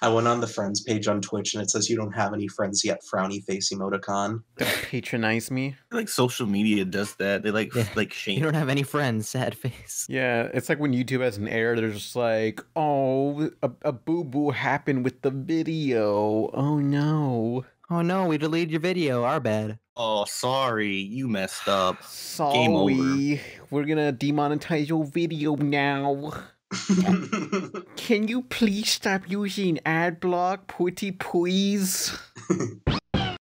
I went on the friends page on Twitch and it says you don't have any friends yet, frowny face emoticon. Don't patronize me. Like social media does that. They like shame. You don't have any friends, sad face. Yeah, it's like when YouTube has an error, they're just like, oh, a boo-boo happened with the video. Oh no. Oh no, we deleted your video, our bad. Oh, sorry, you messed up. Sorry, Game over. we're gonna demonetize your video now. Can you please stop using ad block, pretty please?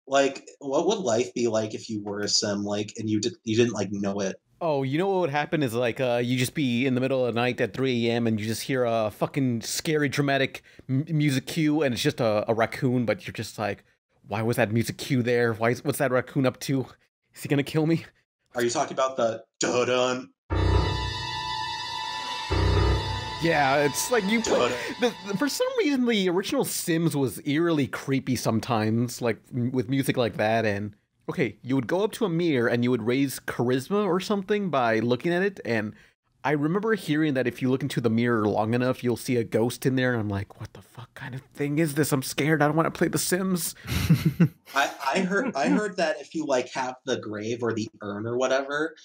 Like, what would life be like if you were a sim, like, and you didn't like know it? Oh, you know what would happen is like you just be in the middle of the night at 3 a.m. and you just hear a fucking scary dramatic music cue and it's just a raccoon, but you're just like, why was that music cue there? What's that raccoon up to? Is he gonna kill me? Are you talking about the dun? Yeah, it's like you play. For some reason, the original Sims was eerily creepy sometimes, like with music like that. And okay, you would go up to a mirror and you would raise charisma or something by looking at it. And I remember hearing that if you look into the mirror long enough, you'll see a ghost in there. And I'm like, what the fuck kind of thing is this? I'm scared. I don't want to play The Sims. I heard that if you like have the grave or the urn or whatever,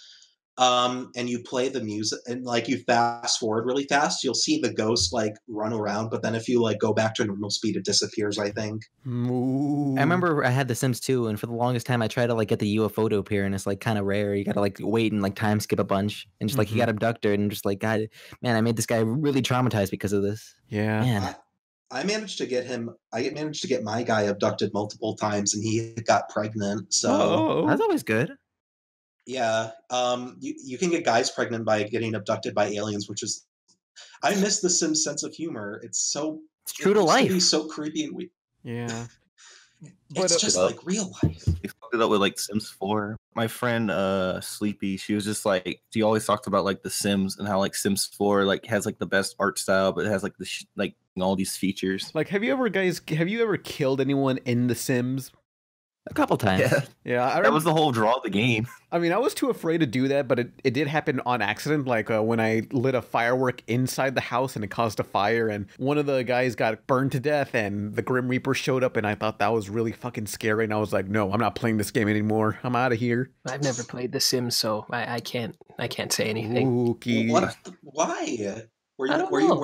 and you play the music and like you fast forward really fast, you'll see the ghost like run around, but then if you like go back to normal speed, it disappears, I think. Ooh. I remember I had The Sims 2, and for the longest time I tried to like get the UFO to appear, and it's like kind of rare. You gotta like wait and like time skip a bunch, and just like he got abducted, and just like, God, man, I made this guy really traumatized because of this. Yeah. Man. I managed to get my guy abducted multiple times, and he got pregnant. So That's always good. yeah, you can get guys pregnant by getting abducted by aliens, which is, I miss the Sims sense of humor. It's true to life. Be so creepy and Yeah. It's just like real life. We fucked it up with like Sims 4. My friend Sleepy, she was just like, she always talked about like the Sims and how like Sims 4 like has like the best art style, but it has like the like all these features. Like, have you ever killed anyone in The Sims? A couple times. Yeah. That was the whole draw of the game. I mean, I was too afraid to do that, but it did happen on accident. Like when I lit a firework inside the house and it caused a fire, and one of the guys got burned to death, and the Grim Reaper showed up, and I thought that was really fucking scary. And I was like, no, I'm not playing this game anymore. I'm out of here. I've never played The Sims, so I can't say anything. Okay. Why? Were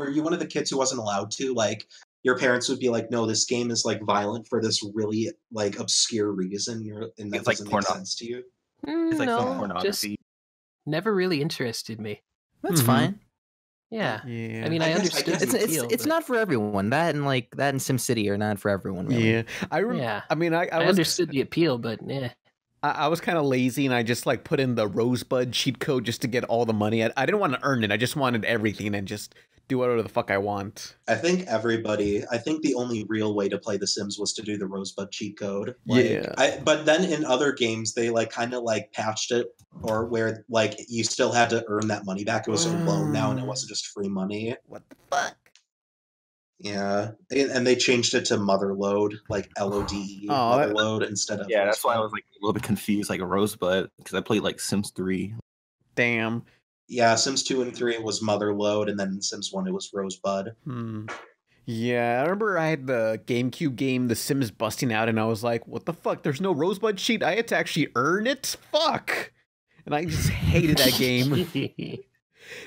you one of the kids who wasn't allowed to? Like, your parents would be like, no, this game is like violent for this really like obscure reason. And that doesn't make sense to you. It's like some No, pornography. just never really interested me. That's fine. Yeah. Yeah. I mean, I I guess- understood the appeal, It's but not for everyone. That and SimCity are not for everyone. Really. Yeah. I mean, I I understood the appeal, but yeah. I was kind of lazy, and I just like put in the Rosebud cheat code just to get all the money. I didn't want to earn it. I just wanted everything and just do whatever the fuck I want. I think the only real way to play The Sims was to do the Rosebud cheat code. Like, Yeah. But then in other games, they like kind of like patched it, or where like you still had to earn that money back. It was a loan now, and it wasn't just free money. What the fuck? Yeah, and they changed it to Motherload, like LODE, Motherload instead of. Yeah, that's why I was like a little bit confused, like a Rosebud, because I played like Sims 3. Damn. Yeah, Sims 2 and 3 was Motherload, and then Sims 1 it was Rosebud. Yeah, I remember I had the GameCube game, The Sims busting out, and I was like, what the fuck? There's no Rosebud cheat? I had to actually earn it? Fuck! And I just hated that game.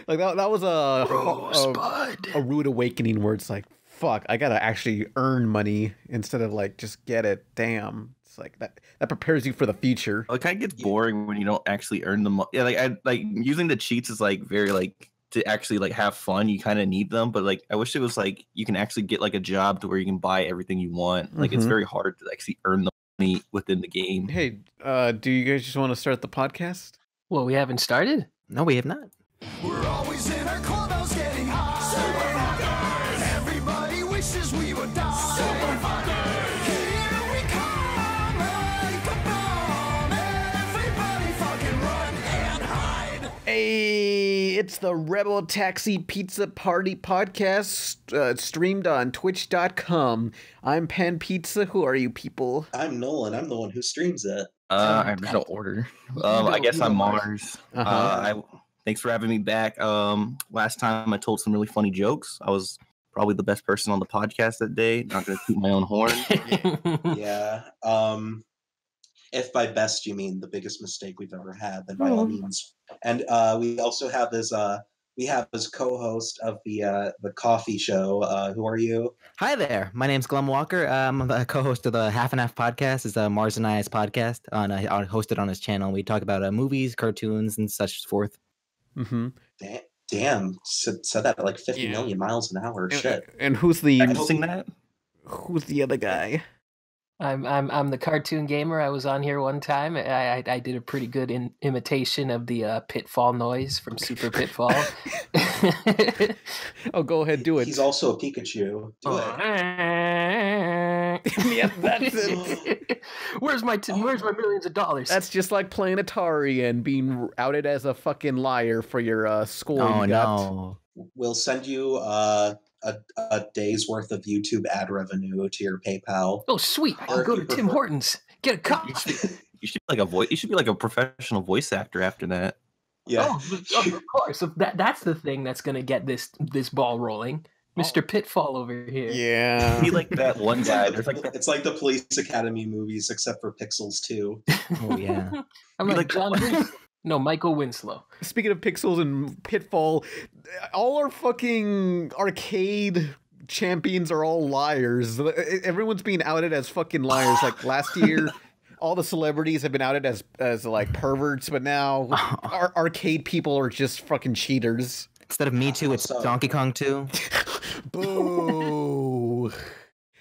Like, that was a rude awakening where it's like, fuck, I gotta actually earn money instead of like just get it. Damn. It's like that prepares you for the future. It kind of gets boring when you don't actually earn the money. Yeah, like using the cheats is like very like to actually like have fun. You kind of need them, but like I wish it was like you can actually get like a job to where you can buy everything you want. Like it's very hard to actually earn the money within the game. Hey, do you guys just want to start the podcast? Well, we haven't started? No, we have not. We're always in our clubhouse getting high. Superfuckers. Everybody wishes we would die. Superfuckers. Here we come like a bomb. Everybody fucking run and hide. Hey, it's the RebelTaxi Pizza Party podcast, streamed on twitch.com. I'm Pan Pizza. Who are you people? I'm Nolan. I'm the one who streams it. There's no order. I guess I'm Mars. Thanks for having me back. Last time I told some really funny jokes. I was probably the best person on the podcast that day. Not gonna toot my own horn. Yeah. If by best you mean the biggest mistake we've ever had, then by all means. And we also have his co-host of the coffee show. Who are you? Hi there. My name's Glem Walker. I'm the co-host of the Half and Half podcast. It's Mars and I's podcast. Hosted on his channel. We talk about movies, cartoons, and such forth. Mm-hmm. Damn, said that at like 50 million miles an hour. Shit. And who's the that? Who's the other guy? I'm the cartoon gamer. I was on here one time. I did a pretty good imitation of the Pitfall noise from Super Pitfall. Oh, go ahead, do it. He's also a Pikachu. Do it. Yeah, that's it. Where's my millions of dollars? That's just like playing Atari and being outed as a fucking liar for your score. Oh no! We'll send you a day's worth of YouTube ad revenue to your PayPal. Oh, sweet! I'll go to Tim Hortons. Get a cup. You should be like a voice. You should be like a professional voice actor after that. Yeah, of course. So that's the thing that's gonna get this ball rolling. Mr. Pitfall over here. Yeah. Be like that one guy. There's like it's like the Police Academy movies, except for Pixels too. Oh yeah. I'm like John Winslow. No, Michael Winslow. Speaking of Pixels and Pitfall, all our fucking arcade champions are all liars. Everyone's being outed as fucking liars. Like last year, all the celebrities have been outed as like perverts, but now our arcade people are just fucking cheaters. Instead of Me Too, it's Donkey Kong 2. Boo.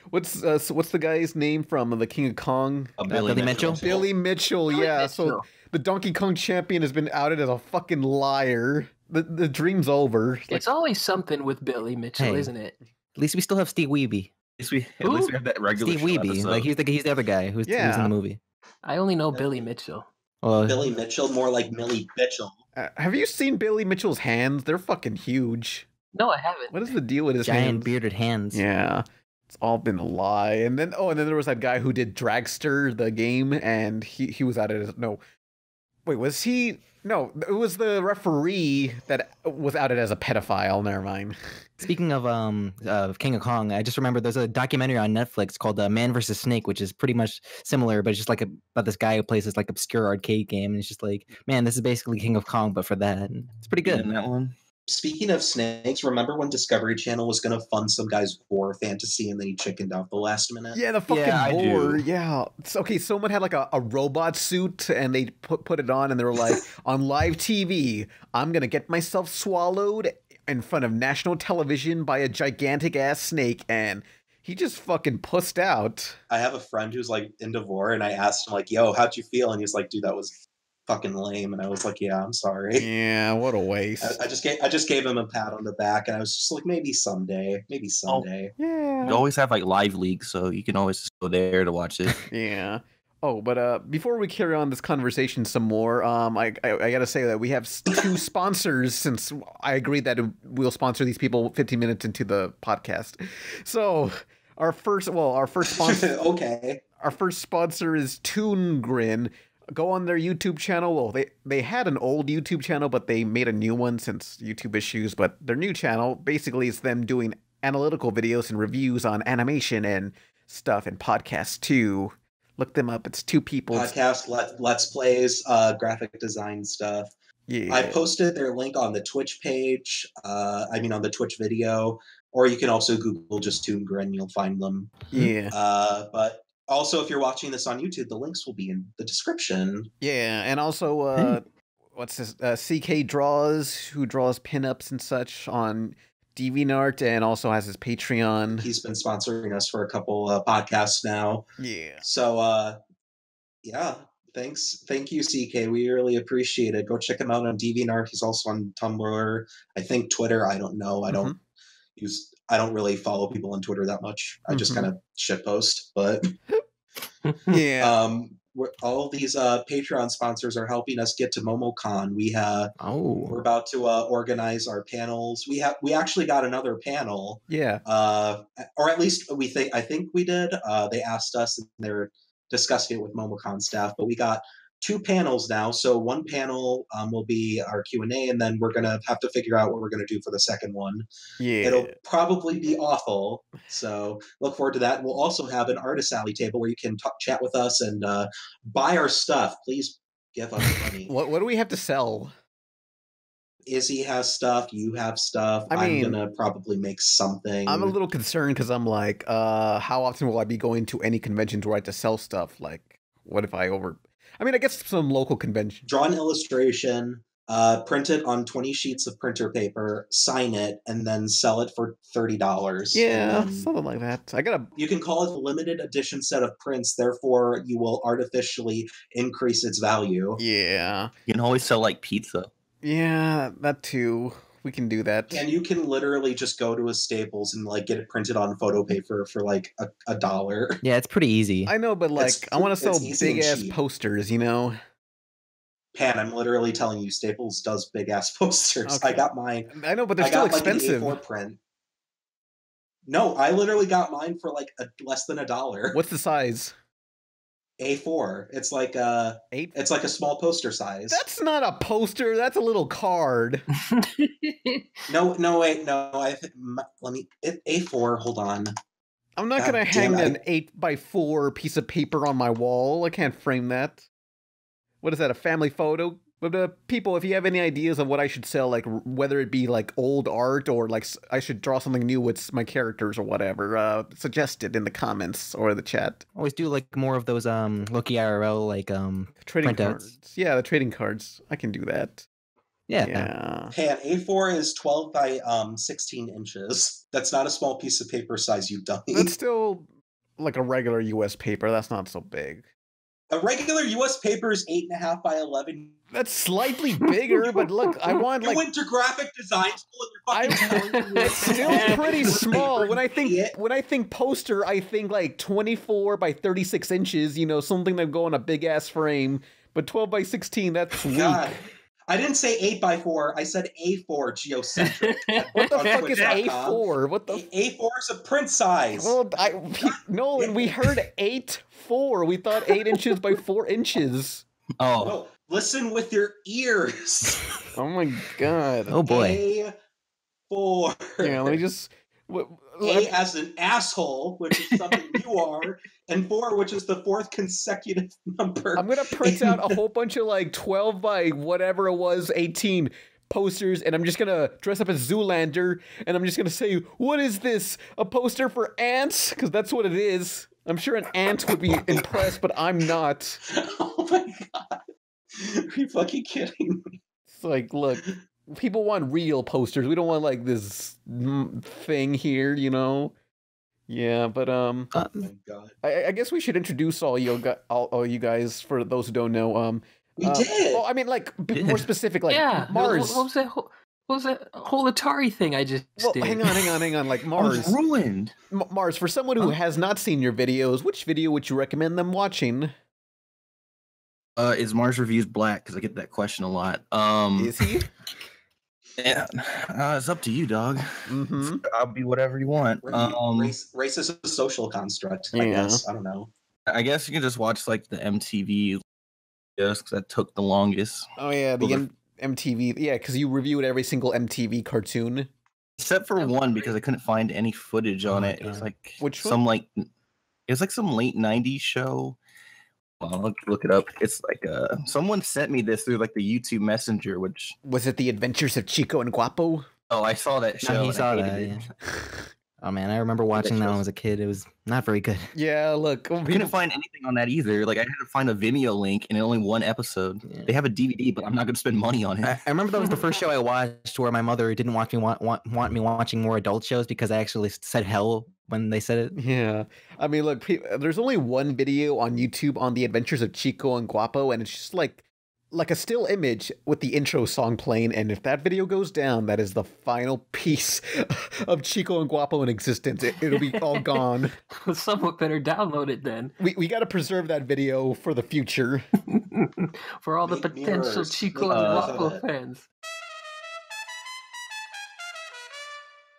What's the guy's name from The King of Kong? Billy Mitchell. Billy Mitchell, yeah. So the Donkey Kong champion has been outed as a fucking liar. The dream's over. It's always something with Billy Mitchell, isn't it? At least we still have Steve Wiebe. At least we have that regular Steve Wiebe, episode. like he's the other guy who's in the movie. I only know Billy Mitchell. Well, Billy Mitchell, more like Millie Mitchell. Have you seen Billy Mitchell's hands? They're fucking huge. No, I haven't. What is the deal with his giant hands? bearded hands. Yeah. It's all been a lie. And then there was that guy who did Dragster, the game, and he was outed as wait, was he? No, it was the referee that was outed as a pedophile. Never mind. Speaking of King of Kong, I just remember there's a documentary on Netflix called Man vs. Snake, which is pretty much similar, but it's just like about this guy who plays this like obscure arcade game, and it's just like, man, this is basically King of Kong, but for that. And it's pretty good. In that one. Speaking of snakes, remember when Discovery Channel was going to fund some guy's war fantasy and then he chickened out the last minute? Yeah, the fucking I boar. do. Yeah. Okay, someone had like a robot suit and they put it on and they were like, on live TV, I'm going to get myself swallowed in front of national television by a gigantic ass snake, and he just fucking pussed out. I have a friend who's like into vor, and I asked him like, "Yo, how'd you feel?" And he's like, "Dude, that was fucking lame." And I was like, "Yeah, I'm sorry." Yeah, what a waste. I just gave him a pat on the back, and I was just like, maybe someday. Yeah. You always have like live leagues, so you can always just go there to watch it. Yeah. Oh, but before we carry on this conversation some more, I gotta say that we have two sponsors, since I agreed that we'll sponsor these people 15 minutes into the podcast. So our first sponsor, Okay. Our first sponsor is Toon Grin. Go on their YouTube channel. Well, they had an old YouTube channel, but they made a new one since YouTube issues. But their new channel basically is them doing analytical videos and reviews on animation and stuff, and podcasts too. Look them up. It's two people. Podcast, let's plays, graphic design stuff. Yeah. I posted their link on the Twitch page. On the Twitch video, or you can also Google just Toon Grin. You'll find them. Yeah. But also, if you're watching this on YouTube, the links will be in the description. Yeah, and also, what's this? CK Draws, who draws pinups and such on Deviant Art, and also has his Patreon. He's been sponsoring us for a couple podcasts now. Yeah. So, yeah, thanks. Thank you, CK. We really appreciate it. Go check him out on DeviantArt. He's also on Tumblr. I think Twitter. I don't know. I don't really follow people on Twitter that much. I just kind of shitpost, but Yeah. all these Patreon sponsors are helping us get to MomoCon. We're about to organize our panels. We actually got another panel. Yeah. Or at least I think we did. They asked us, and they're discussing it with MomoCon staff. But we got 2 panels now. So one panel will be our Q&A, and then we're going to have to figure out what we're going to do for the second one. Yeah. It'll probably be awful. So look forward to that. We'll also have an artist alley table where you can chat with us and buy our stuff. Please give us money. What do we have to sell? Izzy has stuff. You have stuff. I mean, I'm going to probably make something. I'm a little concerned because I'm like, how often will I be going to any conventions where I have to sell stuff? Like, what if I I mean, I guess some local convention. Draw an illustration, print it on 20 sheets of printer paper, sign it, and then sell it for $30. Yeah, something like that. You can call it a limited edition set of prints, therefore you will artificially increase its value. Yeah. You can always sell like pizza. Yeah, that too. We can do that. And you can literally just go to a Staples and like get it printed on photo paper for like $1. Yeah, it's pretty easy. I know, but like, I want to sell easy big and ass cheap. posters, you know? Pan, I'm literally telling you, Staples does big ass posters. Okay. I got mine. I know, but they're I still got expensive. like an A4 print. No, I literally got mine for like less than $1. What's the size? A4. It's like 8? it's like a small poster size. That's not a poster. That's a little card. No, wait, no. A4. Hold on. I'm not God gonna damn hang it. an 8x4 piece of paper on my wall. I can't frame that. What is that? A family photo? But people, if you have any ideas of what I should sell, like whether it be like old art or like I should draw something new with my characters or whatever, suggest it in the comments or the chat. Always do like more of those Loki IRL like Trading printouts. cards. Yeah, the trading cards. I can do that. Yeah. Yeah. Pan, A4 is 12 by 16 inches. That's not a small piece of paper size, you dummy. That's still like a regular US paper. That's not so big. A regular US paper is 8.5 by 11. That's slightly bigger, but look, I want You like went to graphic design school and you're fucking telling me it's still pretty small. When I idiot. think poster, I think like 24 by 36 inches, you know, something that go on a big ass frame. But 12 by 16, that's weak. God. I didn't say 8x4. I said A4 geocentric. What the fuck is A4? What the A4 is a print size. Well, Nolan, we heard 8.4. We thought 8 inches by 4 inches. Oh, No, listen with your ears. Oh my god. Oh boy. A4. Yeah, let me just. A as an asshole, which is something you are, and 4, which is the 4th consecutive number. I'm gonna print out a whole bunch of like 12 by whatever it was, 18 posters, and I'm just gonna dress up as Zoolander, and I'm just gonna say, "What is this? A poster for ants?" Because that's what it is. I'm sure an ant would be impressed, but I'm not. Oh my god. Are you fucking kidding me? It's like, look, people want real posters. We don't want like this thing here, you know? Yeah, but Oh my god. I guess we should introduce all you guys for those who don't know. We did. Well, I mean, like more specific, like yeah. Mars. What was that whole Atari thing I just did? Hang on. Like I Mars. was ruined. Mars, for someone who has not seen your videos, which video would you recommend them watching? Is Mars Reviews black? Because I get that question a lot. Is he? Yeah, it's up to you, dog. Mm-hmm. I'll be whatever you want. Race is a social construct, I Yeah. guess. I don't know. I guess you can just watch like the MTV videos because that took the longest. Oh yeah, the MTV. Yeah, because you reviewed every single MTV cartoon. Except for one because I couldn't find any footage on it. It was like Which one? some like it was like some late '90s show. Well, I'll look it up. It's like someone sent me this through like the YouTube Messenger, which Was it The Adventures of Chico and Guapo? I saw that show. No, he and saw I that. hated it. Yeah. Oh man, I remember watching that when I was a kid. It was not very good. Yeah, look. I couldn't find anything on that either. Like I had to find a Vimeo link and only one episode. Yeah. They have a DVD, but I'm not going to spend money on it. I remember that was the first show I watched where my mother didn't want me watching more adult shows because I actually said hell when they said it. Yeah. I mean, look, there's only one video on YouTube on The Adventures of Chico and Guapo, and it's just like a still image with the intro song playing, and if that video goes down, that is the final piece of Chico and Guapo in existence. It'll be all gone. Someone better download it then. We got to preserve that video for the future. For all the Make potential mirrors. Chico Make and mirrors Guapo of it. fans.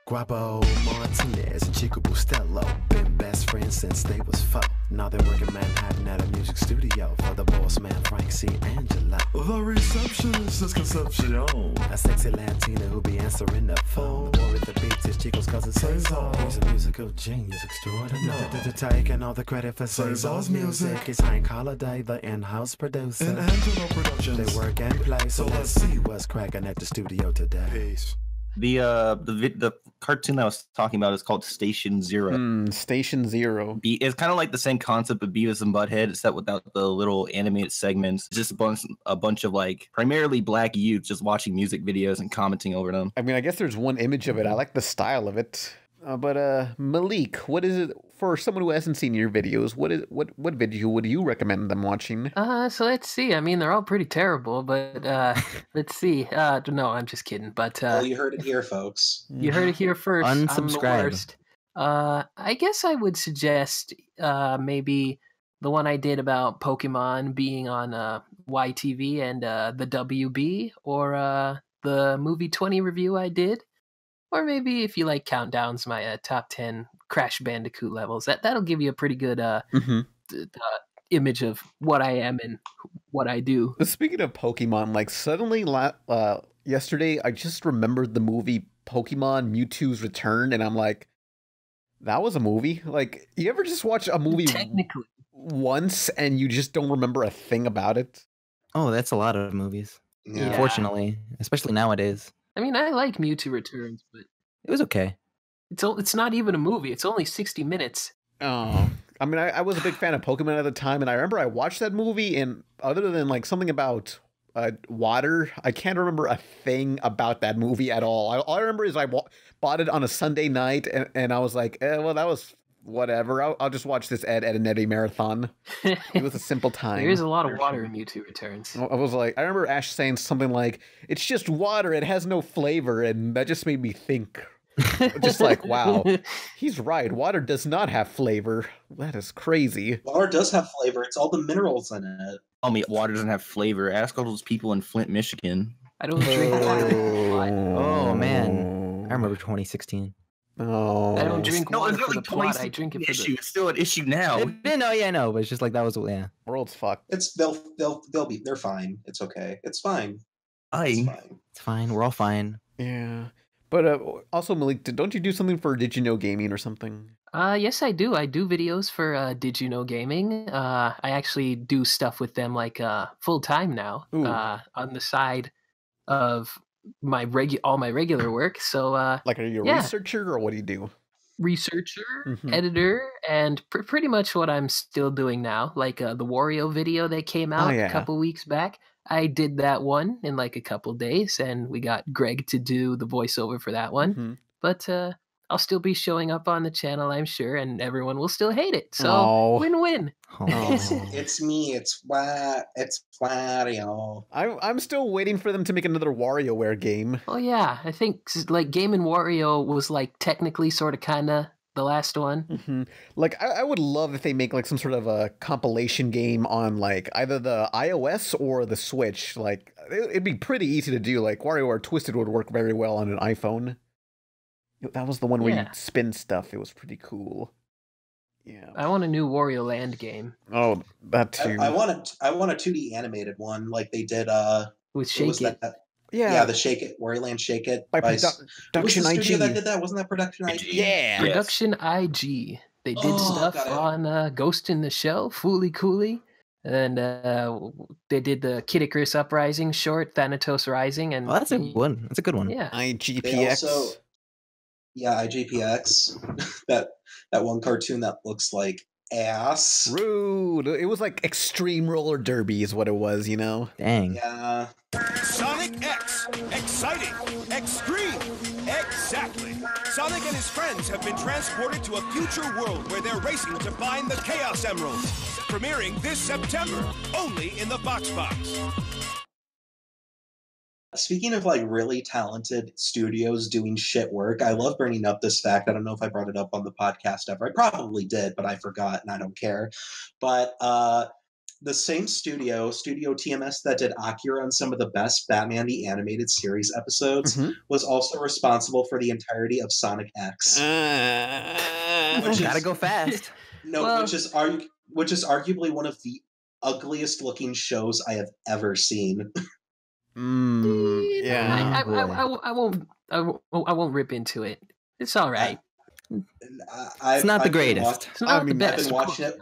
Guapo, Martinez, Chico Bustelo, Bim Bam best friends since they was 4. Now they work in Manhattan at a music studio for the boss man Frank C. Angelo. The receptionist is Concepcion, a sexy Latina who be answering the phone. Or with the beats is Chico's cousin Cesar. He's a musical genius extraordinary. Taking all the credit for Cesar's music. It's Hank Holiday, the in-house producer. And Angelo Productions. They work and play, so let's see what's cracking at the studio today. Peace. The cartoon I was talking about is called Station Zero. Station Zero. It's kind of like the same concept of Beavis and Butthead, except without the little animated segments. It's just a bunch of like primarily black youths just watching music videos and commenting over them. I mean, I guess there's one image of it. I like the style of it. But Malik, what is it for someone who hasn't seen your videos? What video would you recommend them watching? So let's see. I mean, they're all pretty terrible, but let's see. No, I'm just kidding. But well, you heard it here, folks. You heard it here first. Unsubscribe. I'm the worst. I guess I would suggest maybe the one I did about Pokemon being on YTV and the WB, or the movie 20 review I did. Or maybe if you like countdowns, my top 10 Crash Bandicoot levels. That'll give you a pretty good image of what I am and what I do. Speaking of Pokemon, like suddenly yesterday, I just remembered the movie Pokemon Mewtwo's Return, and I'm like, that was a movie? Like, you ever just watch a movie technically once and you just don't remember a thing about it? Oh, that's a lot of movies. Yeah. Unfortunately, especially nowadays. I mean, I like Mewtwo Returns, but It was okay. it's not even a movie. It's only 60 minutes. Oh, I mean, I was a big fan of Pokemon at the time, and I remember I watched that movie, and other than like something about water, I can't remember a thing about that movie at all. All I remember is I bought it on a Sunday night, and I was like, well, that was whatever. I'll just watch this Ed and Eddie marathon. It was a simple time. There is a lot of water in Mewtwo Returns. I was like, I remember Ash saying something like, "It's just water. It has no flavor," and that just made me think. Just like, wow, he's right. Water does not have flavor. That is crazy. Water does have flavor. It's all the minerals in it. Tell me water doesn't have flavor. Ask all those people in Flint, Michigan. I don't drink water. Oh man, I remember 2016. Oh, I don't drink No, water it's for really the plot. I drink it for issue. the... It's still an issue now. No, yeah, I know, but it's just like that was world's fucked. They're fine. It's okay. It's fine. It's fine. It's fine. We're all fine. Yeah. But also, Malik, don't you do something for Did You Know Gaming or something? Yes, I do. I do videos for Did You Know Gaming. I actually do stuff with them like full time now on the side of my all my regular work. So like, are you a researcher or what do you do? Researcher, editor, and pretty much what I'm still doing now. Like the Wario video that came out a couple weeks back. I did that one in like a couple days, and we got Greg to do the voiceover for that one. But I'll still be showing up on the channel, I'm sure, and everyone will still hate it. So win-win. It's me. It's Wario. I'm still waiting for them to make another WarioWare game. Oh yeah, I think like Game & Wario was like technically sort of kind of the last one. Like, I would love if they make like some sort of a compilation game on like either the iOS or the Switch. Like, it'd be pretty easy to do. Like, WarioWare Twisted would work very well on an iPhone. That was the one where you spin stuff. It was pretty cool. Yeah. I want a new Wario Land game. Oh, that too. I want a 2D animated one like they did with Shake It. Yeah, the Shake It, Wario Land Shake It. By Production IG. That did that? Wasn't that Production IG? Yeah. Production IG. They did stuff on Ghost in the Shell, Fooly Cooly. And they did the Kid Icarus Uprising short, Thanatos Rising. And that's a one. That's a good one. Yeah. IGPX. IGPX. that one cartoon that looks like ass. Rude. It was like Extreme Roller Derby is what it was, you know? Dang. Yeah. Sonic X. Exciting. Extreme. Exactly. Sonic and his friends have been transported to a future world where they're racing to find the Chaos Emeralds. Premiering this September, only in the Box. Speaking of like really talented studios doing shit work, I love bringing up this fact. I don't know if I brought it up on the podcast ever. I probably did, but I forgot and I don't care. But the same studio TMS that did Akira and some of the best Batman the Animated Series episodes, was also responsible for the entirety of Sonic X. Gotta go fast. No, Well- which is arguably one of the ugliest looking shows I have ever seen. Yeah. I won't rip into it. It's all right. It's not the greatest. It's not the I've best. been watching it.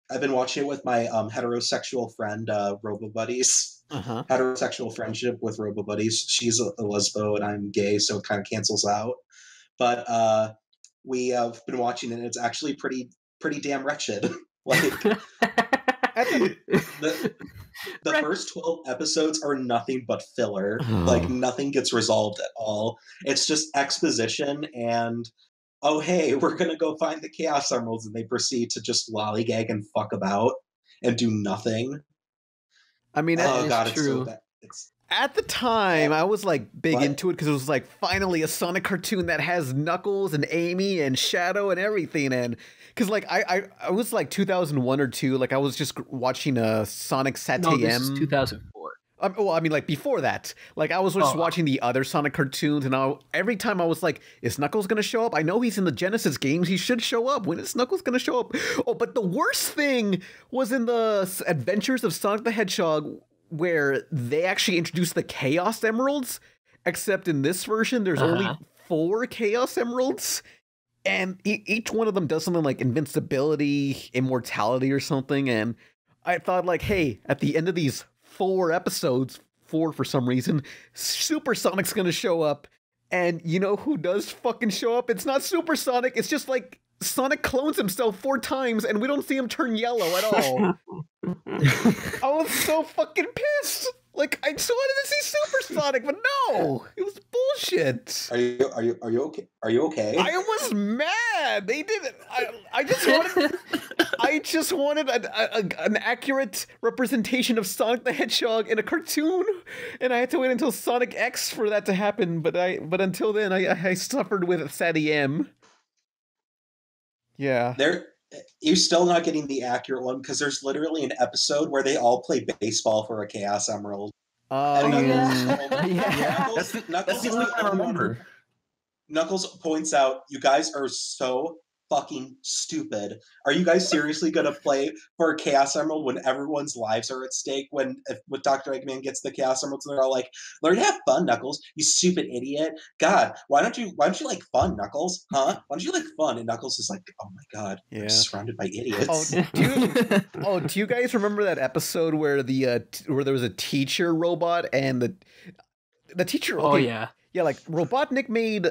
I've been watching it with my heterosexual friend, Robo Buddies. Heterosexual friendship with Robo Buddies. She's a lesbo and I'm gay, so it kind of cancels out. But we have been watching it, and it's actually pretty damn wretched. Like the first 12 episodes are nothing but filler. Like nothing gets resolved at all. It's just exposition and, oh hey, we're gonna go find the Chaos Emeralds, and they proceed to just lollygag and fuck about and do nothing. I mean, Oh god, true. it's so bad. at the time, I was like big What? into it because it was like finally a Sonic cartoon that has Knuckles and Amy and Shadow and everything. And because like I was like 2001 or 2, like I was just watching Sonic Satayem. No, this is 2004. Well, I mean, like before that, like I was just watching the other Sonic cartoons, and every time I was like, "Is Knuckles gonna show up? I know he's in the Genesis games. He should show up. When is Knuckles gonna show up?" Oh, but the worst thing was in the Adventures of Sonic the Hedgehog, where they actually introduced the Chaos Emeralds. Except in this version, there's only 4 Chaos Emeralds, and each one of them does something like invincibility, immortality, or something. And I thought, like, hey, at the end of these 4 episodes, 4 for some reason, Super Sonic's gonna show up, and you know who does fucking show up? It's not Super Sonic, it's just like Sonic clones himself 4 times and we don't see him turn yellow at all. I was so fucking pissed. Like, I just wanted to see Super Sonic, but no, it was bullshit. Are you okay? Are you okay? I was mad. They did it. I just wanted an accurate representation of Sonic the Hedgehog in a cartoon, and I had to wait until Sonic X for that to happen. But until then, I suffered with Satayem. Yeah. You're still not getting the accurate one because there's literally an episode where they all play baseball for a Chaos Emerald. Oh, yeah. That's the only one I remember. Knuckles points out, "You guys are so fucking stupid. Are you guys seriously gonna play for a Chaos Emerald when everyone's lives are at stake? When Dr. Eggman gets the Chaos Emeralds, and they're all like, learn to have fun, Knuckles, you stupid idiot. God, why don't you like fun, Knuckles? Huh? Why don't you like fun?" And Knuckles is like, "Oh my god, I'm surrounded by idiots." Do you guys remember that episode where where there was a teacher robot and the teacher? Okay, yeah, like Robotnik made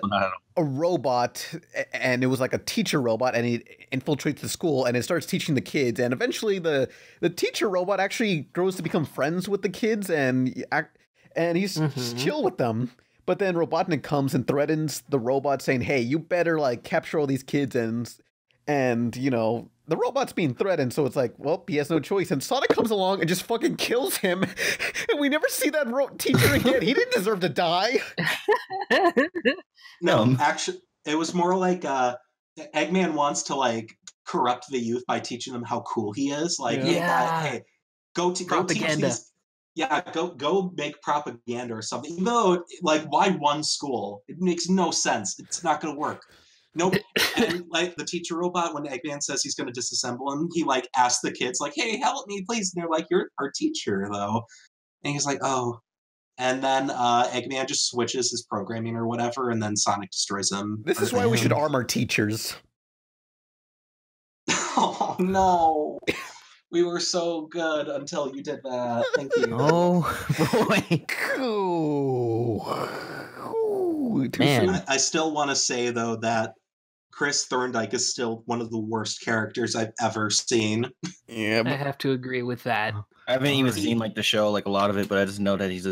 a robot, and it was like a teacher robot, and it infiltrates the school, and it starts teaching the kids, and eventually the teacher robot actually grows to become friends with the kids, and he's chill with them. But then Robotnik comes and threatens the robot, saying, "Hey, you better like capture all these kids," and you know, the robot's being threatened, so it's like, well, he has no choice. And Sonic comes along and just fucking kills him. And we never see that teacher again. He didn't deserve to die. No, actually, it was more like Eggman wants to like corrupt the youth by teaching them how cool he is. Like, hey, go teach these. Yeah, go make propaganda or something. Even though, like, why one school? It makes no sense. It's not going to work. Nope. And like the teacher robot, when Eggman says he's going to disassemble him, he like asks the kids, like, "Hey, help me, please." And they're like, "You're our teacher, though." And he's like, "Oh." And then Eggman just switches his programming or whatever, and then Sonic destroys him. This is why we should arm our teachers. Oh no. We were so good until you did that. Thank you. Oh boy. Man. I still want to say though that Chris Thorndike is still one of the worst characters I've ever seen. Yeah, I have to agree with that. I haven't even seen like the show, like a lot of it, but I just know that he's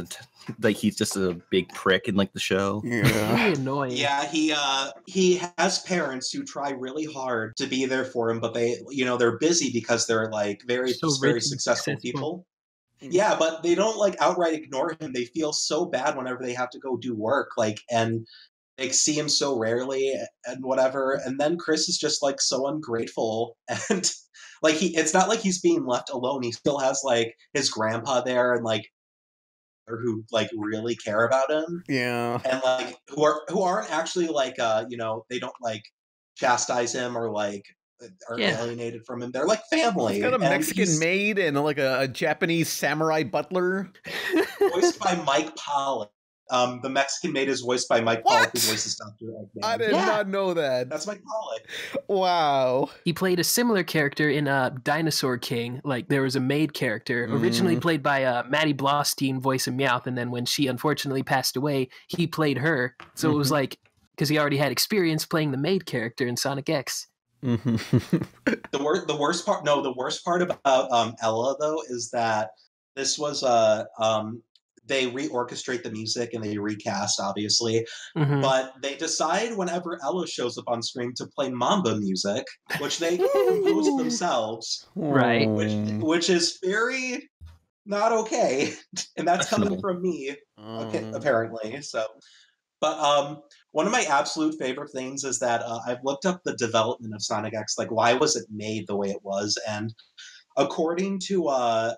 just a big prick in like the show. Yeah. Really annoying. Yeah, he has parents who try really hard to be there for him, but they're busy because they're like very successful people. Yeah, but they don't like outright ignore him. They feel so bad whenever they have to go do work, like, and they see him so rarely and whatever. And then Chris is just like so ungrateful, and like it's not like he's being left alone. He still has like his grandpa there and like who like really care about him. Yeah. And like who aren't actually like you know, they don't like chastise him or like are alienated from him. They're like family. He's got a And Mexican maid and like a Japanese samurai butler. voiced by Mike Pollock. The Mexican maid is voiced by Mike Pollock, who voices Dr. Eggman. I did not know that. That's Mike Pollock. Wow. He played a similar character in Dinosaur King. Like, there was a maid character, originally played by Maddie Blostein, voice of Meowth, and then when she unfortunately passed away, he played her. So it was like, because he already had experience playing the maid character in Sonic X. The worst part about Ella, though, is that this was they reorchestrate the music and they recast, obviously, but they decide whenever Ella shows up on screen to play Mamba music, which they composed themselves, right? Which is very not okay, and that's coming from me, apparently. So, but one of my absolute favorite things is that I've looked up the development of Sonic X, like why was it made the way it was, and according to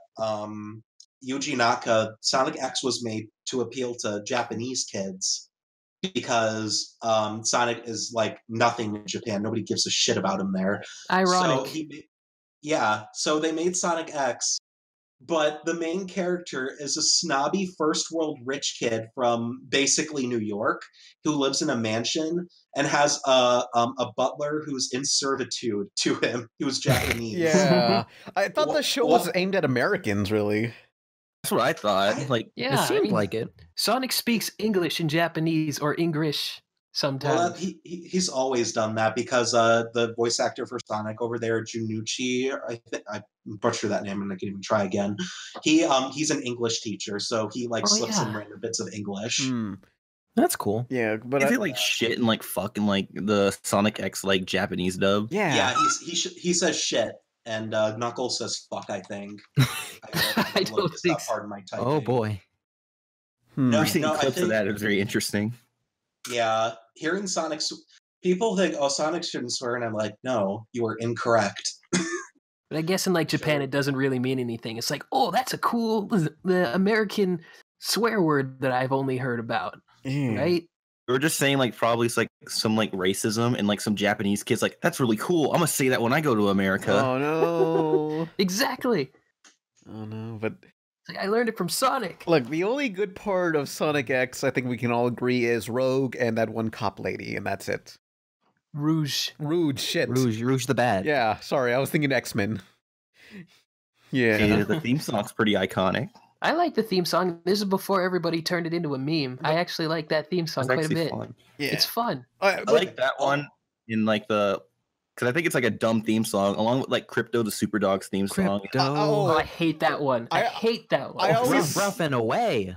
Yuji Naka, Sonic X was made to appeal to Japanese kids because Sonic is like nothing in Japan. Nobody gives a shit about him there. Ironic. So they made Sonic X, but the main character is a snobby first world rich kid from basically New York who lives in a mansion and has a butler who's in servitude to him, who's Japanese. Yeah. I thought the show was aimed at Americans, really. That's what I thought. Like, Yeah, it seemed like it. Sonic speaks English and Japanese or English sometimes. Well, he's always done that because the voice actor for Sonic over there, Junichi, I butchered that name and I can even try again. He's an English teacher, so he like slips in random bits of English. That's cool. Yeah, but is it like shit and like fucking like the Sonic X like Japanese dub? Yeah, he says shit. And Knuckles says "fuck." I think. I don't think so. Pardon my typing. Oh boy. I've seen clips of that. It was very interesting. Yeah, hearing Sonic, people think, "Oh, Sonic shouldn't swear," and I'm like, "No, you are incorrect." But I guess in like Japan, it doesn't really mean anything. It's like, oh, that's a cool the American swear word that I've only heard about, right? We were just saying, like, probably it's like some like racism and like some Japanese kids like, that's really cool. I'm gonna say that when I go to America. Oh no. Exactly. Oh no, but like, I learned it from Sonic. Look, the only good part of Sonic X, I think we can all agree, is Rogue and that one cop lady, and that's it. Rouge, shit. Rouge the Bad. Yeah, sorry, I was thinking X-Men. Yeah. The theme song's pretty iconic. I like the theme song. This is before everybody turned it into a meme. I actually like that theme song quite a bit. Fun. Yeah. It's fun. I like that one in like the, because I think it's like a dumb theme song along with like Crypto the Superdogs theme song. Oh, I hate that one. I hate that one. I always rough and away.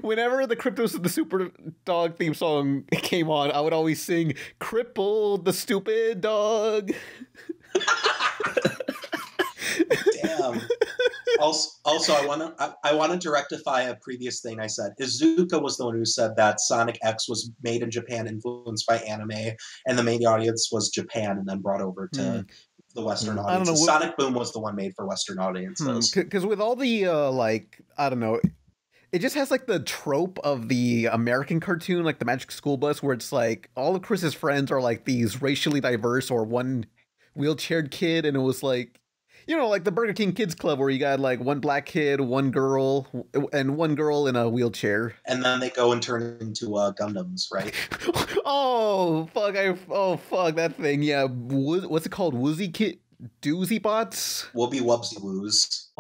Whenever the Crypto the Super Dog theme song came on, I would always sing "Crippled the Stupid Dog." Damn. Also, I wanted to rectify a previous thing I said. Izuka was the one who said that Sonic X was made in Japan, influenced by anime, and the main audience was Japan, and then brought over to the Western audience. I don't know, Sonic Boom was the one made for Western audiences. Because with all the like, I don't know, it just has like the trope of the American cartoon, like the Magic School Bus, where it's like all of Chris's friends are like these racially diverse or one wheelchaired kid, and it was like, you know, like the Burger King Kids Club, where you got like one black kid, one girl, and one girl in a wheelchair. And then they go and turn into Gundams, right? Oh fuck that thing. Yeah, what's it called? Woozy Kid Doozy Bots? Whoopie Wubsy Woos.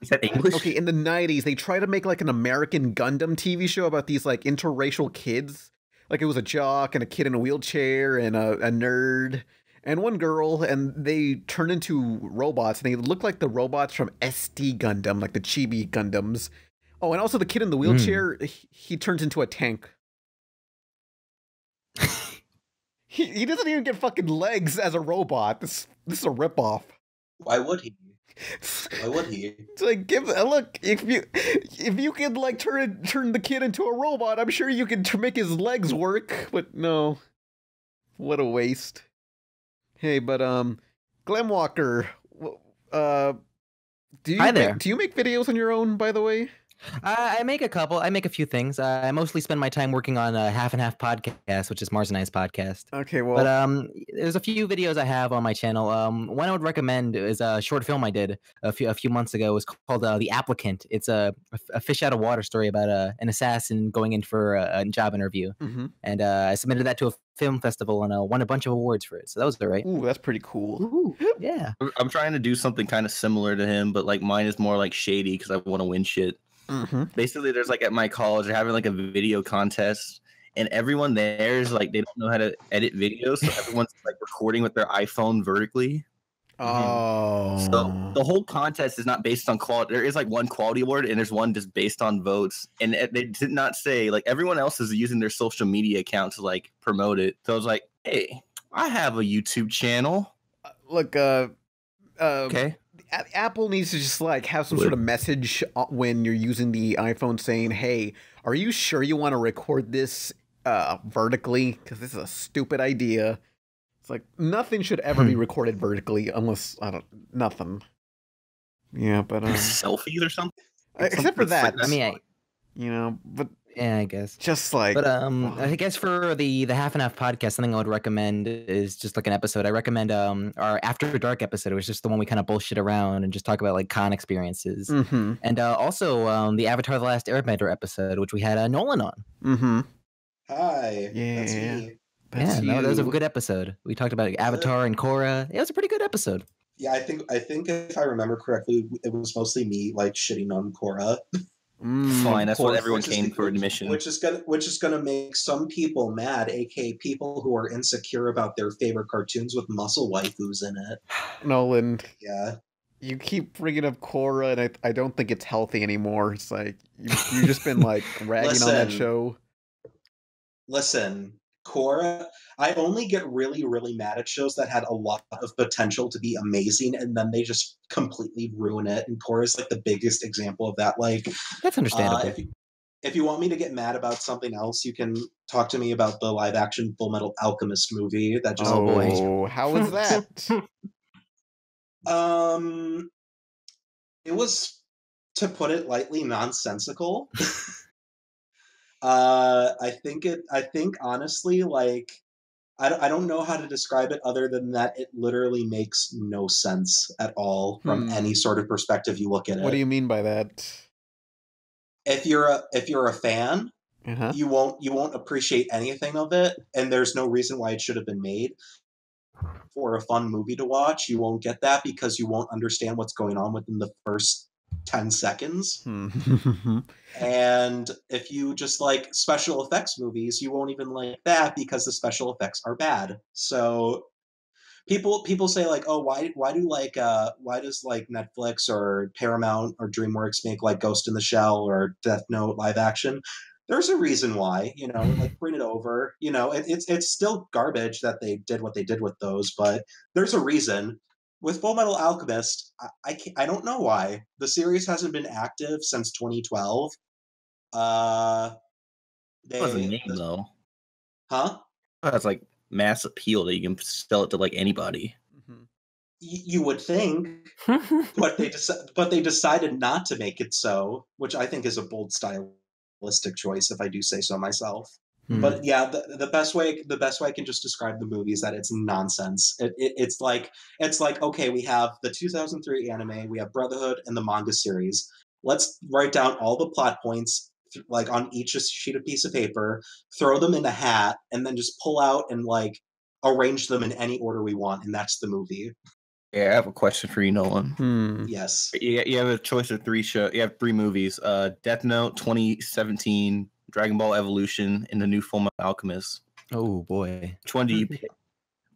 Is that English? Okay, in the 90s, they tried to make like an American Gundam TV show about these like interracial kids. Like it was a jock and a kid in a wheelchair and a nerd. And one girl, and they turn into robots, and they look like the robots from SD Gundam, like the Chibi Gundams. Oh, and also the kid in the wheelchair, he turns into a tank. he doesn't even get fucking legs as a robot. This is a ripoff. Why would he? Why would he? It's like look, if you could like turn the kid into a robot, I'm sure you could make his legs work. But no, what a waste. Hey, but Glem Walker, do you Hi there. do you make videos on your own, by the way? I make a couple. I make a few things. I mostly spend my time working on a Half and Half podcast, which is Mars and I's podcast. Okay, well, But there's a few videos I have on my channel. One I would recommend is a short film I did a few months ago. It's called The Applicant. It's a fish out of water story about an assassin going in for a job interview. And I submitted that to a film festival and won a bunch of awards for it. So that was all right. ooh, that's pretty cool. Ooh, yeah. I'm trying to do something kind of similar to him, but like mine is more like shady because I want to win shit. Basically, there's like at my college, they're having like a video contest, and everyone there is like they don't know how to edit videos, so everyone's like recording with their iPhone vertically. Oh, So the whole contest is not based on quality. There is like one quality award, and there's one just based on votes. And they did not say like everyone else is using their social media account to like promote it. So I was like, hey, I have a YouTube channel. look, Okay. Apple needs to just like have some sort of message when you're using the iPhone saying, "Hey, are you sure you want to record this vertically? Because this is a stupid idea." It's like nothing should ever be recorded vertically unless nothing. Yeah, but Selfies or something. except for that, I mean, but yeah, I guess. just like, But I guess for the Half and Half podcast, something I would recommend is just like an episode. I recommend our After Dark episode. It was just the one we kind of bullshit around and just talk about like con experiences. And also the Avatar: The Last Airbender episode, which we had Nolan on. Hi. Yeah. That's me. That's Yeah, no, that was a you. good episode. We talked about Avatar and Korra. It was a pretty good episode. Yeah, I think if I remember correctly, it was mostly me like shitting on Korra. Fine, that's what everyone Which is came the- for admission. Which is gonna make some people mad, aka people who are insecure about their favorite cartoons with muscle waifus in it. Nolan, Yeah. you keep bringing up Korra, and I don't think it's healthy anymore. It's like you've just been like ragging on that Listen. show. Listen, Korra, I only get really, really mad at shows that had a lot of potential to be amazing, and then they just completely ruin it. And Korra is like the biggest example of that. Like, That's understandable. if you want me to get mad about something else, you can talk to me about the live-action Fullmetal Alchemist movie that just. Oh, boy. Oh, how was that? It was, to put it lightly, nonsensical. I think honestly, like, I don't know how to describe it other than that it literally makes no sense at all from any sort of perspective you look at it. What do you mean by that? If you're a fan, you won't appreciate anything of it, and there's no reason why it should have been made. For a fun movie to watch, you won't get that because you won't understand what's going on within the first 10 seconds. And if you just like special effects movies, you won't even like that because the special effects are bad. So people say like, oh, why does like Netflix or Paramount or DreamWorks make like Ghost in the Shell or Death Note live action? There's a reason why, like bring it over. It's still garbage that they did what they did with those, but there's a reason. With Fullmetal Alchemist, I don't know why. The series hasn't been active since 2012. That was a name though. Huh? That's like mass appeal that you can sell it to like anybody. You would think, but they decided not to make it so, which I think is a bold stylistic choice, if I do say so myself. But yeah, the best way I can just describe the movie is that it's nonsense. It's like okay, we have the 2003 anime, we have Brotherhood, and the manga series. Let's write down all the plot points like on each sheet of piece of paper, throw them in a hat, and then just pull out and like arrange them in any order we want, and that's the movie. Yeah, I have a question for you, Nolan. Yes. You have a choice of you have three movies: Death Note 2017, Dragon Ball Evolution, and the new Fullmetal Alchemist. Oh boy. Which one do you pick?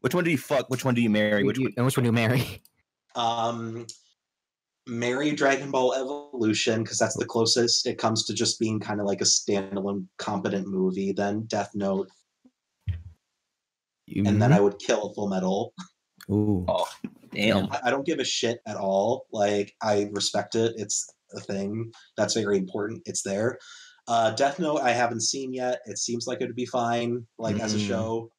Which one do you fuck? Which one do you marry? Which one do you marry? Marry Dragon Ball Evolution, because that's the closest it comes to just being kind of like a standalone competent movie. Then Death Note. And then I would kill Fullmetal. Ooh. Oh. Damn. I don't give a shit at all. Like, I respect it. It's a thing that's very important. It's there. Death Note I haven't seen yet. It seems like it would be fine, like as a show.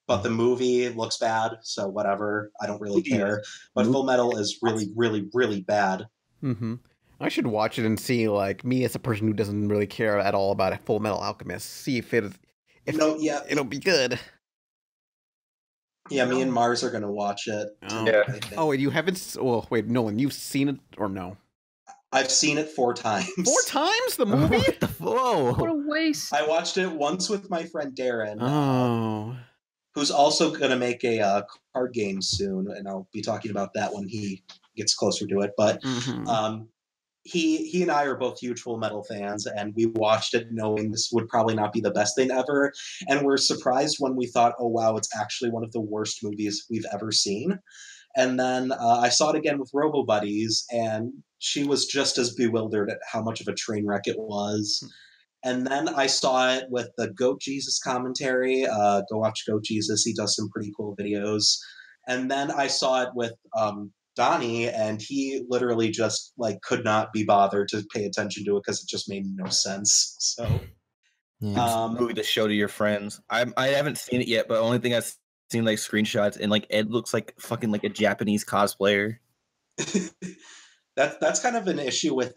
But the movie looks bad, so whatever. I don't really care. But Full Metal is really, really, really bad. Mm-hmm. I should watch it and see, like, me as a person who doesn't really care at all about Fullmetal Alchemist, see if it'll be good. Yeah, me and Mars are gonna watch it. Oh, Yeah. I think. Oh, and you haven't? Well, wait, Nolan, you've seen it or no? I've seen it 4 times. 4 times the movie? What the whoa? What a waste. I watched it once with my friend Darren, Oh, who's also gonna make a card game soon, and I'll be talking about that when he gets closer to it. But mhm. he and I are both huge Full Metal fans, and we watched it knowing this would probably not be the best thing ever. And we're surprised when we thought, oh wow, it's actually one of the worst movies we've ever seen. And then I saw it again with Robo Buddies, and she was just as bewildered at how much of a train wreck it was. And then I saw it with the Goat Jesus commentary. Go watch Goat Jesus. He does some pretty cool videos. And then I saw it with Donnie, and he literally just like could not be bothered to pay attention to it because it just made no sense. So, Movie to show to your friends. I haven't seen it yet, but the only thing I've seen like screenshots, and like Ed looks like fucking like a Japanese cosplayer. that's kind of an issue with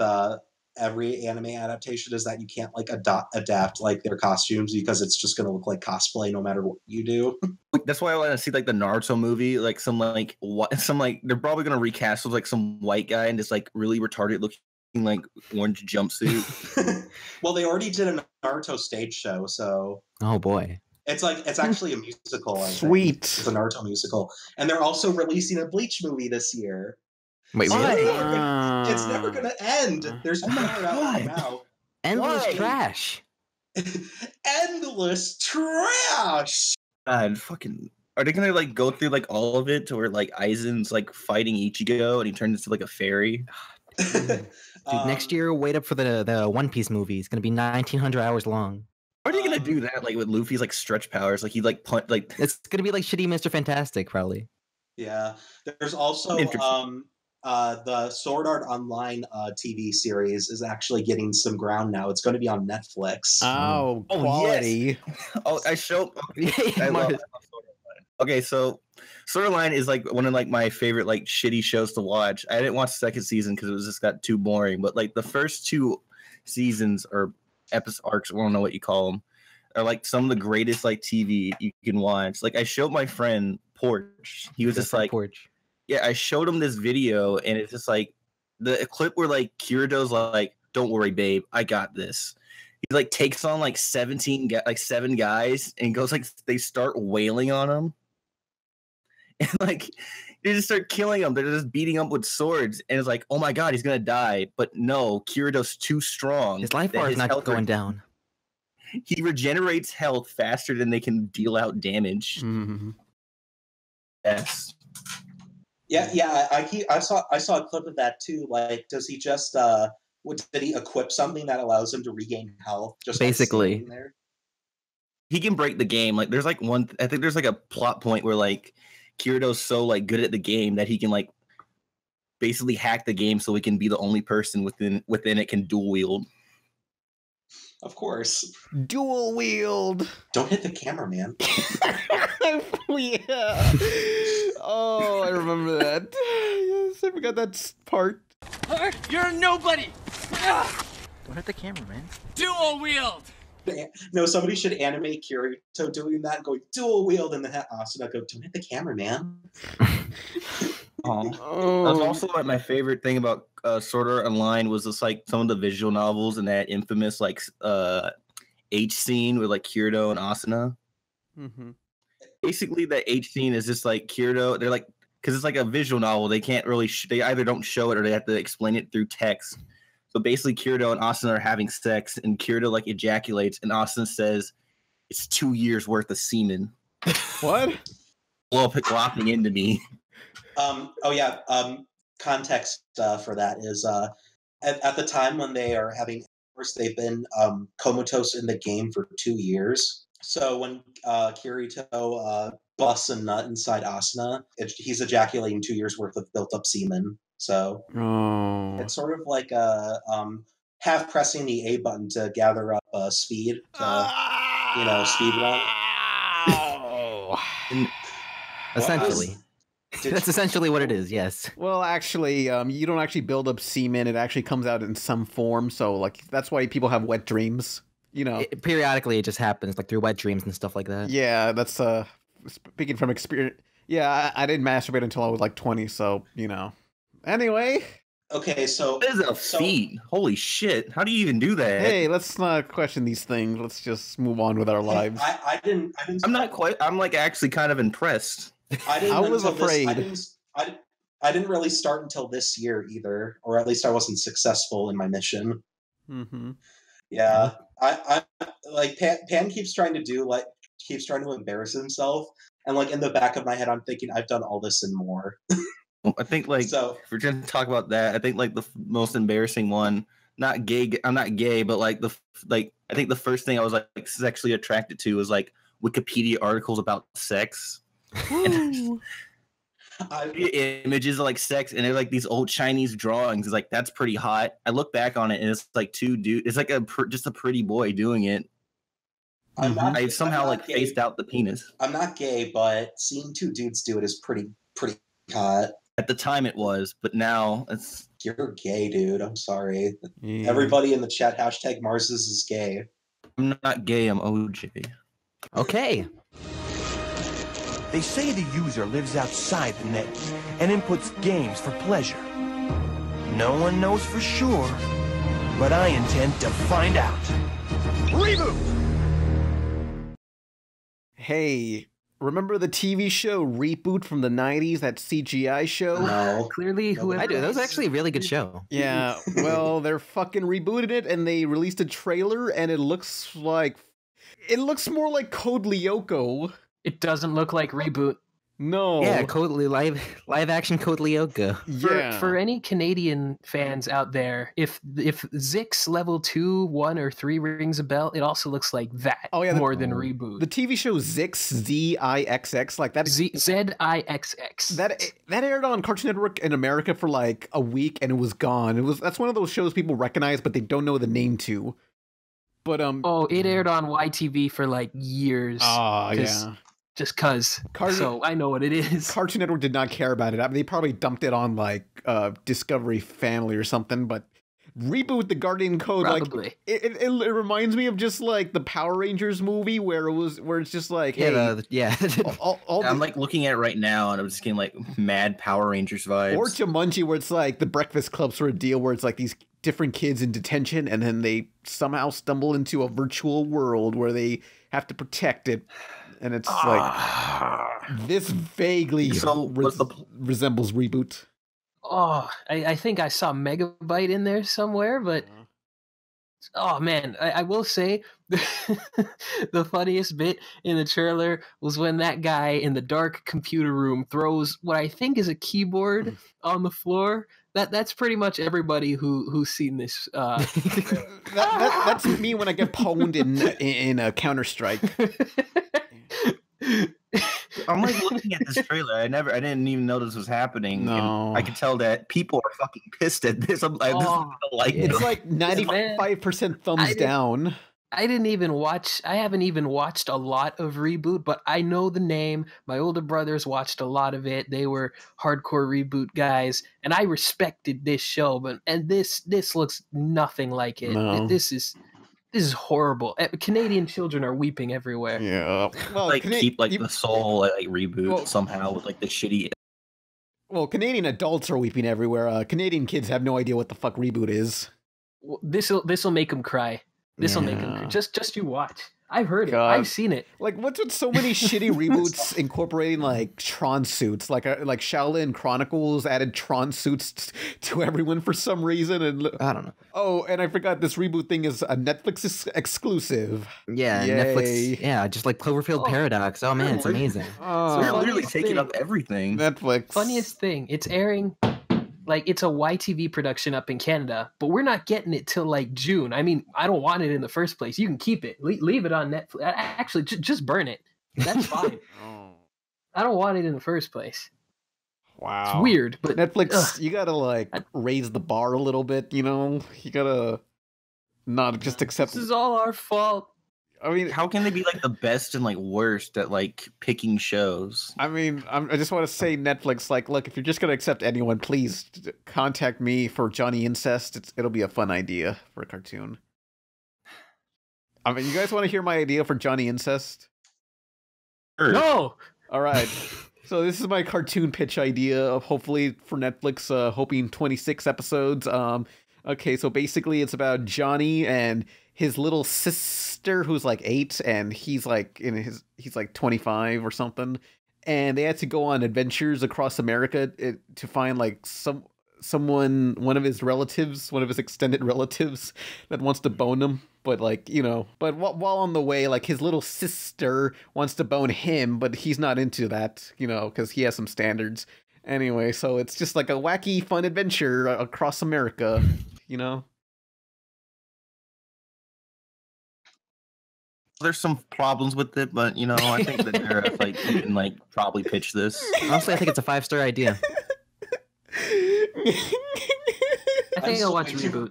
every anime adaptation, is that you can't like adapt like their costumes because it's just going to look like cosplay no matter what you do. That's why I want to see like the Naruto movie, like some like they're probably gonna recast with like some white guy and just like really retarded looking like orange jumpsuit. Well, they already did a Naruto stage show, so Oh boy. it's actually a musical. I think. Sweet. It's a Naruto musical, and they're also releasing a Bleach movie this year. Wait, So really? it's never gonna end. There's more out right now. Endless Why? trash. Endless trash. God, fucking. Are they gonna like go through like all of it to where like Aizen's like fighting Ichigo and he turns into like a fairy? Dude, next year, wait up for the One Piece movie. It's gonna be 1,900 hours long. Are they gonna do that like with Luffy's like stretch powers? Like he like punt like It's gonna be like shitty Mr. Fantastic, probably. Yeah, there's also Interesting. the Sword Art Online TV series is actually getting some ground now. It's going to be on Netflix. Oh, Oh, quality. oh I showed I love Mars- Sword Art Online. Okay, so Sword Art Online is like one of like my favorite like shitty shows to watch. I didn't watch the second season because it was just got too boring. But like the first 2 seasons or episode arcs, I don't know what you call them, are like some of the greatest like TV you can watch. Like I showed my friend Porch. He was just like, Porch. yeah, I showed him this video, and it's just like the clip where like Kirido's like, "Don't worry, babe, I got this." He like takes on like 7 guys, and goes like they start wailing on him, and like they just start killing him. They're just beating him with swords, and it's like, oh my god, he's gonna die. But no, Kirido's too strong. His life that bar is his not health going down. He regenerates health faster than they can deal out damage. Mhm. Yes. Yeah. I saw a clip of that too. Like, does he just did he equip something that allows him to regain health? Just by Basically. standing there? He can break the game. Like there's like I think there's like a plot point where like Kirido's so like good at the game that he can like basically hack the game so he can be the only person within it can dual wield. Of course. Dual wield. Don't hit the camera, man. Yeah. Oh, I remember that. Yes, I forgot that part. You're nobody! Don't hit the camera, man. Dual wield! No, somebody should animate Kirito doing that, going dual wield, and then have Asuna go, "Don't hit the camera, man." That's Oh. also like my favorite thing about Sword Art Online was just like some of the visual novels and that infamous like H scene with like Kirito and Asuna. Mm-hmm. Basically, that H scene is just like Kirito. They're like, because it's like a visual novel, they can't really they either don't show it or they have to explain it through text. So basically, Kirito and Asuna are having sex, and Kirito like ejaculates, and Asuna says, "It's 2 years worth of semen." What? Well, glopping into me. Context for that is at the time when they are having intercourse, they've been comatose in the game for 2 years. So when Kirito busts a nut inside Asuna, he's ejaculating 2 years worth of built up semen. So it's sort of like a half pressing the A button to gather up speed to speed run. Essentially. That's essentially what it is, yes. Well, actually, you don't actually build up semen. It actually comes out in some form. So, like, that's why people have wet dreams. Periodically, it just happens, like through wet dreams and stuff like that. Yeah, that's speaking from experience. Yeah, I didn't masturbate until I was like 20. So, Anyway. Okay, so that is a feat. Holy shit! How do you even do that? Hey, let's not question these things. Let's just move on with our lives. I didn't. I'm not quite. I'm like actually kind of impressed. I was afraid. I didn't really start until this year either, or at least I wasn't successful in my mission. Mm-hmm. Yeah, I like Pan keeps trying to embarrass himself, and like in the back of my head, I'm thinking I've done all this and more. I think like if we're going to talk about that, I think like the most embarrassing one. Not gay. I'm not gay, but like I think the first thing I was like sexually attracted to was like Wikipedia articles about sex. Images of like sex, and they're like these old Chinese drawings. It's like that's pretty hot. I look back on it, and it's like two dudes. It's like just a pretty boy doing it. I somehow like gay. Faced out the penis. I'm not gay, but seeing two dudes do it is pretty hot. At the time, it was, but now it's. You're gay, dude. I'm sorry. Yeah. Everybody in the chat hashtag Marses is gay. I'm not gay. I'm OJ. Okay. They say the user lives outside the net and inputs games for pleasure. No one knows for sure, but I intend to find out. Reboot! Hey, remember the TV show Reboot from the 90s, that CGI show? No. Clearly, whoever... I do. That was actually a really good show. Yeah, well, they're fucking rebooted it, and they released a trailer, and it looks more like Code Lyoko. It doesn't look like Reboot. No. Yeah, live action Code Lyoko. Yeah. For any Canadian fans out there, if Zix level 2, 1, or 3 rings a bell, it also looks like that. Oh, yeah, more than Reboot. The TV show Zix, Z-I-X-X, like that. Z-I-X-X. That aired on Cartoon Network in America for like a week, and it was gone. That's one of those shows people recognize, but they don't know the name to. But it aired on YTV for like years. Yeah. Just cause. So I know what it is. Cartoon Network did not care about it. I mean, they probably dumped it on like Discovery Family or something. But Reboot the Guardian Code, probably. Like it reminds me of just like the Power Rangers movie where it's just like I'm like looking at it right now and I'm just getting like mad Power Rangers vibes. Or Jumanji, where it's like the Breakfast Club sort of deal, where it's like these different kids in detention and then they somehow stumble into a virtual world where they have to protect it. And it's like this vaguely resembles Reboot. Oh, I think I saw Megabyte in there somewhere, but oh man, I will say the funniest bit in the trailer was when that guy in the dark computer room throws what I think is a keyboard on the floor. That's pretty much everybody who's seen this. That's me when I get pwned in a Counter-Strike. I'm like looking at this trailer. I didn't even know this was happening. No. I can tell that people are fucking pissed at this. It's like 95% thumbs down. I haven't even watched a lot of Reboot, but I know the name. My older brothers watched a lot of it. They were hardcore Reboot guys, and I respected this show. And this looks nothing like it. No. This is horrible. Canadian children are weeping everywhere. Yeah, well, keep the soul like Reboot somehow with like the shitty. Well, Canadian adults are weeping everywhere. Canadian kids have no idea what the fuck Reboot is. Well, this'll make them cry. This'll make them cry. Just you watch. I've heard God. it. I've seen it. Like, what's with so many shitty reboots incorporating like Tron suits? Like Shaolin Chronicles added Tron suits to everyone for some reason, and I don't know. Oh, and I forgot this Reboot thing is a Netflix exclusive. Yeah, Yay. Netflix. Yeah, just like Cloverfield Paradox. Oh man, it's amazing. They're literally taking up everything. Netflix. Funniest thing, it's airing. Like, it's a YTV production up in Canada, but we're not getting it till, like, June. I mean, I don't want it in the first place. You can keep it. Leave it on Netflix. Actually, just burn it. That's fine. I don't want it in the first place. Wow. It's weird, but Netflix, you gotta like raise the bar a little bit, you know? You gotta not just accept. This is all our fault. I mean, How can they be like the best and like worst at like picking shows? I mean, I just want to say, Netflix, like, look, if you're just gonna accept anyone, please contact me for Johnny Incest. It'll be a fun idea for a cartoon. I mean, you guys want to hear my idea for Johnny Incest? Sure. No. All right. So this is my cartoon pitch idea of hopefully for Netflix, hoping 26 episodes. Okay, so basically it's about Johnny and his little sister who's like 8, and he's like he's like 25 or something, and they had to go on adventures across America to find like one of his relatives, one of his extended relatives that wants to bone him. But like, you know, but while on the way, like his little sister wants to bone him, but he's not into that, you know, because he has some standards. Anyway, so it's just like a wacky, fun adventure across America, you know? There's some problems with it, but you know, I think that they're like you can like probably pitch this. Honestly, I think it's a 5-star idea. I think I'll watch Reboot.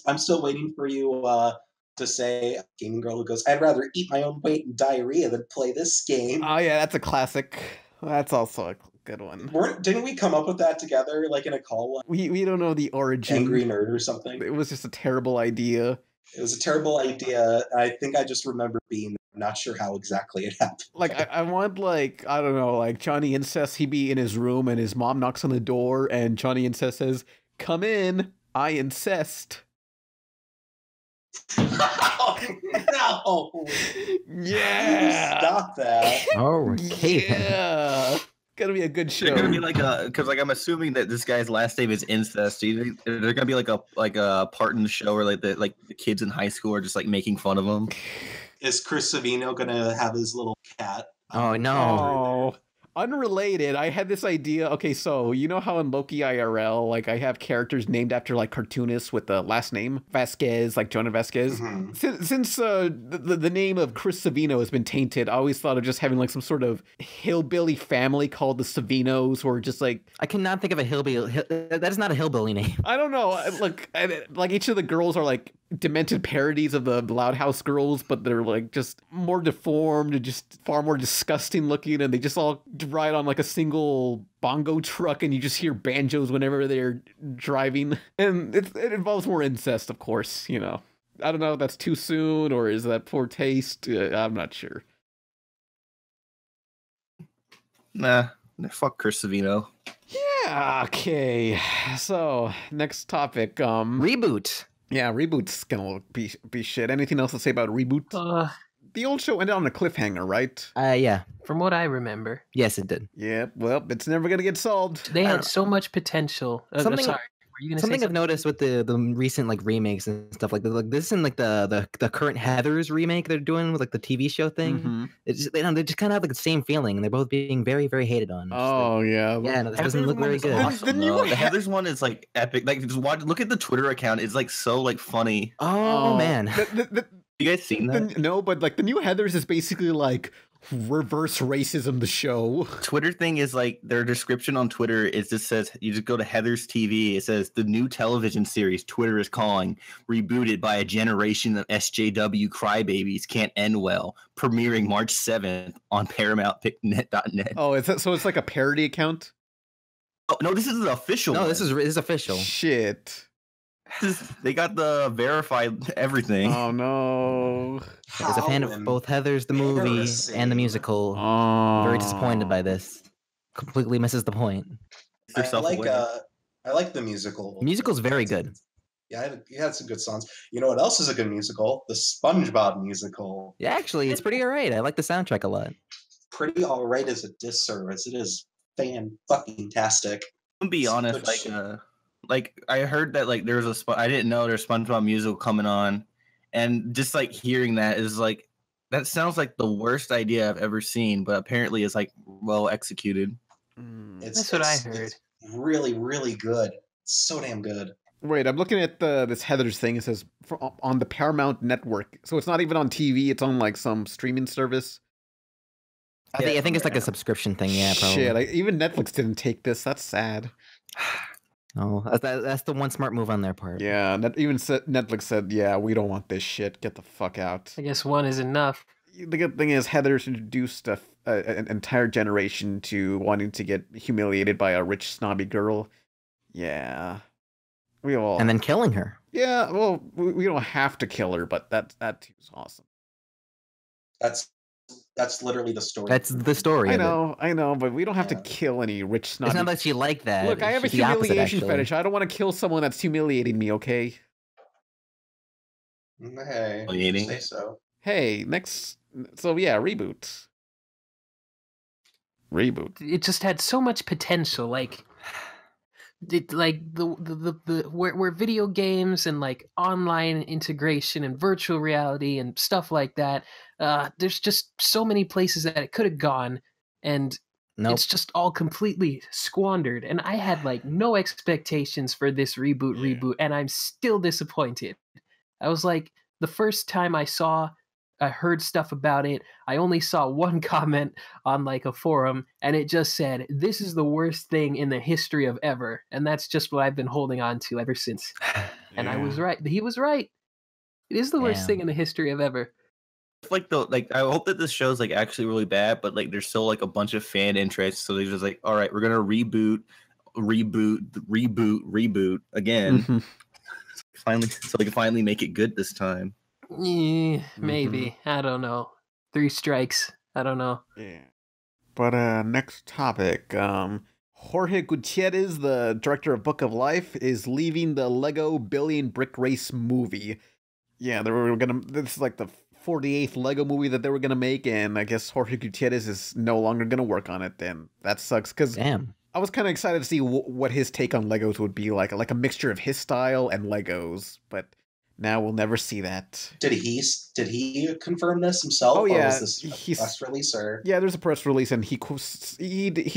I'm still waiting for you to say, gaming girl who goes, I'd rather eat my own weight in diarrhea than play this game. Oh yeah, that's a classic. That's also a good one. Didn't we come up with that together, like in a call one? We don't know the origin. Angry Nerd or something? It was just a terrible idea. It was a terrible idea. I think I just remember being not sure how exactly it happened. Like, I want, like, I don't know, like, Johnny Incest, he'd be in his room, and his mom knocks on the door, and Johnny Incest says, come in, I incest. No! Yeah! Stop that. Oh, okay. Yeah! Gonna be a good show. They're gonna be like because like I'm assuming that this guy's last name is incest. Do you think they're gonna be like a part in the show where like the kids in high school are just like making fun of him? Is Chris Savino gonna have his little cat? Oh, no. Oh, unrelated, I had this idea. Okay, so you know how in Loki IRL, like I have characters named after like cartoonists with the last name Vasquez, like Jonah Vasquez. Mm-hmm. Since the name of Chris Savino has been tainted, I always thought of just having like some sort of hillbilly family called the Savinos, or just like I cannot think of a hillbilly. That is not a hillbilly name. I don't know. Look, like each of the girls are like demented parodies of the Loud House girls, but they're like just more deformed and just far more disgusting looking, and they just all ride on like a single bongo truck, and you just hear banjos whenever they're driving, and it involves more incest, of course, you know. I don't know if that's too soon or is that poor taste. I'm not sure. Nah, fuck Chris Savino. Yeah, okay. So next topic. Reboot. Yeah, Reboot's gonna be shit. Anything else to say about Reboot? The old show ended on a cliffhanger, right? Yeah. From what I remember. Yes, it did. Yeah, well, it's never gonna get solved. They had so much potential. Something- sorry. Were you gonna Something say I've noticed with the recent like remakes and stuff like that, like this and like the current Heathers remake they're doing with like the TV show thing. Mhm. It's just, they just kind of have like the same feeling, and they're both being very, very hated on. It's just Oh, yeah. like, yeah, no, this Heathers doesn't look one very is good. awesome, The new though. one- The Heathers one is like epic. Like just look at the Twitter account. It's like so like funny. Oh, man. You guys seen that? No, but like the new Heathers is basically like reverse racism, the show. Twitter thing is like their description on Twitter is just says you just go to Heather's TV. It says the new television series Twitter is calling rebooted by a generation of SJW crybabies can't end well. Premiering March 7th on ParamountNet.net. Oh, is that so? It's like a parody account. Oh no, this is the official. No, one. this is official. Shit. They got the verified everything. Oh no. As a fan of both Heathers the movie embarrassing. and the musical, Oh. very disappointed by this. Completely misses the point. They're I like self-aware. I like the musical. The musical's very good. Yeah, you had some good songs. You know what else is a good musical? The SpongeBob musical. Yeah, actually, it's pretty alright. I like the soundtrack a lot. Pretty alright as a disservice. It is fan-fucking-tastic. To be honest, like I heard that like there's I didn't know there's SpongeBob musical coming on, and just like hearing that is like that sounds like the worst idea I've ever seen, but apparently it's like well executed. That's what I heard. It's really, really good. It's so damn good. Wait, I'm looking at this Heathers thing. It says on the Paramount Network, so it's not even on TV. It's on like some streaming service. I think it's like a subscription thing. Yeah, probably. Shit, even Netflix didn't take this. That's sad. Oh, that's the one smart move on their part. Yeah, Netflix said, yeah, we don't want this shit. Get the fuck out. I guess one is enough. The good thing is Heather's introduced an entire generation to wanting to get humiliated by a rich, snobby girl. Yeah. And then killing her. Yeah, well, we don't have to kill her, but that too's awesome. That's literally the story. That's the story. I know, but we don't have to kill any rich snobby. It's not that she like that. Look, I have a humiliation fetish. I don't want to kill someone that's humiliating me, okay? Hey, say so. Hey, next. So yeah, reboot. It just had so much potential, like where video games and like online integration and virtual reality and stuff like that. There's just so many places that it could have gone, and it's just all completely squandered. And I had like no expectations for this reboot, and I'm still disappointed. I was like, the first time I heard stuff about it, I only saw one comment on like a forum, and it just said, "This is the worst thing in the history of ever." And that's just what I've been holding on to ever since. And I was right. He was right. It is the worst thing in the history of ever. Like I hope that this show's like actually really bad, but like there's still like a bunch of fan interest, so they're just like, all right, we're gonna reboot again. Finally, so they can finally make it good this time. Maybe. I don't know. 3 strikes. I don't know. Yeah. But next topic. Jorge Gutierrez, the director of Book of Life, is leaving the Lego Billion Brick Race movie. Yeah, this is like the 48th Lego movie that they were gonna make, and I guess Jorge Gutierrez is no longer gonna work on it. And that sucks, because I was kind of excited to see what his take on Legos would be like a mixture of his style and Legos, but now we'll never see that. Did he confirm this himself? Oh yeah, or was this a press release or? Yeah, there's a press release, and he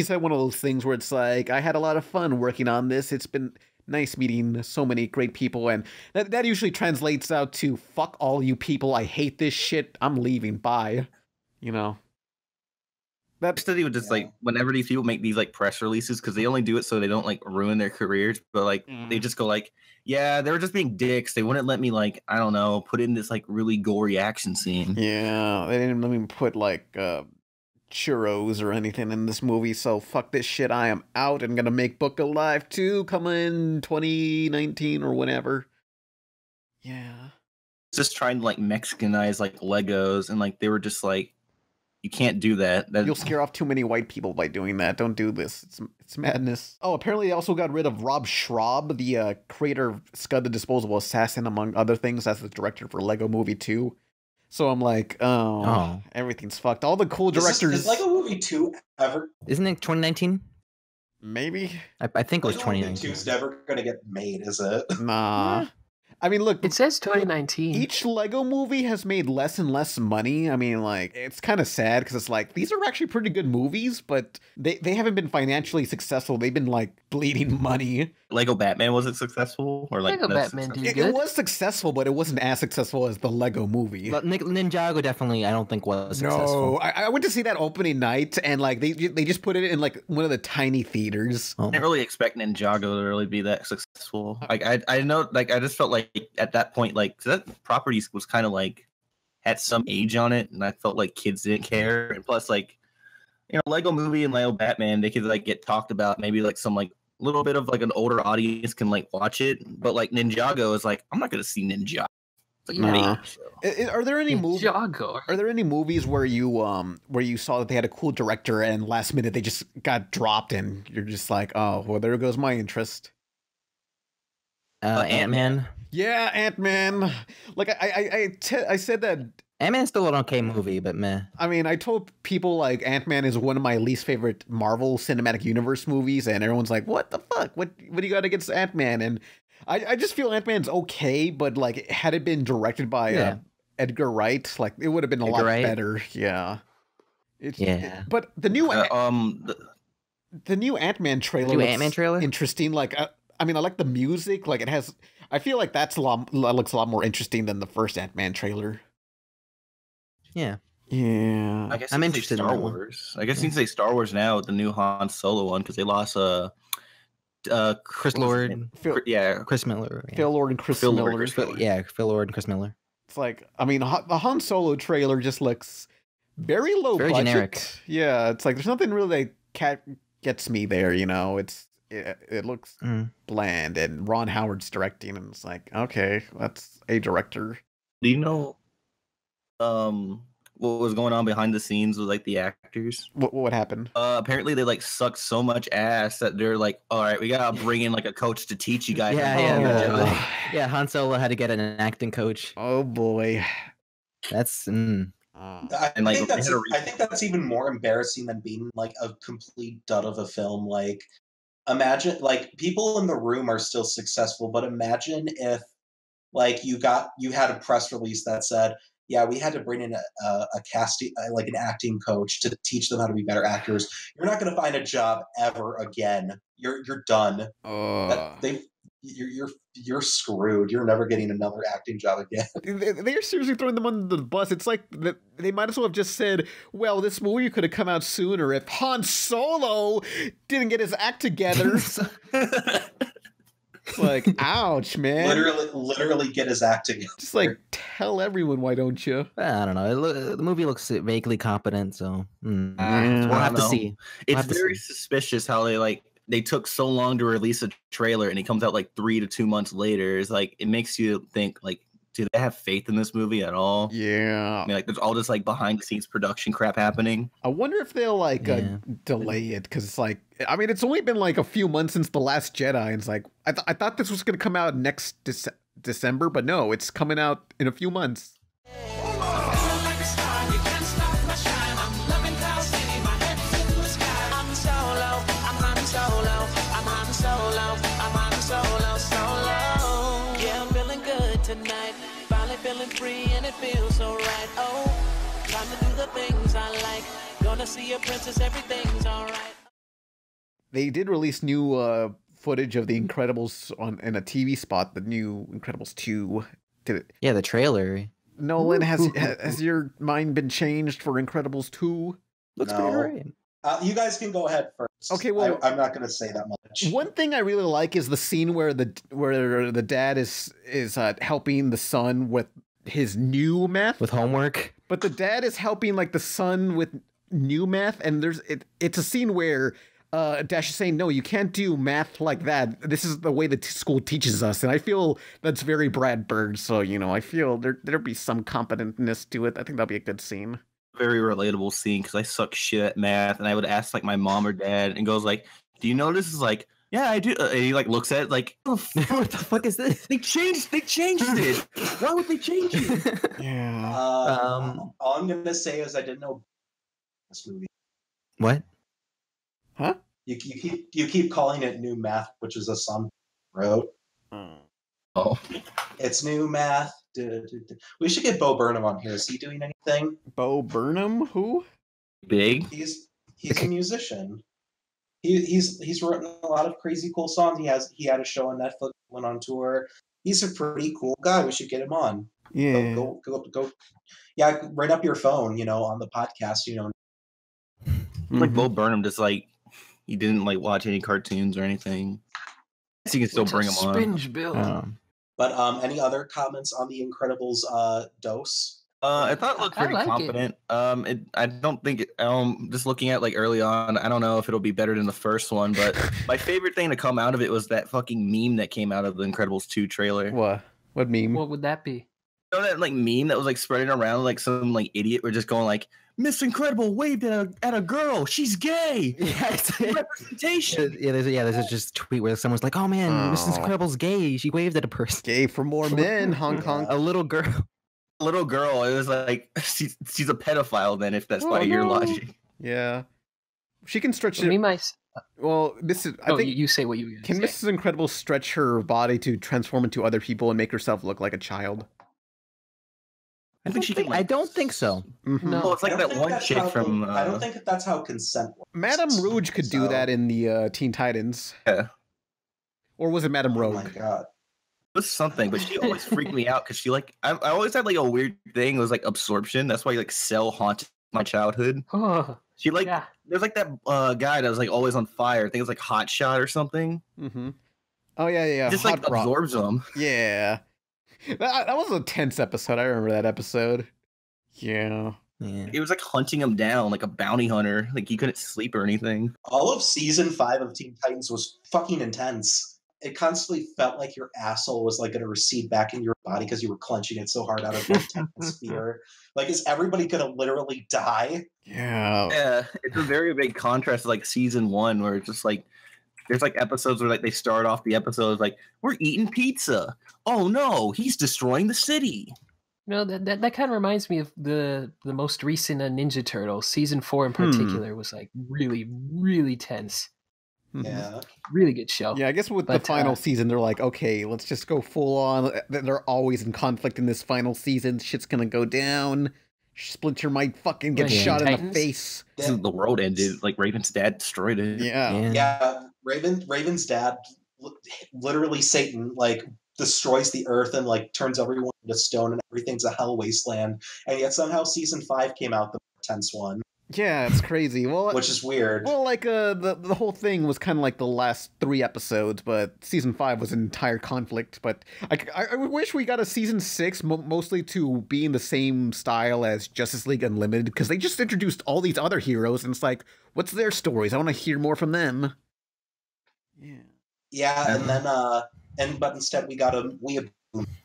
said one of those things where it's like, I had a lot of fun working on this. It's been nice meeting so many great people, and that usually translates out to fuck all you people. I hate this shit. I'm leaving. Bye. You know. That's that he would just like whenever these people make these like press releases, because they only do it so they don't like ruin their careers, but like they just go like, yeah, they were just being dicks. They wouldn't let me like, I don't know, put in this like really gory action scene. Yeah, they didn't let me put like churros or anything in this movie, so fuck this shit. I am out and gonna make Book of Life 2 come in 2019 or whenever. Yeah. Just trying to like Mexicanize like Legos, and like they were just like, you can't do that. You'll scare off too many white people by doing that. Don't do this. It's madness. Oh, apparently they also got rid of Rob Schraub, the creator of Scud the Disposable Assassin, among other things, as the director for Lego Movie 2. So I'm like, oh. Everything's fucked. All the cool directors. Is Lego Movie 2 ever? Isn't it 2019? Maybe. I think it was Lego 2019. Movie 2 is never going to get made, is it? Nah. I mean, look. It says 2019. Each Lego movie has made less and less money. I mean, like, it's kind of sad because it's like, these are actually pretty good movies, but they haven't been financially successful. They've been, like, bleeding money. Lego Batman wasn't successful? Or like Lego Batman did good. It was successful, but it wasn't as successful as the Lego movie. But Ninjago definitely, I don't think was successful. No, I went to see that opening night, and, like, they just put it in, like, one of the tiny theaters. I didn't really expect Ninjago to really be that successful. Like, I know, like, I just felt like at that point, like, that property was kind of like had some age on it, and I felt like kids didn't care. And plus, like, you know, Lego Movie and Lego Batman, they could like get talked about. Maybe like some like little bit of like an older audience can like watch it, but like Ninjago is like, I'm not gonna see Ninjago. Like, nah. Are there any movies? Ninjago. Are there any movies where you saw that they had a cool director and last minute they just got dropped and you're just like, oh well, there goes my interest. Ant-Man. Yeah, Ant-Man. Like I said that Ant-Man's still an okay movie, but meh. I mean, I told people like Ant-Man is one of my least favorite Marvel Cinematic Universe movies, and everyone's like, "What the fuck? What do you got against Ant-Man?" And I just feel Ant-Man's okay, but like had it been directed by Edgar Wright, like it would have been a lot better. Yeah. But the new the new Ant-Man trailer. Interesting. Like I mean, I like the music. Like it has. I feel like that looks a lot more interesting than the first Ant-Man trailer. Yeah. Yeah. I guess I'm you can say interested in Star that one. Wars. I guess you can say Star Wars now with the new Han Solo one because they lost Chris what was his Lord, name? Phil, Yeah, Chris Miller. Yeah. Phil Lord and Chris Phil Lord, Miller. Chris Miller. Yeah, Phil Lord and Chris Miller. It's like, I mean, the Han Solo trailer just looks very low Very budget. generic. Yeah, it's like there's nothing really that gets me there. You know, it looks bland, and Ron Howard's directing, and it's like, okay, that's a director. Do you know what was going on behind the scenes with like the actors? What happened? Apparently they like sucked so much ass that they're like, all right, we gotta bring in like a coach to teach you guys. Yeah, Han Solo had to get an acting coach. Oh boy, that's. I think that's even more embarrassing than being like a complete dud of a film. Like, imagine, like, people in the room are still successful, but imagine if, like, you had a press release that said, yeah, we had to bring in a casting, like an acting coach to teach them how to be better actors. You're not going to find a job ever again. You're done. You're screwed. You're never getting another acting job again. They're seriously throwing them under the bus. It's like they might as well have just said, well, this movie could have come out sooner if Han Solo didn't get his act together. It's like, ouch, man. Literally get his act together. Just like, tell everyone, why don't you? I don't know. The movie looks vaguely competent, so we'll have to see. It's very suspicious how they took so long to release a trailer and it comes out like 3 to 2 months later. It's like, it makes you think, like, do they have faith in this movie at all? Yeah. I mean, like, there's all this like behind the scenes production crap happening. I wonder if they'll like delay it, because it's like, I mean, it's only been like a few months since The Last Jedi, and it's like, I thought this was going to come out next December, but no, it's coming out in a few months. Free and it feels so right. Oh, time to do the things I like. Gonna see a princess, everything's alright. They did release new footage of The Incredibles in a TV spot, the new Incredibles 2. Yeah, the trailer. Nolan, has your mind been changed for Incredibles 2? Looks pretty great. You guys can go ahead first. Okay, well, I'm not going to say that much. One thing I really like is the scene where the dad is helping the son with his new math, with homework, but the dad is helping like the son with new math, and it's a scene where Dash is saying, no, you can't do math like that. This is the way the school teaches us, and I feel that's very Brad Bird. So I feel there'd be some competentness to it. I think that'll be a good scene. Very relatable scene because I suck shit at math, and I would ask like my mom or dad, and goes like, "Do you know this is like?" Yeah, I do. And he like looks at it like, oh, what the fuck is this? They changed it. Why would they change it? Yeah. All I'm gonna say is I didn't know this movie. What? Huh? You keep calling it New Math, which is a song wrote. Oh. It's New Math. We should get Bo Burnham on here. Is he doing anything? Bo Burnham? Who? Big? He's a musician. He's written a lot of crazy cool songs. He had a show on Netflix, went on tour. He's a pretty cool guy. We should get him on. Yeah. Go. Yeah, right up your phone, on the podcast, Like Bo Burnham just like he didn't like watch any cartoons or anything. So you can still bring him on. Spinge Bill. But any other comments on the Incredibles dose? I thought it looked pretty competent. I don't think just looking at like early on, I don't know if it'll be better than the first one, but my favorite thing to come out of it was that fucking meme that came out of the Incredibles 2 trailer. What meme? What would that be? You know that like meme that was like spreading around, like some like idiot were just going like, Miss Incredible waved at a girl, she's gay. Yeah, representation. There's just a tweet where someone's like, oh man, Mrs. Incredible's gay. She waved at a person. Gay for more men, Hong Kong. A little girl. Little girl, it was like she's a pedophile then, if that's by your logic. Yeah, she can stretch it. Well, this is. I think you say what you can. Mrs. Incredible stretch her body to transform into other people and make herself look like a child? I think she can. I don't think so. Mm-hmm. No, well, it's like that one chick from. I don't think that's how consent works. Madame Rouge could do that in the Teen Titans. Yeah. Or was it Madame Rogue? Oh my god. was something, but she always freaked me out because she like I always had like a weird thing. It was like absorption. That's why like Cell haunted my childhood. Oh, She like yeah. there's like that guy that was like always on fire. I think it's like Hot Shot or something. Mm-hmm. Oh yeah. Just Hot like Rod. absorbs them. Yeah. That was a tense episode. I remember that episode. Yeah. It was like hunting him down like a bounty hunter. Like he couldn't sleep or anything. All of season 5 of Teen Titans was fucking intense. It constantly felt like your asshole was like going to recede back in your body because you were clenching it so hard out of intense fear. Like, is everybody going to literally die? Yeah. Yeah, it's a very big contrast to like season 1 where it's just like there's like episodes where like they start off the episodes like we're eating pizza. Oh no, he's destroying the city. No, that kind of reminds me of the most recent Ninja Turtles. Season 4 in particular was like really, really tense. Yeah. Really good show. Yeah, I guess with the final season, they're like, okay, let's just go full on. They're always in conflict in this final season. Shit's gonna go down. Splinter might fucking get shot in the face. The world ended. Like Raven's dad destroyed it. Yeah. Raven's dad, literally Satan, like destroys the earth and like turns everyone into stone and everything's a hell wasteland. And yet somehow season 5 came out, the tense one. Yeah, it's crazy. Well, which is weird. Well, like the whole thing was kind of like the last 3 episodes, but season 5 was an entire conflict. But I wish we got a season 6 mostly to be in the same style as Justice League Unlimited, because they just introduced all these other heroes, and it's like, what's their stories? I want to hear more from them. Yeah, and then but instead we got a movie,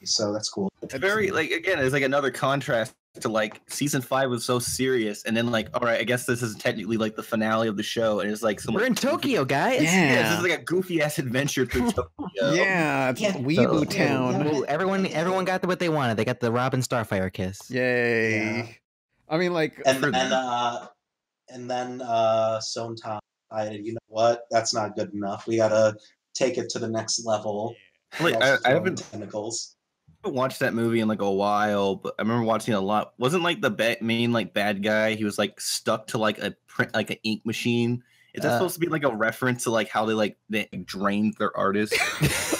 so that's cool. It's very like again, it's like another contrast to like season 5 was so serious, and then like, all right, I guess this is technically like the finale of the show, and it's like we're in Tokyo, guys. Yeah, this is like a goofy ass adventure through Tokyo. Yeah, it's Weeboo Town. Ooh, everyone got what they wanted. They got the Robin Starfire kiss. Yay! Yeah. I mean, like, and then Sontan, you know what? That's not good enough. We gotta take it to the next level. Like, I haven't tentacles. Watched that movie in like a while, but I remember watching it a lot. Wasn't like the main like bad guy? He was like stuck to like a print, like an ink machine. Is that supposed to be like a reference to like how they drained their artists?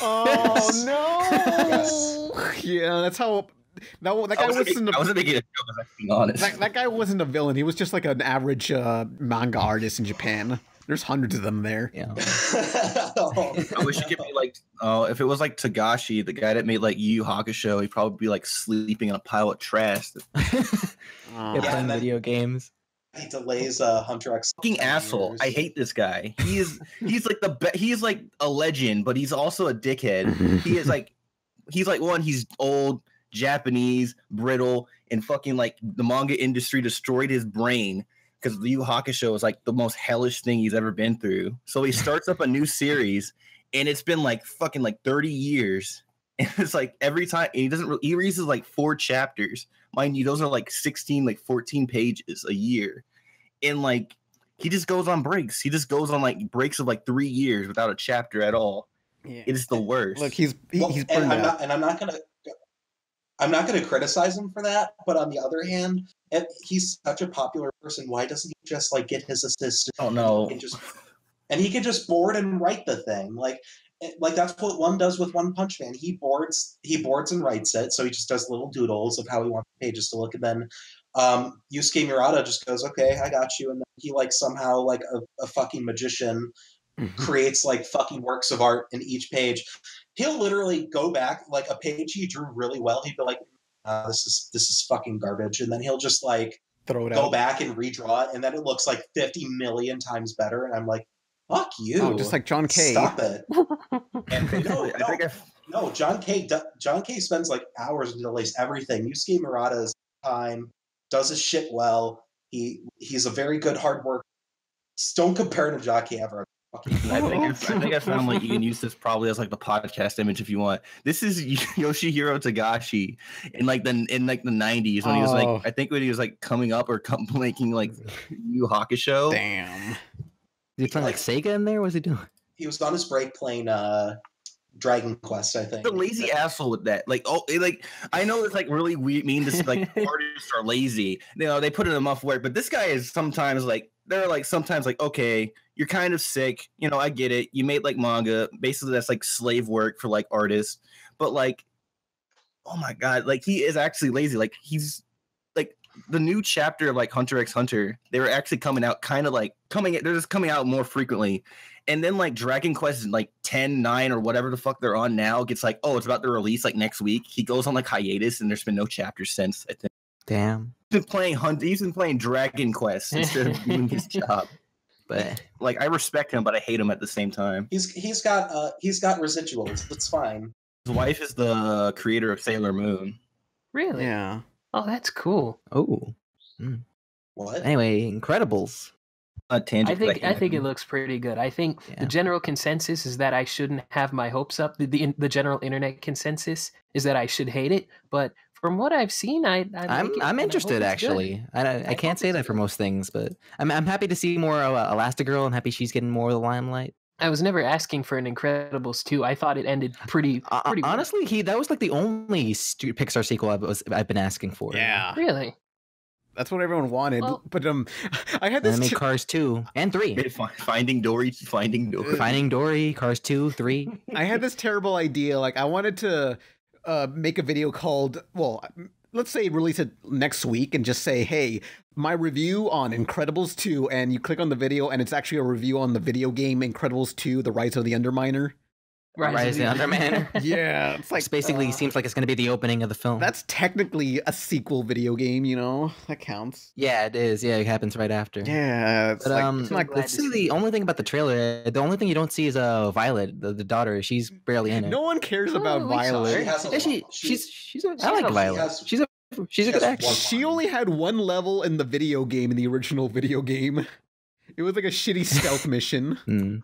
Oh no! Yeah, that's how. No, that guy wasn't. I wasn't making a joke. I was being honest. That guy wasn't a villain. He was just like an average manga artist in Japan. There's hundreds of them there. Yeah. I wish it could be like, if it was like Tagashi, the guy that made like Yu Yu Hakusho, he'd probably be like sleeping in a pile of trash. Playing video games. He delays Hunter X. Fucking asshole! I hate this guy. He's like he's like a legend, but he's also a dickhead. He's like he's old, Japanese, brittle, and fucking like the manga industry destroyed his brain. Because the Yu Yu Hakusho is like the most hellish thing he's ever been through. So he starts up a new series, and it's been like fucking like 30 years. And it's like every time he releases like 4 chapters. Mind you, those are like 16, like 14 pages a year. And like he just goes on breaks. He just goes on like breaks of like 3 years without a chapter at all. Yeah. It is the worst. Look, he's burned out. I'm not gonna criticize him for that, but on the other hand, he's such a popular person. Why doesn't he just like get his assistant? Oh no! And he can just board and write the thing. Like that's what one does with One Punch Man. He boards and writes it. So he just does little doodles of how he wants the pages to look, and then Yusuke Murata just goes, "Okay, I got you." And then he like somehow like a fucking magician creates like fucking works of art in each page. He'll literally go back like a page he drew really well. He'd be like, this is fucking garbage, and then he'll just like go back and redraw it, and then it looks like 50 million times better. And I'm like, fuck you! Oh, just like John K. Stop it! No, John K spends like hours and delays everything. Yusuke Murata's time, does his shit well. He's a very good hard worker. Don't compare him to John K ever. I think I found like you can use this probably as like the podcast image if you want. This is Yoshihiro Tagashi in like the 90s when he was like, I think when he was like coming up or making like Yu Yu Hakusho. Damn. Did he play like Sega in there? What was he doing? He was on his break playing Dragon Quest, I think. The lazy asshole with that. Like, I know it's like really weird, mean to like artists are lazy. You know, they put in enough work, but this guy is sometimes like they're like sometimes like, okay, you're kind of sick, you know, I get it. You made like manga, basically that's like slave work for like artists, but like, oh my god, like he is actually lazy. Like he's like the new chapter of like Hunter x Hunter, they were actually coming out kind of like they're just coming out more frequently. And then like Dragon Quest like 10, 9 or whatever the fuck they're on now gets like, oh, it's about to release like next week. He goes on like hiatus and there's been no chapters since, I think. Damn. He's been playing Dragon Quest instead of doing his job. But like I respect him, but I hate him at the same time. He's got residuals. It's fine. His wife is the creator of Sailor Moon. Really? Yeah. Oh, that's cool. Oh. What? Anyway, Incredibles. I think it looks pretty good. I think the general consensus is that I shouldn't have my hopes up. The general internet consensus is that I should hate it. But from what I've seen, I'm interested actually. I can't say that for most things, but I'm happy to see more Elastigirl. I'm happy she's getting more of the limelight. I was never asking for an Incredibles 2. I thought it ended pretty honestly, well. that was like the only Pixar sequel I've been asking for. Yeah. Really? That's what everyone wanted. Well, but I had this. And they made Cars 2 and 3. Finding Dory, Finding Dory, Cars 2, 3. I had this terrible idea. Like I wanted to make a video called, well, let's say release it next week and just say, hey, my review on Incredibles 2, and you click on the video and it's actually a review on the video game Incredibles 2, The Rise of the Underminer. Rise of the Underminer. Yeah, it's like it's basically seems like it's going to be the opening of the film. That's technically a sequel video game, you know, that counts. Yeah, it is. Yeah, it happens right after. Yeah, it's let's see. The only thing about the trailer, the only thing you don't see is Violet, the daughter. She's barely in it. No one cares about Violet. I like Violet. She's a good actress. She only had one level in the video game, in the original video game. It was like a shitty stealth mission.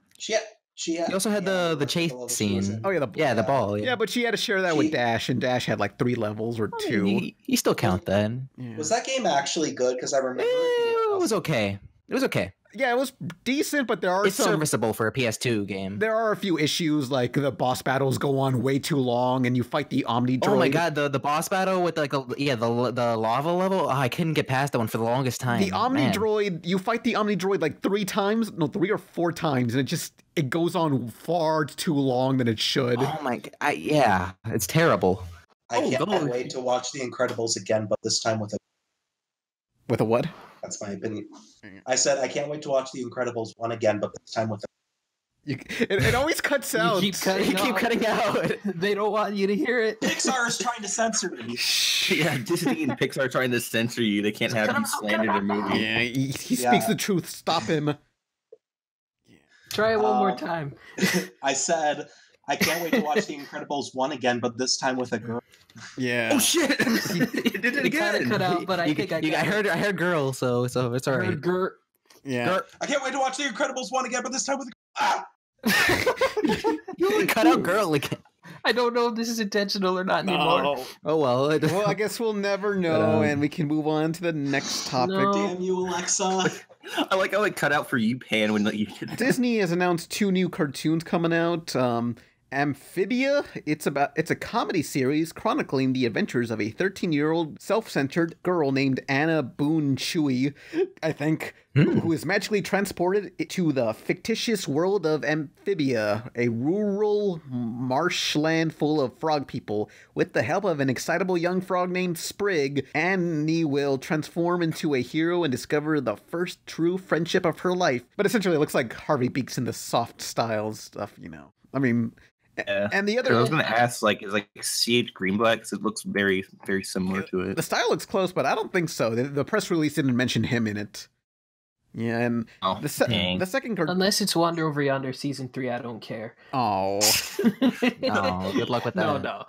She also had the chase scene. Oh yeah, the ball. Yeah, but she had to share that with Dash, and Dash had like 3 levels or 2. You still count that. Yeah. Was that game actually good? Because I remember it was okay. It was okay. Yeah, it was decent, but it's serviceable for a PS2 game. There are a few issues, like the boss battles go on way too long, and you fight the Omni Droid. Oh my god, the boss battle with like the lava level. Oh, I couldn't get past that one for the longest time. The Omni Droid, you fight the Omni Droid like 3 or 4 times, and it goes on far too long than it should. Oh my god, yeah, it's terrible. I can't wait to watch The Incredibles again, but this time with a what? That's my opinion. I said I can't wait to watch The Incredibles 1 again, but this time with it always cuts out. You keep cutting out. They don't want you to hear it. Pixar is trying to censor me. Yeah, Disney and Pixar are trying to censor you. They can't have you slander their movie. Yeah, he speaks the truth. Stop him. Try it one more time. I said I can't wait to watch The Incredibles 1 again, but this time with a girl. Yeah. Oh shit! You did it again. Cut out, but I heard girl, so it's all right. Yeah. I can't wait to watch The Incredibles 1 again, but this time with a You only cut out girl again. I don't know if this is intentional or not anymore. Oh well. Well, I guess we'll never know, and we can move on to the next topic. No. Damn you, Alexa. I like how it cut out for you, Pan, when you did that. Disney has announced 2 new cartoons coming out. Amfibia, it's a comedy series chronicling the adventures of a 13-year-old self-centered girl named Anna Boone Chewy, I think, who is magically transported to the fictitious world of Amphibia, a rural marshland full of frog people. With the help of an excitable young frog named Sprig, Annie will transform into a hero and discover the first true friendship of her life. But essentially it looks like Harvey Beaks in the soft style stuff, you know. I mean... Yeah. And the other, I was going to ask, like, is like CH Greenblatt? Because it looks very, very similar to it. The style looks close, but I don't think so. The press release didn't mention him in it. Yeah, and the second card, unless it's Wander Over Yonder season 3, I don't care. Oh, good luck with that. No.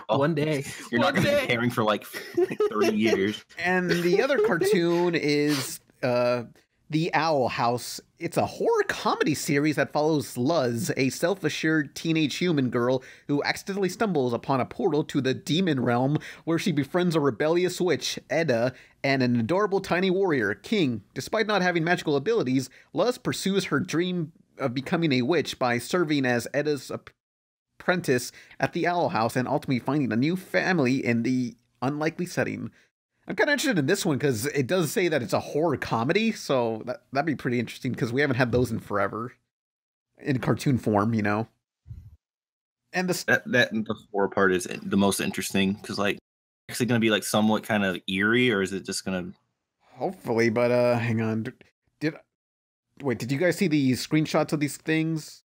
One day, you're not going to be caring for like 30 years. And the other cartoon is The Owl House. It's a horror comedy series that follows Luz, a self-assured teenage human girl who accidentally stumbles upon a portal to the demon realm where she befriends a rebellious witch, Edda, and an adorable tiny warrior, King. Despite not having magical abilities, Luz pursues her dream of becoming a witch by serving as Edda's apprentice at the Owl House and ultimately finding a new family in the unlikely setting. I'm kind of interested in this one because it does say that it's a horror comedy, so that'd be pretty interesting because we haven't had those in forever, in cartoon form, you know. And the horror part is the most interesting because like, actually going to be like somewhat kind of eerie, or is it just going to? Hopefully, but hang on. Did you guys see the screenshots of these things?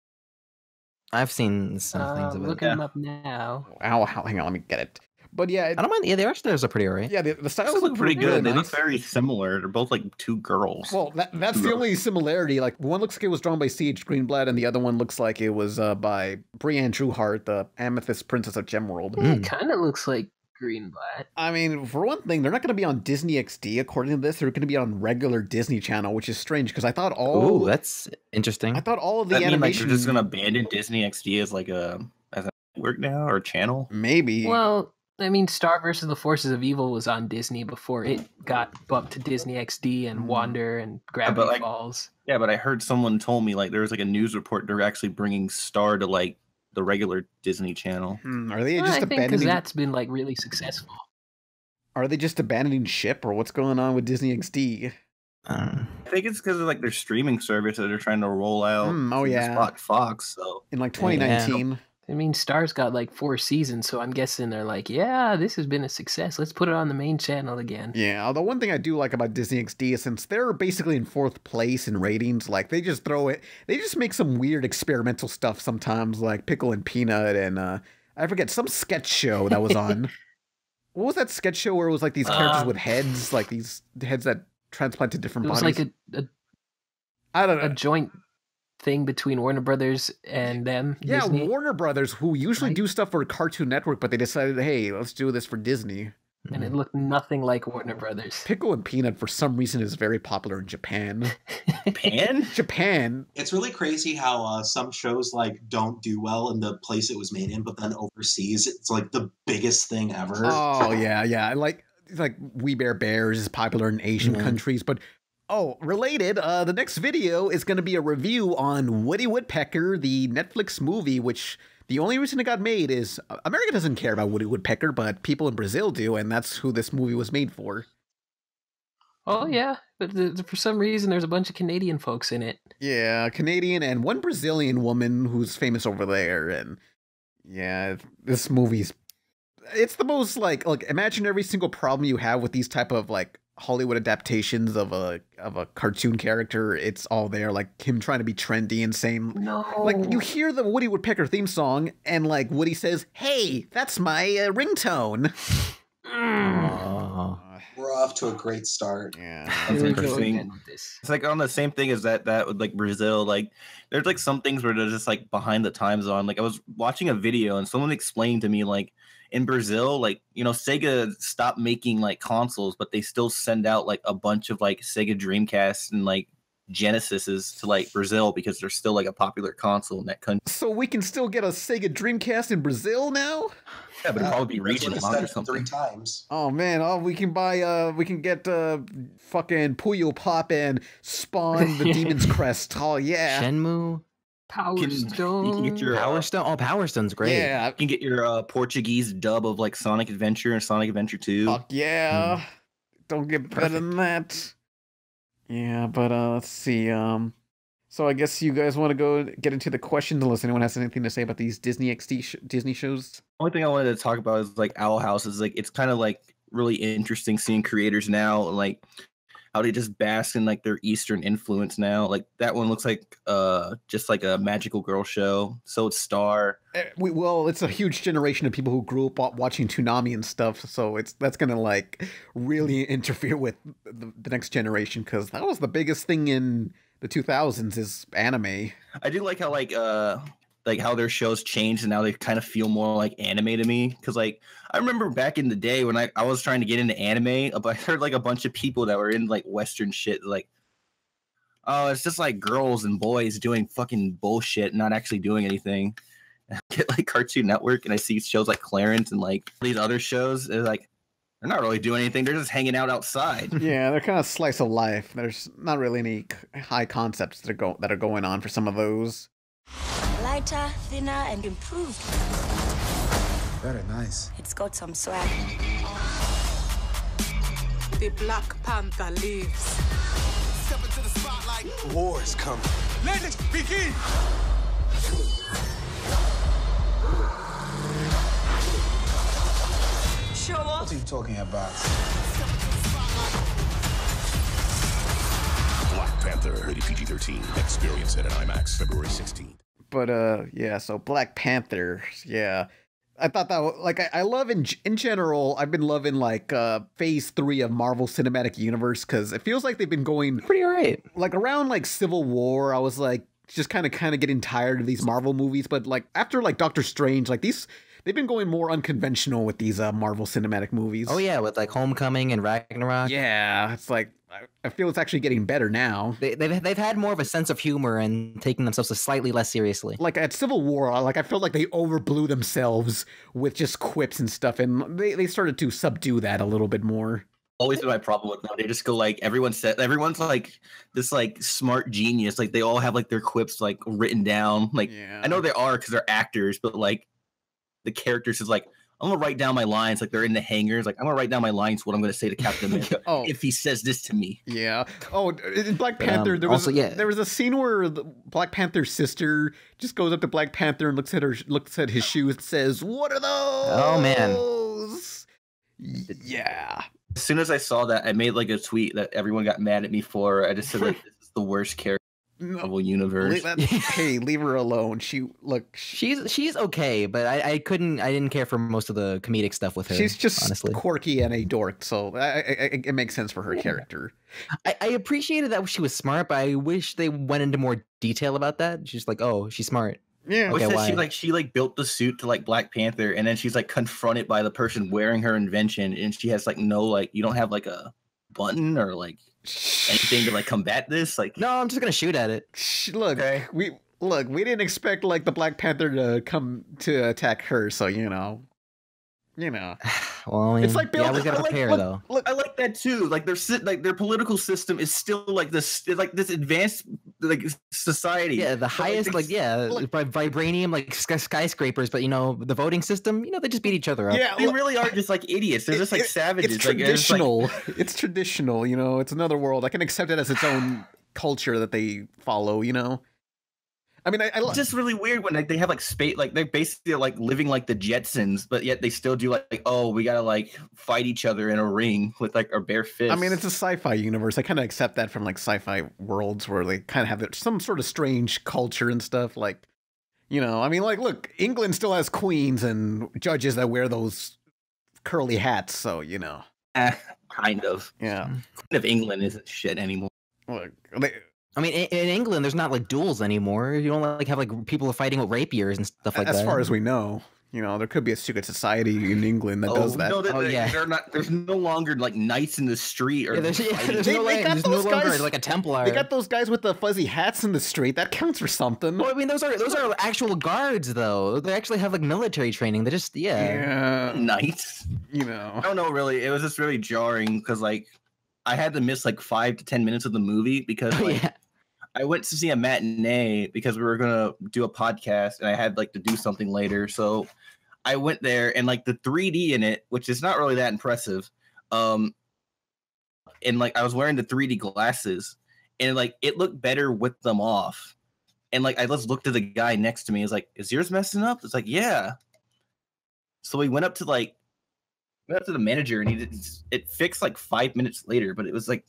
I've seen some things of it. Looking them up now. Ow, hang on, let me get it. But yeah, I don't mind. Yeah, the art styles are pretty alright. Yeah, the styles look pretty good. Really they nice. look very similar. They're both like two girls. Well, that's the only similarity. Like one looks like it was drawn by C.H. Greenblatt, and the other one looks like it was by Brianne Trueheart, the Amethyst Princess of Gemworld. It kind of looks like Greenblatt. I mean, for one thing, they're not going to be on Disney XD. According to this, they're going to be on regular Disney Channel, which is strange because I thought all. Ooh, that's interesting. I thought all of the That mean, animation. like, they're just going to abandon Disney XD as like a network now or channel. Maybe. Well, I mean, Star vs. the Forces of Evil was on Disney before it got bumped to Disney XD and Wander and Gravity Falls. Yeah, but I heard someone told me like there was like a news report they're actually bringing Star to like the regular Disney Channel. Are they just I think because abandoning? that's been like really successful. Are they just abandoning ship, or what's going on with Disney XD? I think it's because of like their streaming service that they're trying to roll out. Oh yeah, Spot Fox. So in like 2019. Yeah. I mean, Star's got like 4 seasons, so I'm guessing they're like, yeah, this has been a success. Let's put it on the main channel again. Yeah, although one thing I do like about Disney XD is since they're basically in 4th place in ratings, like they just make some weird experimental stuff sometimes, like Pickle and Peanut and I forget, some sketch show that was on. What was that sketch show where it was like these characters with heads, like these heads that transplanted different bodies? It was like I don't know. A joint thing between Warner Brothers and them. Yeah, Disney. Warner Brothers, who usually do stuff for Cartoon Network, but they decided, hey, let's do this for Disney. And it looked nothing like Warner Brothers. Pickle and Peanut, for some reason, is very popular in Japan. Japan. It's really crazy how some shows like don't do well in the place it was made in, but then overseas, it's like the biggest thing ever. Oh yeah. Like We Bear Bears is popular in Asian countries, but related, the next video is going to be a review on Woody Woodpecker, the Netflix movie, which the only reason it got made is America doesn't care about Woody Woodpecker, but people in Brazil do, and that's who this movie was made for. Oh, yeah. But for some reason, there's a bunch of Canadian folks in it. Yeah, Canadian and one Brazilian woman who's famous over there. And yeah, this movie's... It's the most, like imagine every single problem you have with these type of, like, Hollywood adaptations of a cartoon character. It's all there, like him trying to be trendy and saying, no, like you hear the Woody Woodpecker theme song and like Woody says, "Hey, that's my ringtone." We're off to a great start. Yeah, that's interesting. It's like on the same thing as that with like Brazil. Like there's like some things where they're just like behind the times on. Like I was watching a video and someone explained to me like, in Brazil, like, you know, Sega stopped making like consoles, but they still send out like a bunch of like Sega Dreamcasts and like Genesises to like Brazil because they're still like a popular console in that country. So we can still get a Sega Dreamcast in Brazil now? Yeah, but it'll probably be regional or something. 3 times. Oh man, we can buy we can get fucking Puyo Pop and Spawn the Demon's Crest. Oh yeah. Shenmue. Power Stone. You can get your Power Stone. Oh, Power Stone's great. Yeah, you can get your Portuguese dub of like Sonic Adventure and Sonic Adventure 2. Fuck yeah. Don't get better than that. Yeah, but let's see. So I guess you guys want to go get into the questions unless anyone has anything to say about these Disney XD Disney shows. The only thing I wanted to talk about is like Owl House. Is like it's kind of like really interesting seeing creators now like how they just bask in like their Eastern influence now. Like that one looks like just like a magical girl show. So it's Star. Well, it's a huge generation of people who grew up watching Toonami and stuff. So that's gonna like really interfere with the next generation because that was the biggest thing in the 2000s is anime. I do like how their shows changed and now they kind of feel more like anime to me. Because like I remember back in the day when I was trying to get into anime, I heard like a bunch of people that were in like Western shit like, oh, it's just like girls and boys doing fucking bullshit, not actually doing anything. And I get like Cartoon Network and I see shows like Clarence and like these other shows. They're like, they're not really doing anything. They're just hanging out outside. Yeah, they're kind of slice of life. There's not really any high concepts that are going on for some of those. Lighter, thinner, and improved. Very nice. It's got some swag. the Black Panther lives. Step into the spotlight. War is coming. Let it begin. Show up. What are you talking about? Black Panther, rated PG-13. Experience it at IMAX February 16th. But yeah, so Black Panther, yeah. I thought that like I love in general. I've been loving like Phase 3 of Marvel Cinematic Universe because it feels like they've been going pretty alright. Like around like Civil War, I was like just kind of getting tired of these Marvel movies. But like after like Doctor Strange, like they've been going more unconventional with these Marvel Cinematic movies. Oh yeah, with like Homecoming and Ragnarok. Yeah, it's like I feel it's actually getting better now. They've had more of a sense of humor and taking themselves slightly less seriously. Like at Civil War, like I felt like they overblew themselves with just quips and stuff, and they started to subdue that a little bit more. Always been my problem with them. They just go like everyone's like this like smart genius. Like they all have like their quips like written down. Like I know they are because they're actors, but like the characters is like, I'm gonna write down my lines, like they're in the hangars. Like I'm gonna write down my lines, what I'm gonna say to Captain America if he says this to me. Yeah. Oh, in Black Panther, there was a scene where the Black Panther's sister just goes up to Black Panther and looks at his shoes and says, "What are those?" Oh man. Yeah. As soon as I saw that, I made like a tweet that everyone got mad at me for. I just said like, this is the worst character. Marvel universe. Hey, leave her alone. She's okay, but I didn't care for most of the comedic stuff with her. She's just honestly quirky and a dork, so it makes sense for her character. I appreciated that she was smart, but I wish they went into more detail about that. She's like, oh, she's smart. Yeah. Okay, why? She built the suit to like Black Panther, and then she's like confronted by the person wearing her invention, and she has like no like you don't have like a button or like anything to like combat this. Like no, I'm just gonna shoot at it. Look, we didn't expect like the Black Panther to come to attack her, so you know. Well, I mean, it's like we gotta prepare though. Look, I like that too. Like their political system is still like this advanced like society. Yeah, the highest by vibranium like skyscrapers, but the voting system, they just beat each other up. Yeah, they really are just like idiots. They're just like savages. It's traditional. It's traditional. It's another world. I can accept it as its own culture that they follow. I mean, it's just really weird when they have like space, like they're basically like living like the Jetsons, but yet they still do like oh, we gotta like fight each other in a ring with like our bare fists. I mean, it's a sci-fi universe. I kind of accept that from like sci-fi worlds where they kind of have some sort of strange culture and stuff. Like, I mean, like, look, England still has queens and judges that wear those curly hats, so kind of. Yeah, Queen of England isn't shit anymore. Look, I mean, in England, there's not like duels anymore. You don't like have like people fighting with rapiers and stuff like that. As far as we know, there could be a secret society in England that does that. No, they're not. There's no longer like knights in the street or. There's no longer like a Templar. They got those guys with the fuzzy hats in the street. That counts for something. Well, I mean, those are actual guards though. They actually have like military training. They just knights. I don't know. Really, it was just really jarring because like I had to miss like 5 to 10 minutes of the movie because I went to see a matinee because we were gonna do a podcast and I had like to do something later. So I went there and like the 3D in it, which is not really that impressive. And like I was wearing the 3D glasses and like it looked better with them off. And like I just looked at the guy next to me. He's like, "Is yours messing up?" It's like, "Yeah." So we went up to the manager and it fixed like 5 minutes later, but it was like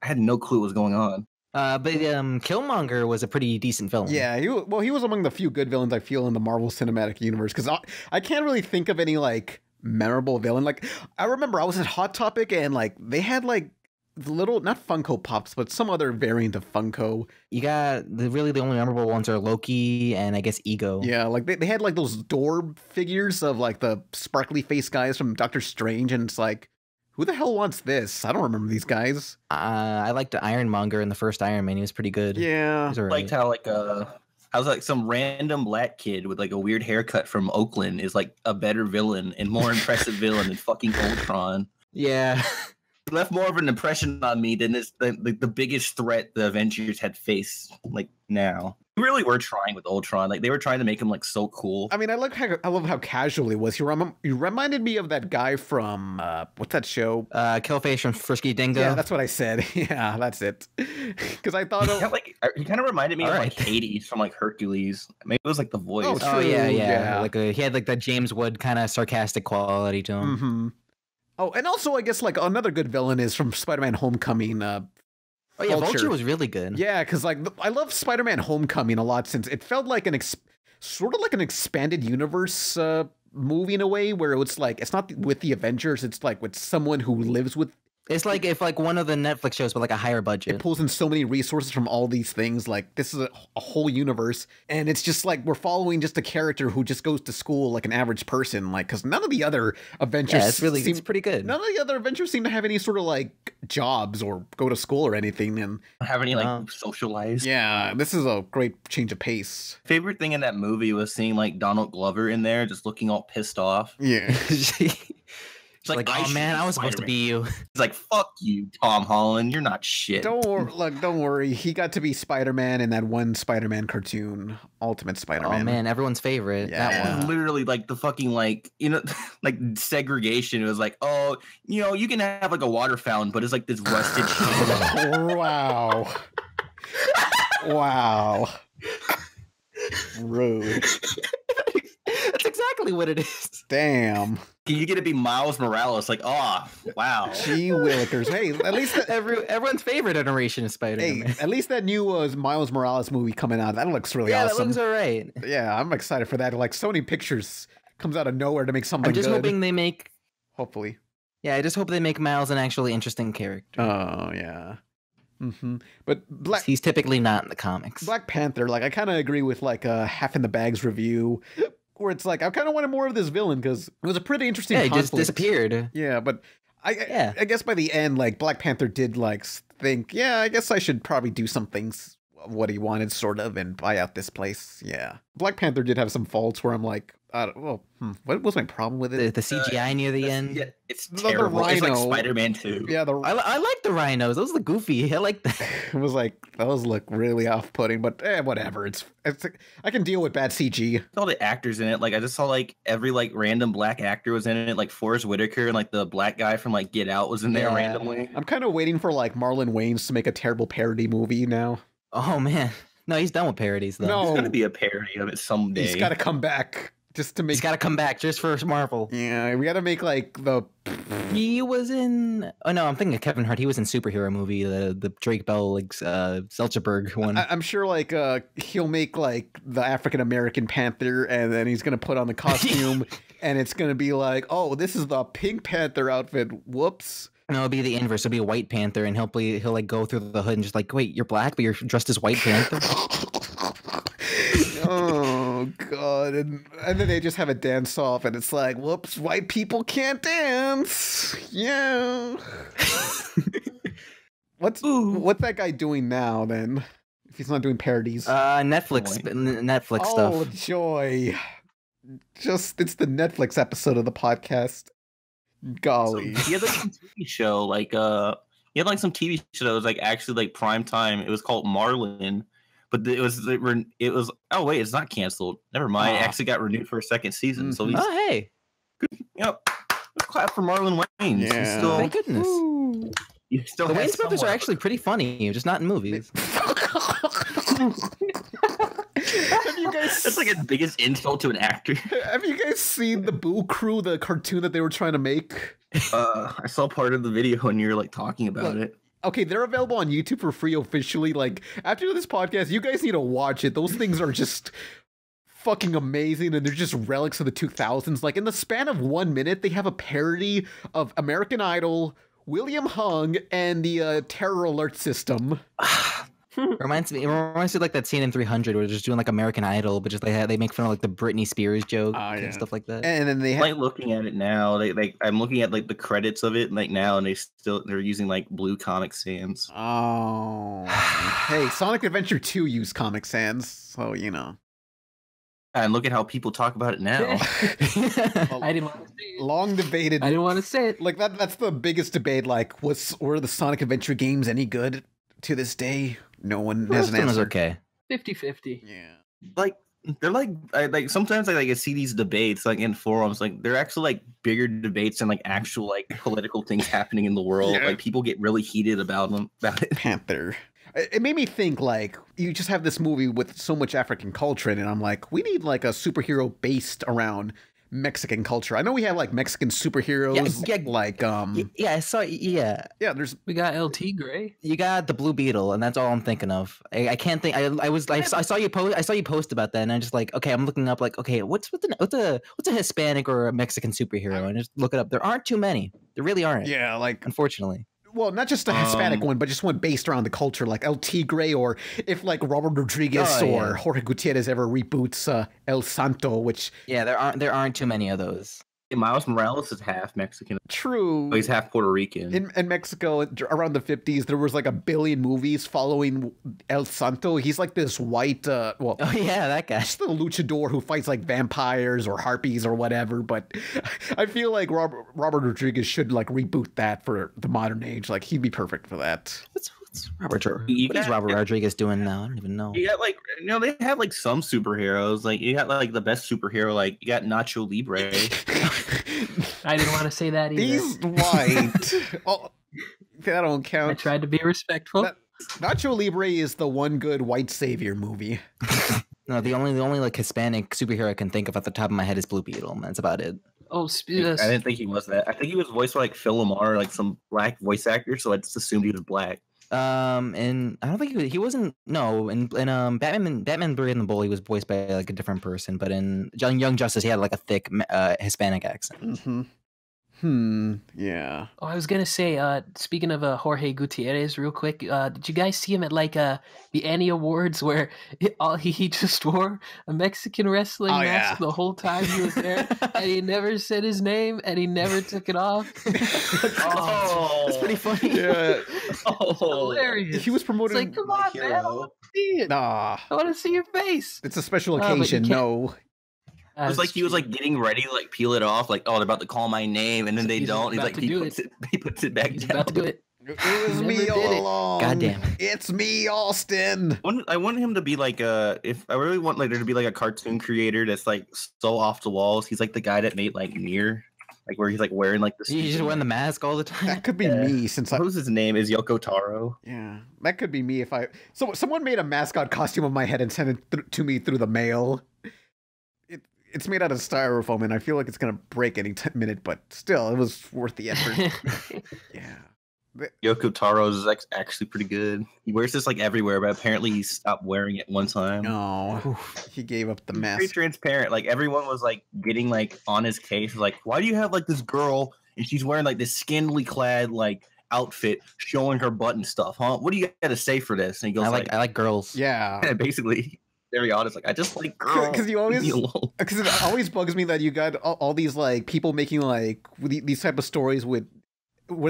I had no clue what was going on. But Killmonger was a pretty decent villain. Yeah, he was among the few good villains I feel in the Marvel Cinematic Universe because I can't really think of any like memorable villain. Like I remember I was at Hot Topic and like they had like the little not Funko Pops but some other variant of Funko. You got the only memorable ones are Loki and I guess Ego. Yeah, like they had like those door figures of like the sparkly face guys from Doctor Strange and it's like. Who the hell wants this? I don't remember these guys. I liked the Ironmonger in the first Iron Man. He was pretty good. Yeah. I liked how like some random black kid with like a weird haircut from Oakland is like a better villain and more impressive villain than fucking Ultron. Yeah. He left more of an impression on me than the biggest threat the Avengers had faced like now. really were trying with Ultron. Like they were trying to make him like so cool. I mean, I love how casual he was. He reminded me of that guy from what's that show? Killface from Frisky Dingo. Yeah, that's what I said. Yeah, that's it. Because I thought he kind of reminded me of like Hades from like Hercules. Maybe it was like the voice. Oh yeah. Like he had like that James Wood kind of sarcastic quality to him. Mm-hmm. Oh, and also I guess like another good villain is from Spider-Man: Homecoming. Oh yeah, Vulture was really good. Yeah, because like I love Spider-Man: Homecoming a lot since it felt like sort of like an expanded universe movie in a way where it's like it's not with the Avengers, it's like with someone who lives with. It's like if like one of the Netflix shows but like a higher budget. It pulls in so many resources from all these things. Like this is a whole universe, and it's just like we're following just a character who just goes to school like an average person. Like because none of the other Avengers, it's pretty good. None of the other Avengers seem to have any sort of like jobs or go to school or anything, and have any like socialized. Yeah, this is a great change of pace. Favorite thing in that movie was seeing like Donald Glover in there, just looking all pissed off. Yeah. It's like, oh man, I was supposed to be you. He's like, fuck you, Tom Holland. You're not shit. Don't worry. He got to be Spider-Man in that one Spider-Man cartoon, Ultimate Spider-Man. Oh man, everyone's favorite. Yeah. That one. Literally like the fucking like, you know, like segregation. It was like, oh, you know, you can have like a water fountain, but it's like this rusted shit. Wow. Wow. Rude. That's exactly what it is. Damn. You get to be Miles Morales, like, oh, wow. Gee willikers. Hey, at least everyone's favorite iteration of Spider-Man. Hey, at least that new Miles Morales movie coming out. That looks really awesome. Yeah, that looks alright. Yeah, I'm excited for that. Like Sony Pictures comes out of nowhere to make something I'm just good. hoping they make... Hopefully. Yeah, I just hope they make Miles an actually interesting character. Oh, yeah. Mm-hmm. But he's typically not in the comics. Black Panther, like I kind of agree with like Half in the Bags review, where it's like I kind of wanted more of this villain because it was a pretty interesting. Yeah, he conflict. just disappeared. Yeah, but I guess by the end, like Black Panther did like think, yeah, I guess I should probably do some things of what he wanted, sort of, and buy out this place. Yeah, Black Panther did have some faults where I'm like, what was my problem with it? The CGI near the end. Yeah, it's terrible. It's like Spider-Man 2. Yeah, I like the rhinos. Those look goofy. I like that. It was like those look really off-putting, but whatever. It's I can deal with bad CG. All the actors in it, like I just saw like every like random black actor was in it. Like Forrest Whitaker and like the black guy from like Get Out was in there randomly. I'm kind of waiting for like Marlon Wayans to make a terrible parody movie now. Oh man, no, he's done with parodies though. No, there's gonna be a parody of it someday. He's got to come back. Just to make, he's got to come back just for Marvel. Yeah, we got to make like the. He was in. Oh no, I'm thinking of Kevin Hart. He was in superhero movie, the Drake Bell like Zelchberg one. I'm sure like he'll make like the African American Panther, and then he's gonna put on the costume, and it's gonna be like, oh, this is the Pink Panther outfit. Whoops. No, it'll be the inverse. It'll be a White Panther, and he'll like go through the hood and just like, wait, you're black, but you're dressed as White Panther. Oh god, and then they just have a dance off, and it's like, whoops, white people can't dance. Yeah. What's that guy doing now then? If he's not doing parodies, Netflix stuff. Oh joy! It's the Netflix episode of the podcast. Golly, he had like some TV show, like he had like some TV show that was like actually like prime time. It was called Marlin. But it was oh wait, it's not canceled. Never mind. It actually got renewed for a second season. So hey, good. Yep. Let's clap for Marlon Wayans. Yeah. Still, thank goodness. The Wayans brothers are actually pretty funny, just not in movies. Have you guys? That's like the biggest insult to an actor. Have you guys seen the Boo Crew, the cartoon that they were trying to make? I saw part of the video when you were like talking about it. Okay, they're available on YouTube for free officially. Like, after this podcast, you guys need to watch it. Those things are just fucking amazing, and they're just relics of the 2000s. Like, in the span of 1 minute, they have a parody of American Idol, William Hung, and the Terror Alert System. Reminds me of like that scene in 300 where they're just doing like American Idol, but just they make fun of like the Britney Spears joke and stuff like that. And then they like looking at it now, I'm looking at like the credits of it like now, and they're using like blue Comic Sans. Oh, hey, Sonic Adventure 2 used Comic Sans, so you know. And look at how people talk about it now. I didn't want to say it. Long debated. I didn't want to say it. Like that's the biggest debate. Like, were the Sonic Adventure games any good to this day? No one has an answer. Okay. 50-50. Yeah. Like they're like sometimes I see these debates like in forums, like they're actually like bigger debates than like actual like political things happening in the world. Yeah. Like people get really heated about it. Panther. It made me think, like, you just have this movie with so much African culture in it. I'm like, we need like a superhero based around Mexican culture. I know we have like Mexican superheroes, yeah, I saw. Yeah, we got LT Gray. You got the Blue Beetle, and that's all I'm thinking of. I can't think. I saw you post. I saw you post about that, and I'm just like, okay, I'm looking up like, okay, what's a Hispanic or a Mexican superhero, and just look it up. There aren't too many. There really aren't. Yeah, like unfortunately. Well, not just a Hispanic one, but just one based around the culture, like El Tigre, or if like Robert Rodriguez or Jorge Gutierrez ever reboots El Santo, which there aren't too many of those. Miles Morales is half Mexican. True. Oh, he's half Puerto Rican. In Mexico, around the 50s, there was like a billion movies following El Santo. He's like this white, oh yeah, that guy. Just the luchador who fights like vampires or harpies or whatever. But I feel like Robert Rodriguez should like reboot that for the modern age. Like he'd be perfect for that. What's Robert? What is Robert Rodriguez doing now? I don't even know. You got like, they have like some superheroes. Like you got like the best superhero. Like you got Nacho Libre. I didn't want to say that either. He's white. Oh, that don't count. I tried to be respectful. Nacho Libre is the one good white savior movie. No, the only like Hispanic superhero I can think of at the top of my head is Blue Beetle. That's about it. Oh, I didn't think he was that. I think he was voiced by like Phil Lamar, like some black voice actor. So I just assumed he was black. And I don't think he wasn't. No, in Batman Brave and the Bull, he was voiced by like a different person. But in Young Justice, he had like a thick Hispanic accent. Mm-hmm. Yeah. Oh, I was gonna say, speaking of Jorge Gutierrez, real quick, did you guys see him at like the Annie Awards where he just wore a Mexican wrestling mask the whole time he was there, and he never said his name and he never took it off? That's pretty funny. Yeah. It's hilarious. He was promoting. It's like, come on, man, I want to see it. Nah. I want to see your face. It's a special occasion. No. It was like he was like getting ready to like peel it off, like, oh, they're about to call my name, and then they don't. He's like, he puts it back down. About to do it. It was me all along. God damn it. It's me, Austin. I want him to be like if I really want like there to be like a cartoon creator that's like so off the walls. He's like the guy that made like Nier, like where he's like wearing like the. He's just wearing the mask all the time. That could be me since who's his name is Yoko Taro. Yeah, that could be me if someone made a mascot costume of my head and sent it to me through the mail. It's made out of styrofoam, and I feel like it's gonna break any minute. But still, it was worth the effort. Yeah. Yoko Taro is actually pretty good. He wears this like everywhere, but apparently he stopped wearing it one time. No, he gave up the mask. Pretty transparent. Like everyone was like getting like on his case, like, why do you have like this girl and she's wearing like this scantily clad like outfit showing her butt and stuff, huh? What do you got to say for this? And he goes, I like girls. Yeah, basically. Very honest, like I just like girls. Because it always bugs me that you got all these like people making like these type of stories where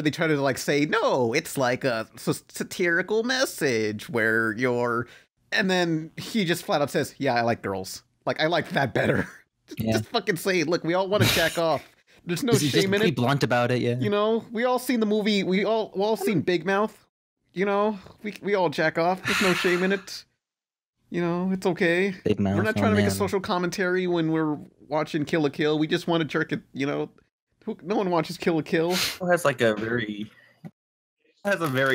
they try to like say no, it's like a satirical message where and then he just flat out says, yeah, I like girls. Like I like that better. Yeah. Just fucking say, look, we all want to jack off. There's no shame in it. Be blunt about it, yeah. You know, we all seen the movie. We all seen Big Mouth. You know, we all jack off. There's no shame in it. You know, it's okay. Big Mouth, we're not trying to make a social commentary when we're watching Kill la Kill. We just want to jerk it, you know. No one watches Kill la Kill. It has like a very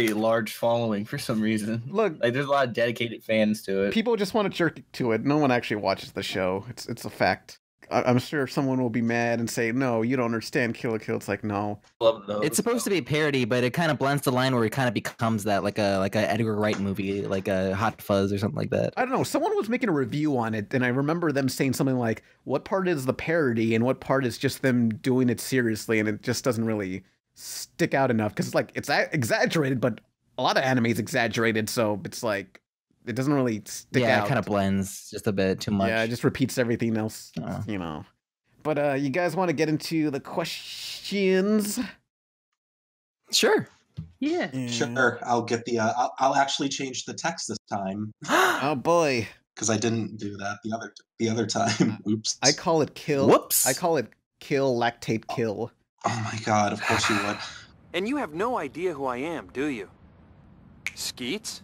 large following for some reason. Look, like there's a lot of dedicated fans to it. People just want to jerk to it. No one actually watches the show. It's a fact. I'm sure someone will be mad and say, no, you don't understand Kill la Kill. It's like, no. It's supposed to be a parody, but it kind of blends the line where it kind of becomes that, like a Edgar Wright movie, like a Hot Fuzz or something like that. I don't know. Someone was making a review on it, and I remember them saying something like, what part is the parody and what part is just them doing it seriously, and it just doesn't really stick out enough, because it's like, it's exaggerated, but a lot of anime is exaggerated, so it's like, it doesn't really stick out. Yeah, it kind of blends just a bit too much. Yeah, it just repeats everything else, you know. But you guys want to get into the questions? Sure. Yeah. Sure. I'll get the. I'll actually change the text this time. Oh boy. Because I didn't do that the other time. Oops. I call it kill. Whoops. I call it kill lactate kill. Oh my god! Of course you would. And you have no idea who I am, do you? Skeets?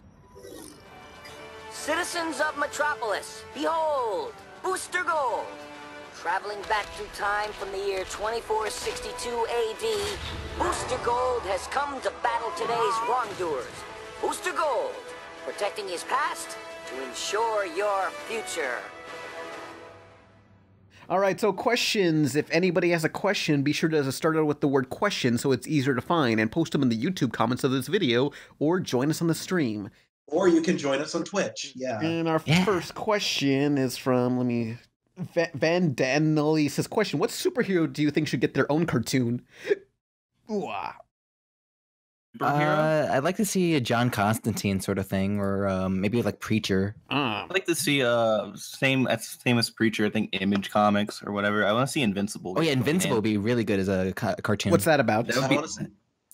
Citizens of Metropolis, behold, Booster Gold. Traveling back through time from the year 2462 AD, Booster Gold has come to battle today's wrongdoers. Booster Gold, protecting his past to ensure your future. All right, so questions. If anybody has a question, be sure to start out with the word question so it's easier to find, and post them in the YouTube comments of this video, or join us on the stream. Or you can join us on Twitch. Yeah. And our first question is from, Van Danelli says, question, what superhero do you think should get their own cartoon? I'd like to see a John Constantine sort of thing, or maybe like Preacher. I'd like to see same as Preacher. I think Image Comics or whatever. I want to see Invincible. Oh yeah, Invincible would be really good as a cartoon. What's that about? That would be,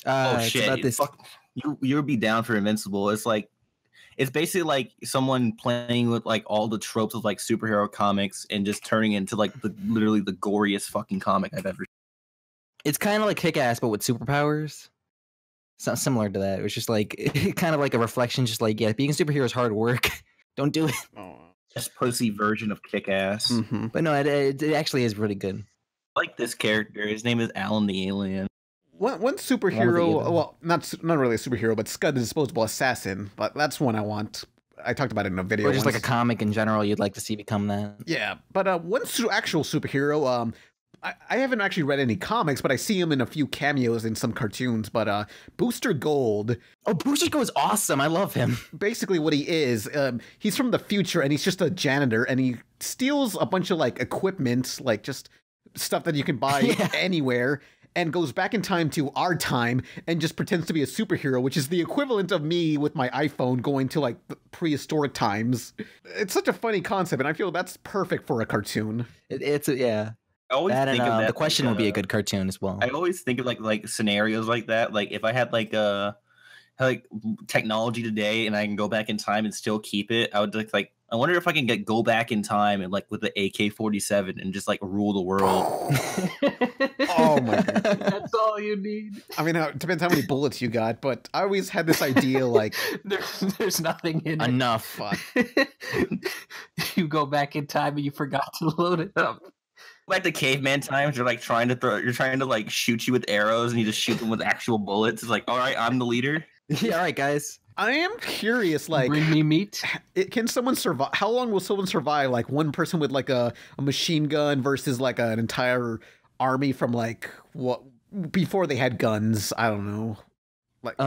oh shit! About this... You would be down for Invincible. It's basically like someone playing with like all the tropes of like superhero comics and just turning into like literally the goriest fucking comic I've ever seen. It's kind of like Kick-Ass, but with superpowers. Something similar to that. It was just like kind of like a reflection, just like, yeah, being a superhero is hard work. Don't do it. Just pussy version of Kick-Ass. Mm-hmm. But no, it actually is really good. I like this character. His name is Alan the Alien. One superhero, well, not really a superhero, but Scud the Disposable Assassin. But that's one I want. I talked about it in a video. Or just like a comic in general you'd like to see become that. Yeah, but one actual superhero, I haven't actually read any comics, but I see him in a few cameos in some cartoons. But Booster Gold. Oh, Booster Gold is awesome. I love him. Basically what he is, he's from the future, and he's just a janitor, and he steals a bunch of like equipment, like just stuff that you can buy anywhere, and goes back in time to our time and just pretends to be a superhero, which is the equivalent of me with my iPhone going to like prehistoric times. It's such a funny concept, and I feel that's perfect for a cartoon. Yeah. I always think of that. The Question would be a good cartoon as well. I always think of like scenarios like that. Like if I had like technology today and I can go back in time and still keep it, I would like I wonder if I can go back in time and like with the AK-47 and just like rule the world. Oh my god. That's all you need. I mean, it depends how many bullets you got, but I always had this idea like there's nothing in enough. You go back in time and you forgot to load it up. Like the caveman times, you're trying to like shoot you with arrows and you just shoot them with actual bullets. It's like, all right, I'm the leader. Yeah, all right, guys. I am curious, like, bring me meat. Can someone survive? How long will someone survive? Like one person with like a machine gun versus like an entire army from like what before they had guns? I don't know. Like,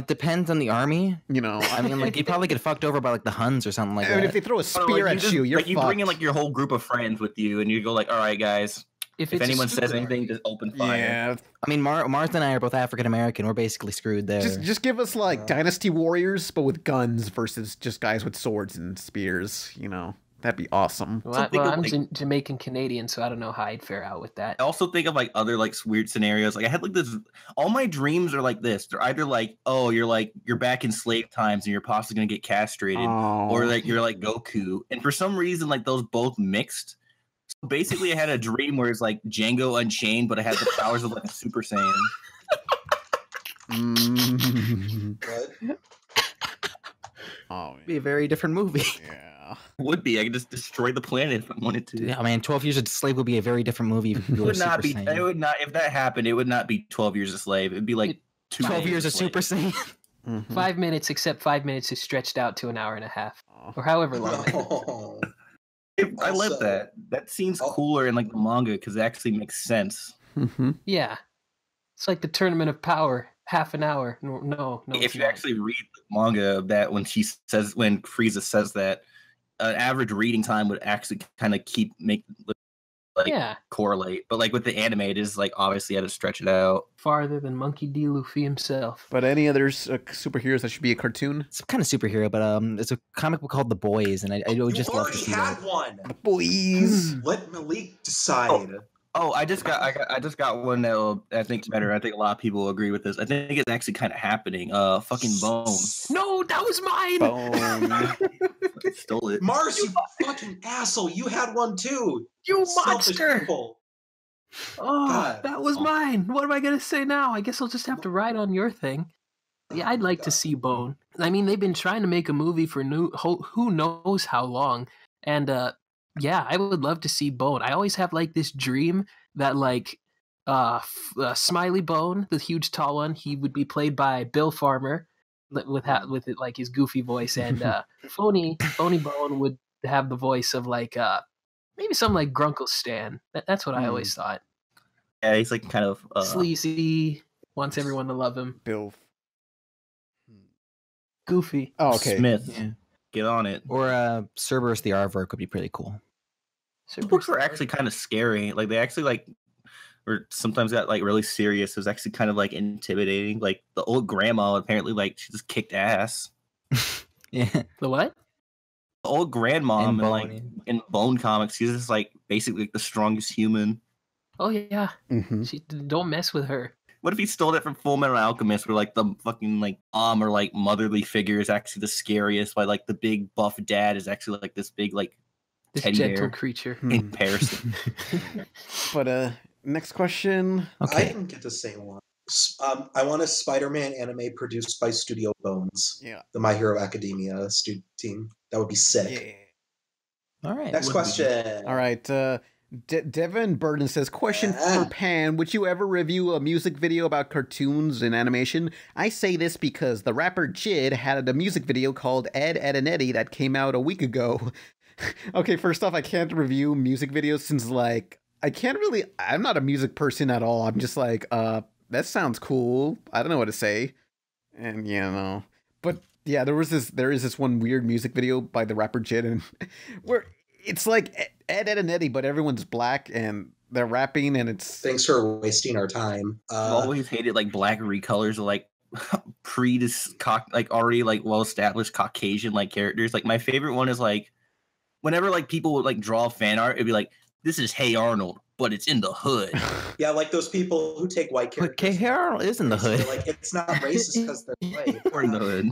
depends on the army. You know, I mean, like you probably get fucked over by like the Huns or something like that. I mean, if they throw a spear at you, you're like you bring in like your whole group of friends with you, and you go like, all right, guys. If anyone says anything, just open fire. Yeah. I mean, Martha and I are both African American. We're basically screwed there. Just give us like Dynasty Warriors, but with guns versus just guys with swords and spears. You know, that'd be awesome. Well, I'm Jamaican Canadian, so I don't know how I'd fare out with that. I also think of like other like weird scenarios. Like I had like this. All my dreams are like this. They're either like, oh, you're back in slave times and you're possibly gonna get castrated, or like you're like Goku. And for some reason, like those both mixed. So basically, I had a dream where it's like Django Unchained, but I had the powers of like a Super Saiyan. What? Oh, be a very different movie. Yeah, would be. I could just destroy the planet if I wanted to. Yeah, man, 12 Years a Slave would be a very different movie. If it would not be. It would not. If that happened, it would not be 12 Years a Slave. It'd be like 12 Years a Super Saiyan. 5 minutes, except 5 minutes is stretched out to an hour and a half, or however long. I love that. That seems cooler in like the manga because it actually makes sense. Mm-hmm. Yeah, it's like the Tournament of Power, half an hour. No. If you actually read the manga of that, when Frieza says that, an average reading time would actually kind of correlate. But like with the anime, it is like obviously had to stretch it out farther than Monkey D. Luffy himself. But any other superheroes that should be a cartoon? It's kind of superhero, but it's a comic book called The Boys, and I would just love to see that. One. The Boys. Let Malik decide. Oh, I just got one that I think's better. I think a lot of people will agree with this. I think it's actually kind of happening. Fucking Bone. No, that was mine. Bone. I stole it. Mars, you fucking asshole! You had one too. You monster. People. Oh, God. that was mine. What am I gonna say now? I guess I'll just have to ride on your thing. Yeah, I'd like to see Bone. I mean, they've been trying to make a movie for who knows how long, and yeah, I would love to see Bone. I always have like this dream that like Smiley Bone, the huge tall one, he would be played by Bill Farmer with it like his goofy voice, and Phony Bone would have the voice of like maybe something like Grunkle Stan. That's what I always thought. Yeah, he's like kind of sleazy, wants everyone to love him. Bill. Goofy. Oh, okay. Smith. Yeah. Get on it. Or Cerberus the Aardvark would be pretty cool. Books were actually kind of scary. Like they actually like, or sometimes got like really serious. It was actually kind of like intimidating. Like the old grandma apparently like she just kicked ass. Yeah. The what? The old grandma In in like in Bone comics, she's just like basically like the strongest human. Oh yeah. Mm-hmm. Don't mess with her. What if he stole that from Fullmetal Alchemist, where like the fucking like mom or like motherly figure is actually the scariest, while like the big buff dad is actually like this big like this teddy gentle bear creature in comparison. But next question. I can get the same one. I want a Spider-Man anime produced by Studio Bones. Yeah. The My Hero Academia team. That would be sick. Yeah. All right. Next question. All right. Devin Burden says, question for Pan. Would you ever review a music video about cartoons and animation? I say this because the rapper Jid had a music video called Ed, Ed, and Eddie that came out a week ago. Okay, first off, I can't review music videos since, like, I'm not a music person at all. I'm just like, that sounds cool. I don't know what to say. And, you know. But, yeah, there is this one weird music video by the rapper Jid, and where it's like Ed, Ed, and Eddie, but everyone's black, and they're rapping, and it's... Thanks for wasting our time. I've always hated, like, black recolors of, like, already, like, well-established Caucasian, like, characters. Like, my favorite one is, like, whenever, like, people would, like, draw fan art, it'd be like, this is Hey Arnold, but it's in the hood. Yeah, like those people who take white characters. But Hey Arnold is in the hood. Like, it's not racist because they're white. Or in the hood.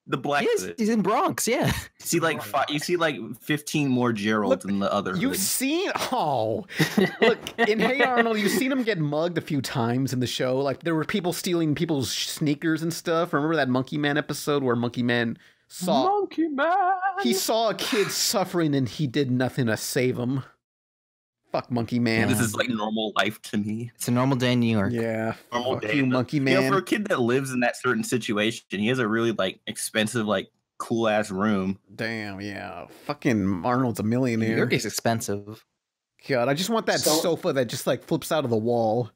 The black hood. He's in Bronx, yeah. You see like 15 more Geralds in the other You've hood. seen... Oh. Look, in Hey Arnold, you've seen him get mugged a few times in the show. Like, there were people stealing people's sneakers and stuff. Remember that Monkey Man episode where Monkey Man saw... Monkey Man! He saw a kid suffering and he did nothing to save him. Fuck Monkey Man. This is like normal life to me. It's a normal day in New York. Yeah. Normal Fuck day. you, Monkey Man. You know, for a kid that lives in that certain situation, he has a really like expensive, like cool ass room. Damn, yeah. Fucking Arnold's a millionaire. New York is expensive. God, I just want that sofa that just like flips out of the wall.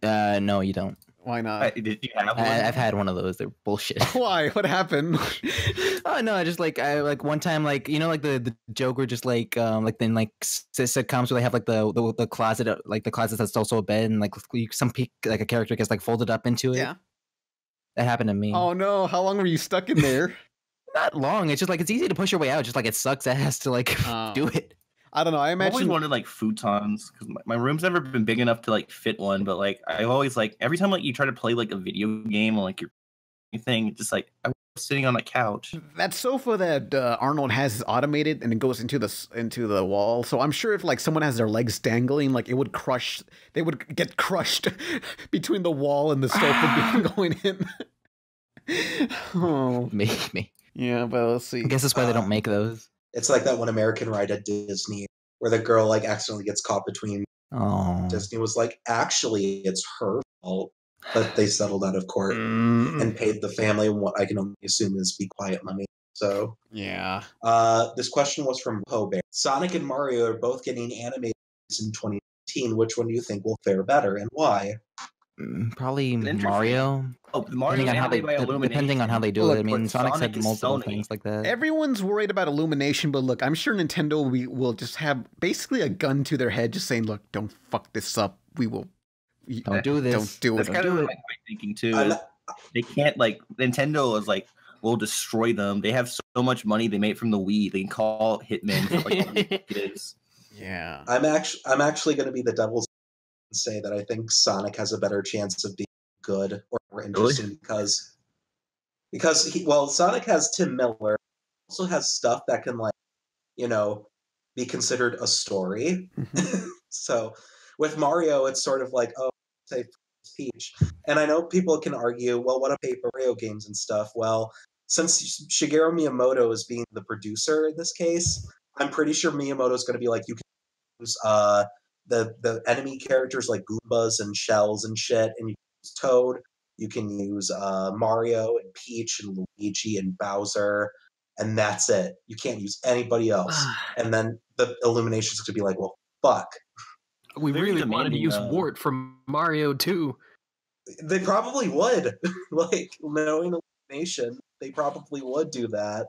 No, you don't. Why not? Did you have one? I've had one of those. They're bullshit. Why? What happened? Oh no, I just like one time, like, you know, like the joke where just like then like sitcoms where they have like the closet, like the closet that's also a bed, and like like a character gets like folded up into it. Yeah. That happened to me. Oh no, how long were you stuck in there? Not long. It's just like it's easy to push your way out. Just like it sucks ass to like do it. I don't know. I I've always imagine wanted like futons because my room's never been big enough to like fit one. But like I always like every time like you try to play like a video game or like your thing, it's just like I was sitting on a couch. that sofa that Arnold has is automated and it goes into the wall. So I'm sure if like someone has their legs dangling, like it would crush. They would get crushed between the wall and the sofa going in. Oh, Maybe. yeah, but let's see. I guess that's why they don't make those. It's like that one American ride at Disney where the girl like accidentally gets caught between. Oh. Disney was like, actually, it's her fault. But they settled out of court and paid the family what I can only assume is be quiet money. So yeah. This question was from Poe Bear. Sonic and Mario are both getting animated in 2019. Which one do you think will fare better and why? Probably Mario. Oh, Mario Depending on how they do Look, it. I mean, Sonic's Sonic had is multiple Sony. things like that. Everyone's worried about Illumination, but look, I'm sure Nintendo will just have basically a gun to their head, just saying, "Look, don't fuck this up. We will. Don't do this. Don't do it. That's kind of like my thinking too. They can't like Nintendo is like we'll destroy them. They have so much money they made from the Wii. They can call hitmen for like kids. Yeah. I'm actually going to be the devil's and say that I think Sonic has a better chance of being good or more interesting because Sonic has Tim Miller, also has stuff that can like, you know, be considered a story. So with Mario, it's sort of like, oh, say Peach. And I know people can argue, well, what about Paper Mario games and stuff? Well, since Shigeru Miyamoto is being the producer in this case, I'm pretty sure Miyamoto's going to be like, you can use the enemy characters like Goombas and Shells and shit, and you can use Toad. You can use Mario and Peach and Luigi and Bowser, and that's it. You can't use anybody else. And then the Illumination's going to be like, well, fuck. We really wanted to use Wart from Mario too. They probably would. Like, knowing Illumination, they probably would do that.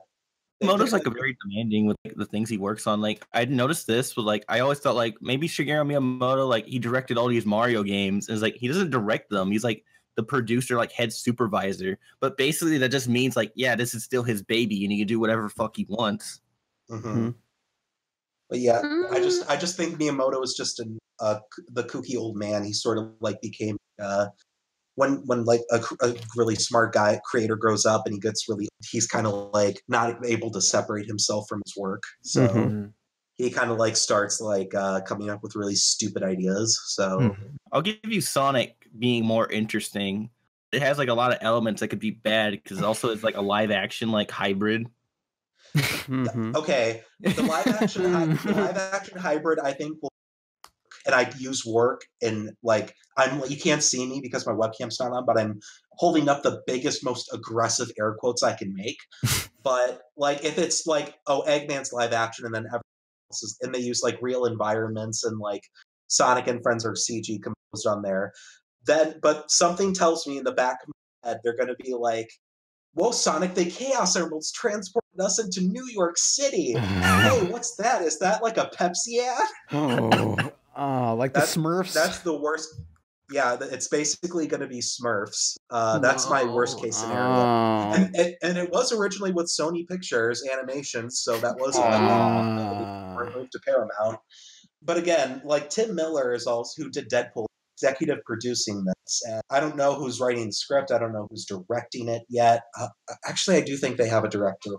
Moto's like a very demanding with like, the things he works on. Like I noticed this, but like I always thought like maybe Shigeru Miyamoto, like he directed all these Mario games, and it's like he doesn't direct them. He's like the producer, like head supervisor. But basically that just means like, yeah, this is still his baby, and he can do whatever the fuck he wants. Mm-hmm. But yeah, I just think Miyamoto is just the kooky old man. He sort of like became when like a really smart guy creator grows up and he gets really, he's kind of like not able to separate himself from his work, so he kind of like starts like coming up with really stupid ideas. So I'll give you Sonic being more interesting. It has like a lot of elements that could be bad because also it's like a live action like hybrid. Okay, the live action hybrid I think will, and I use work and like you can't see me because my webcam's not on, but I'm holding up the biggest, most aggressive air quotes I can make. But like if it's like, oh, Eggman's live action and then everything else is, and they use like real environments and like Sonic and Friends are CG composed on there, then but something tells me in the back of my head they're gonna be like, whoa, Sonic, the Chaos Emeralds transported us into New York City. Hey, what's that? Is that like a Pepsi ad? Oh, like the Smurfs? That's the worst. Yeah, it's basically going to be Smurfs. That's my worst case scenario. And it was originally with Sony Pictures Animations, so that was removed to Paramount. But again, like Tim Miller is also who did Deadpool, executive producing this. And I don't know who's writing the script. I don't know who's directing it yet. Actually, I do think they have a director.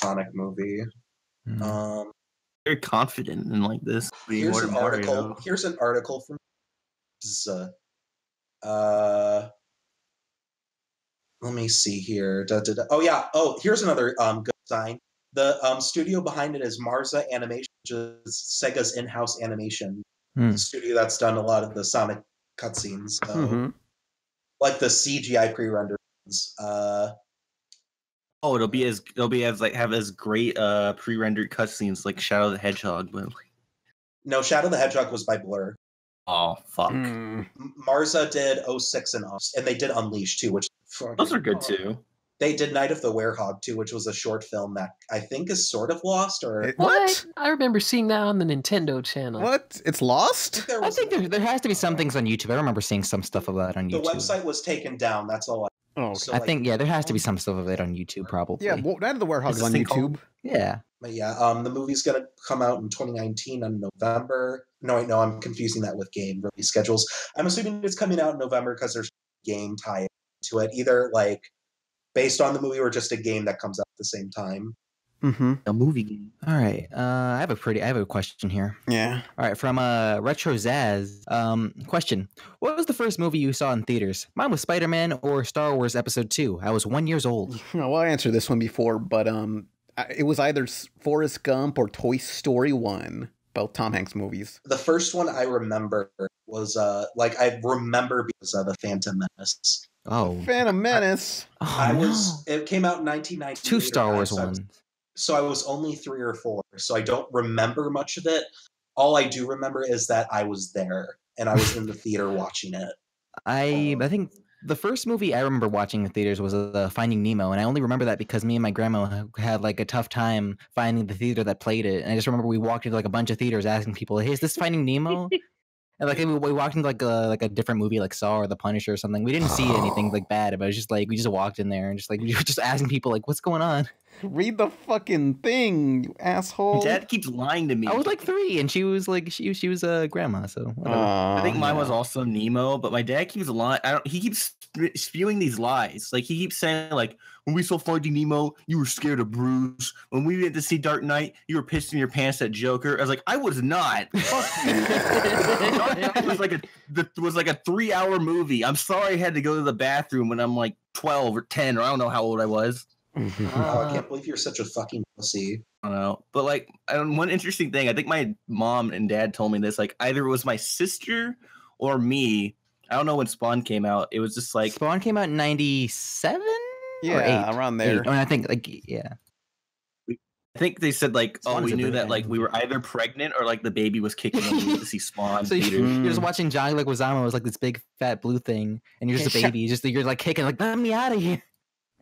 Sonic movie. Very confident in like this. Here's an article from let me see here. Oh yeah. Oh, here's another good sign. The studio behind it is Marza Animation, which is Sega's in-house animation studio that's done a lot of the Sonic cutscenes. Like the CGI pre-renderings. Oh, it'll be as like have as great pre-rendered cutscenes like Shadow the Hedgehog, but like... No, Shadow the Hedgehog was by Blur. Oh fuck. Marza did 06 and they did Unleashed too, which those are good too. They did Night of the Werehog too, which was a short film that I think is sort of lost. Or what? I remember seeing that on the Nintendo channel. What? It's lost? I think there has to be some things on YouTube. I remember seeing some stuff of that on YouTube. The website was taken down. That's all. So, I think there has to be some stuff of it on YouTube, probably. Yeah, Night of the Werehog's on YouTube. Yeah. But yeah, the movie's gonna come out in 2019 in November. No, I'm confusing that with game release schedules. I'm assuming it's coming out in November because there's a game tie to it, either like based on the movie or just a game that comes out at the same time. A movie game. All right. I have a question here. Yeah. All right. From Retro Zaz. Question: what was the first movie you saw in theaters? Mine was Spider-Man or Star Wars Episode 2. I was 1 year old. Well, I answered this one before, but it was either Forrest Gump or Toy Story 1. Both Tom Hanks movies. The first one I remember was I remember because of the Phantom Menace. Oh, Phantom Menace. It came out in 1998. 2 Star Wars ones. So I was only 3 or 4, so I don't remember much of it. All I do remember is that I was there and I was in the theater watching it. I think the first movie I remember watching in theaters was Finding Nemo, and I only remember that because me and my grandma had like a tough time finding the theater that played it. And I just remember we walked into like a bunch of theaters asking people, "Hey, is this Finding Nemo?" And like we walked into like a different movie like Saw or The Punisher or something. We didn't see anything like bad, but it was just like we just walked in there and just like we were just asking people like, "What's going on?" Read the fucking thing, you asshole. Dad keeps lying to me. I was like 3, and she was like she was a grandma. So whatever. I think mine was also Nemo, but my dad keeps lying. He keeps spewing these lies. Like he keeps saying like, when we saw Finding Nemo, you were scared of Bruce. When we went to see Dark Knight, you were pissing your pants at Joker. I was like, I was not. Fuck you. Dark Knight was like a 3-hour movie. I'm sorry I had to go to the bathroom when I'm like 12 or 10, or I don't know how old I was. Oh, I can't believe you're such a fucking pussy. I don't know. But like, one interesting thing, I think my mom and dad told me this, like either it was my sister or me. I don't know when Spawn came out. It was just like Spawn came out in 97? Yeah, around there. 8. I mean, I think like I think they said like, Spawn's we a knew big that like thing. we were either pregnant or like the baby was kicking in to see Spawn. So you're just watching John Leguizamo was like this big fat blue thing, and you're just a baby. You're like kicking, like, let me out of here.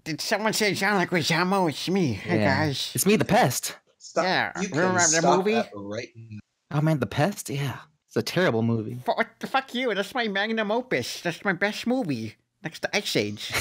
Did someone say John Leguizamo? It's me. Hey guys, it's me, the Pest. Stop. Yeah, You remember can the stop movie? that right now. Oh man, the Pest. Yeah, it's a terrible movie. What the fuck you? That's my magnum opus. That's my best movie. Next to Ice Age.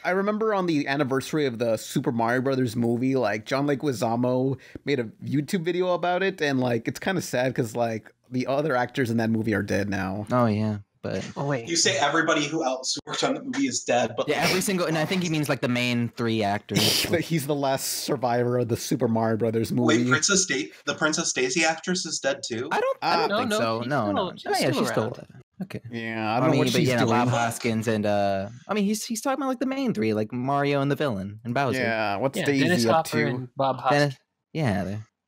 I remember on the anniversary of the Super Mario Brothers movie, like John Leguizamo made a YouTube video about it, and like it's kind of sad because like the other actors in that movie are dead now. Oh yeah, but wait, You say everybody who else worked on the movie is dead, but yeah, every single, and I think he means like the main 3 actors. He's the last survivor of the Super Mario Brothers movie. wait, the Princess Daisy actress is dead too? I don't think so. No, she's yeah, still she's still around. alive. Okay. Yeah, I don't know what she's doing. Bob Hoskins and I mean he's talking about like the main 3, like Mario and the villain and Bowser. Yeah, what's Daisy Dennis up Hopper to? and Bob Hoskins.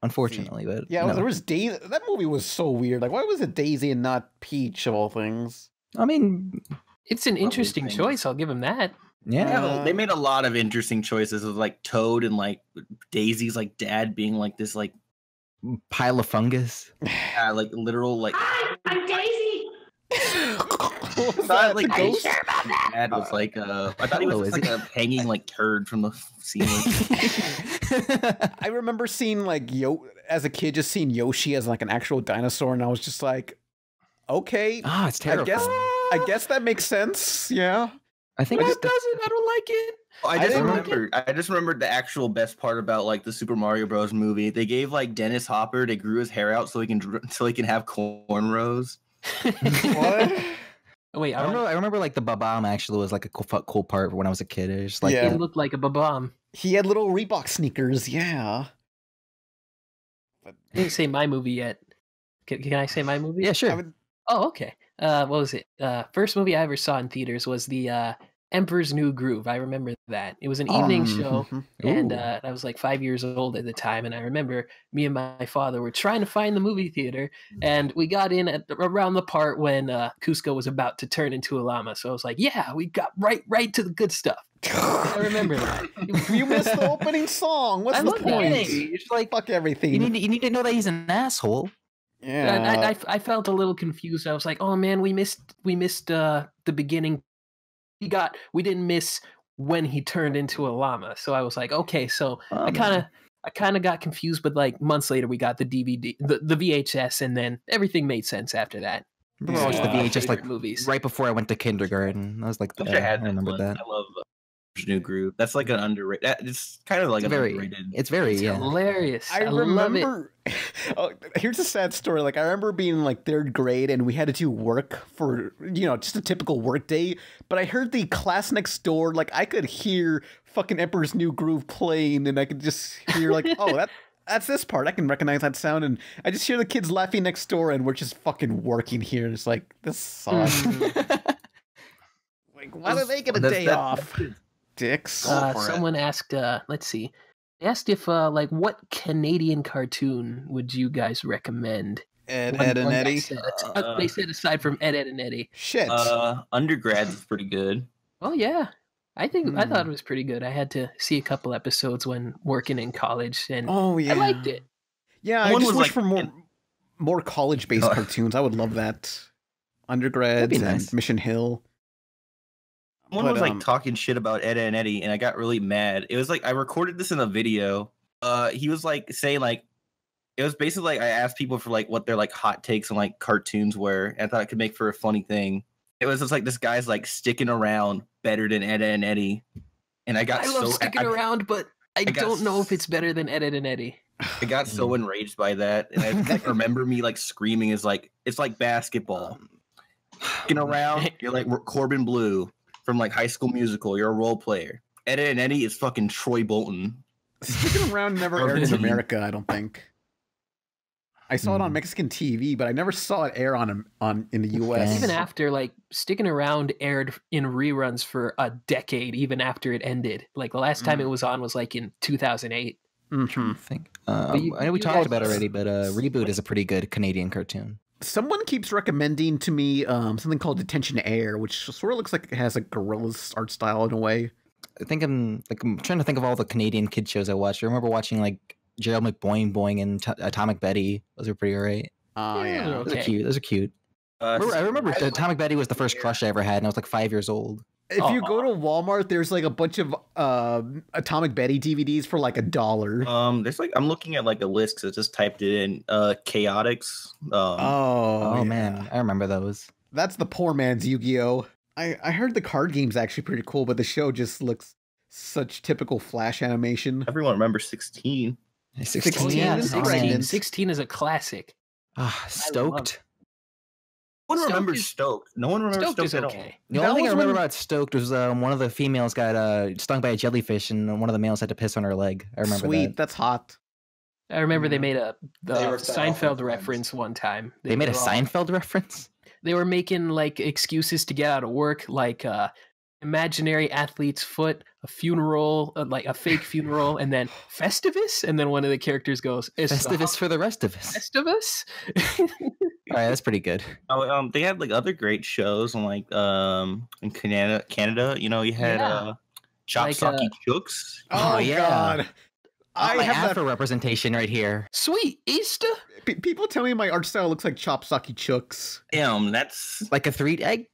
Unfortunately, but Yeah, no. there was Daisy. That movie was so weird. Like, why was it Daisy and not Peach of all things? I mean, It's an interesting choice. I'll give him that. yeah. They made a lot of interesting choices with like Toad and like Daisy's like dad being like this like pile of fungus. Like literal like. I'm Daisy. Thought, like, ghost? Dad was like I thought he was just, like a hanging like turd from the ceiling. I remember seeing like as a kid, just seeing Yoshi as like an actual dinosaur, and I was just like, okay, it's terrifying. I guess that makes sense. Yeah, I think it doesn't. I don't like it. I just remembered the actual best part about like the Super Mario Bros. Movie. They gave like Dennis Hopper, they grew his hair out so he can have cornrows. What? Wait, I remember like the Babam actually was like a cool part when I was a kid. It was just like it looked like a Babam. He had little Reebok sneakers. Yeah. I didn't say my movie yet. Can I say my movie? Yeah, sure. Oh, okay. What was it? First movie I ever saw in theaters was the Emperor's New Groove. I remember that. It was an evening show, and I was like 5 years old at the time. And I remember me and my father were trying to find the movie theater, and we got in at around the part when Cusco was about to turn into a llama. So I was like, "Yeah, we got right to the good stuff." I remember that. You missed the opening song. What's the point? You're just like, fuck everything. You need to know that he's an asshole. Yeah, I felt a little confused. I was like, "Oh man, we missed the beginning. We didn't miss when he turned into a llama." So I was like, "Okay." So I kind of got confused, but like months later, we got the DVD, the VHS, and then everything made sense after that. I watched the VHS like movies right before I went to kindergarten. I was like, I remember that. I love New Groove. That's like an underrated. It's kind of like underrated. It's very hilarious. I remember. Oh, here's a sad story. Like I remember being in like 3rd grade, and we had to do work for just a typical work day. But I heard the class next door. Like I could hear fucking Emperor's New Groove playing, and I could just hear like, oh, that's this part. I can recognize that sound, and I just hear the kids laughing next door, and we're just fucking working here. It's like this sucks. Like why do they get a day off? Dicks. Someone asked, let's see. They asked if, like, what Canadian cartoon would you guys recommend? Ed, and Eddie? They said aside from Ed, and Eddie. Shit. Undergrads is pretty good. Oh, yeah. I thought it was pretty good. I had to see a couple episodes when working in college, and I liked it. Yeah, I just wish for more college-based cartoons. I would love that. Undergrads and Mission Hill. One was like talking shit about Ed and Eddie, and I got really mad. It was like I recorded this in a video. He was like saying like it was basically like I asked people for like what their like hot takes on like cartoons were, and I thought it could make for a funny thing. It was just like this guy's like sticking around better than Ed and Eddie, and I love sticking around, but I don't know if it's better than Ed, Edd n Eddy. I got so enraged by that, and I remember me like screaming. It's like basketball. Looking around, you're like Corbin Blue from like High School Musical. You're a role player. Ed, Edd n Eddy is fucking Troy Bolton. Sticking Around never aired in America, I don't think. I saw it on Mexican TV, but I never saw it air on in the US. Even after, like, Sticking Around aired in reruns for a decade, even after it ended. Like, the last time it was on was, like, in 2008. Mm-hmm. I know we talked about it already, but Reboot is a pretty good Canadian cartoon. Someone keeps recommending to me something called Detention Air, which sort of looks like it has a Gorillaz art style in a way. I think I'm trying to think of all the Canadian kid shows I watched. I remember watching, like, Gerald McBoing Boing and Atomic Betty. Those are pretty alright. Oh, yeah. Those are cute. I remember Atomic Betty was the first crush I ever had, and I was like 5 years old. If you go to Walmart, there's like a bunch of Atomic Betty DVDs for like $1. There's like, I'm looking at like a list because I just typed it in. Chaotix. Man, I remember those. That's the poor man's Yu-Gi-Oh! I heard the card game's actually pretty cool, but the show just looks such typical Flash animation. Everyone remembers 16. 16, yeah, 16. 16 is a classic. Stoked. No one remembers Stoked. No one remembers Stoked at all. The only thing I remember about Stoked was one of the females got stung by a jellyfish, and one of the males had to piss on her leg. I remember that. That's hot. I remember they made a Seinfeld reference one time. They made a Seinfeld reference? They were making like excuses to get out of work, like imaginary athlete's foot, a funeral, like a fake funeral, and then Festivus, and then one of the characters goes, Festivus for the rest of us. Festivus? All right, that's pretty good. Oh, they had like other great shows on like in Canada. You know, you had Chopsocky Chooks. Oh yeah. God. I have Afro representation right here. Sweet Easter. People tell me my art style looks like Chopsocky Chooks. That's like a 3-egg.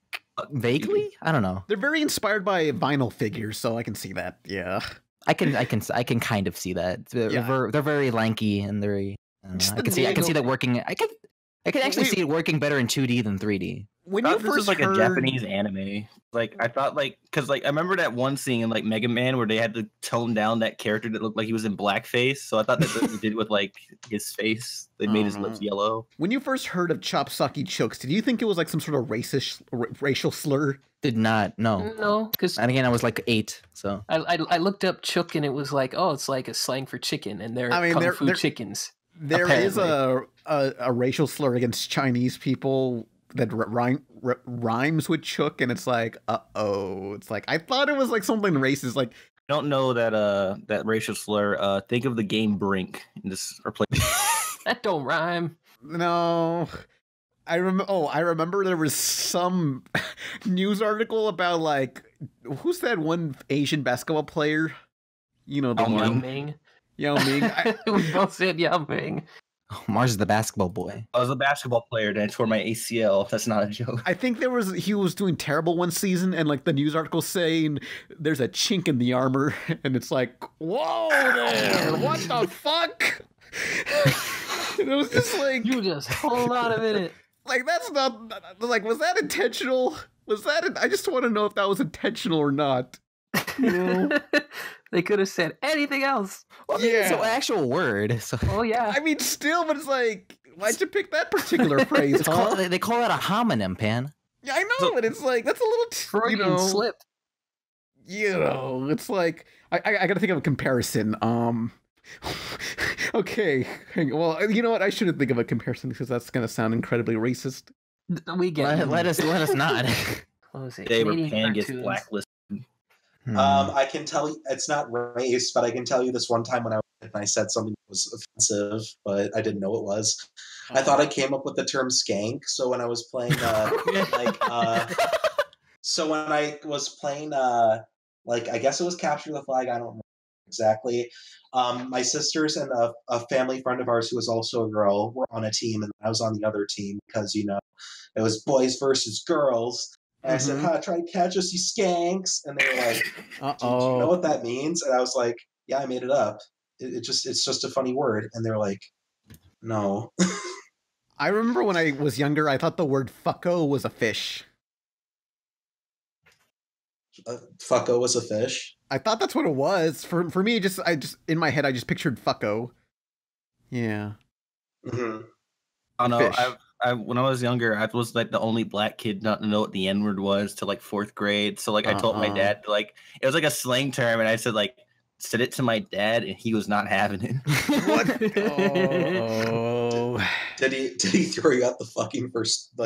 Vaguely, I don't know. They're very inspired by vinyl figures, so I can see that. Yeah, I can kind of see that. They're very lanky and very. I can see that working. I can actually see it working better in 2D than 3D. When you first was like a Japanese anime, like I thought, like because like I remember that one scene in like Mega Man where they had to tone down that character that looked like he was in blackface. So I thought that's what they did with like his face. They made his lips yellow. When you first heard of Chopsocky Chooks, did you think it was like some sort of racial slur? Did not. No, because and again I was like 8, so I looked up chook and it was like, oh, it's like a slang for chicken, and they're kung fu chickens. There apparently. is a racial slur against Chinese people that rhymes with chook, and it's like, it's like I thought it was like something racist. Like, I don't know that racial slur. Think of the game Brink and just replace. That don't rhyme. No, I remember there was some news article about like who's that one Asian basketball player? You know, the Yao Ming. Yao Ming. We both said Yao Ming. Oh, Mars is the basketball boy. I was a basketball player, and I tore my ACL. That's not a joke. I think he was doing terrible one season, and like the news article saying there's a chink in the armor, and it's like, whoa there, what the fuck? And it was just like, you just hold on a minute. Like that's not like, was that intentional? I just want to know if that was intentional or not. You know? They could have said anything else. Well, it's an actual word. So. Oh yeah. I mean, still, but it's like, why'd you pick that particular phrase? They call that a homonym, Pan. Yeah, I know, but it's like that's a little Freudian slip. You know, it's like I got to think of a comparison. Okay, well, you know what? I shouldn't think of a comparison because that's going to sound incredibly racist. We get let us not. What was it? Today where Pan gets blacklisted. I can tell you it's not race, but I can tell you this one time when I said something that was offensive, but I didn't know it was. I thought I came up with the term skank. So when I was playing, so when I was playing, I guess it was Capture the Flag. I don't remember exactly. My sisters and a family friend of ours who was also a girl were on a team, and I was on the other team because it was boys versus girls. And I said, try to catch us, you skanks. And they were like, do you know what that means? And I was like, yeah, I made it up. It's just a funny word. And they were like, no. I remember when I was younger, I thought the word fucko was a fish. Fucko was a fish. I thought that's what it was. For me, I just in my head I just pictured fucko. Yeah. Mm-hmm. I don't know. Fish. When I was younger, I was like the only black kid not to know what the N word was till like 4th grade. So like I told my dad like it was like a slang term, and I said like said it to my dad, and he was not having it. Oh. Did he throw you out the fucking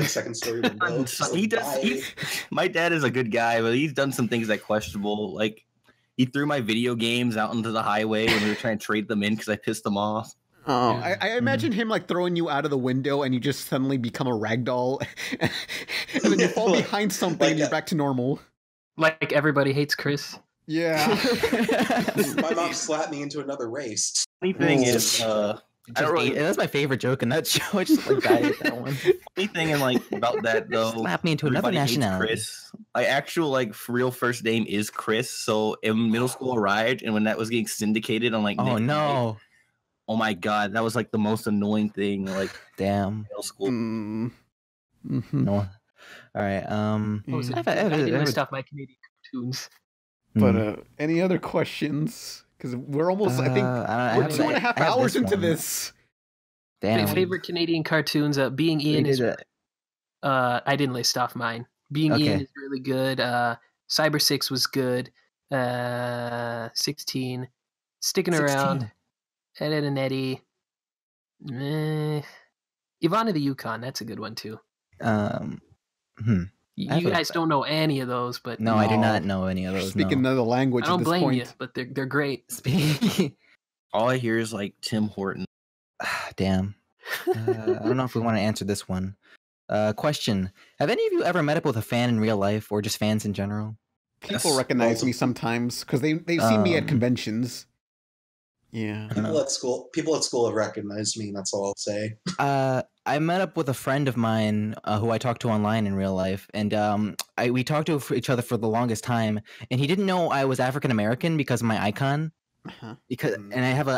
second story window? He does. My dad is a good guy, but he's done some things that questionable. Like he threw my video games out into the highway when we were trying to trade them in because I pissed them off. Oh, I imagine him like throwing you out of the window and you just suddenly become a ragdoll, and then you fall behind something and you're back to normal. Like Everybody Hates Chris. Yeah. My mom slapped me into another race. Funny thing is, that's my favorite joke in that show. I just like died at that one. Funny thing and like about that though, slap me into another Everybody Hates nationality. Chris. My actual like real first name is Chris. So in middle school arrived, and when that was getting syndicated on like Oh Nick no. Night, oh my god, that was like the most annoying thing. Like damn. Middle school. Mm-hmm. No. All right. I didn't list off my Canadian cartoons. But any other questions? Because we're almost, I think, we're 2.5 hours into this. Damn. My favorite Canadian cartoons, Being Ian is. I didn't list off mine. Being Ian is really good. Cyber 6 was good. 16. Sticking around. Ed and Eddie. Ivana the Yukon, that's a good one too. You guys don't know any of those, but no, I do not know any of those. Speaking another language. I don't at this blame point. you, but they're great. All I hear is like Tim Horton. Damn. I don't know if we want to answer this one. Question: have any of you ever met up with a fan in real life, or just fans in general? People recognize me sometimes because they've seen me at conventions. Yeah. People at school have recognized me. That's all I'll say. I met up with a friend of mine who I talked to online in real life, and we talked to each other for the longest time. And he didn't know I was African American because of my icon, and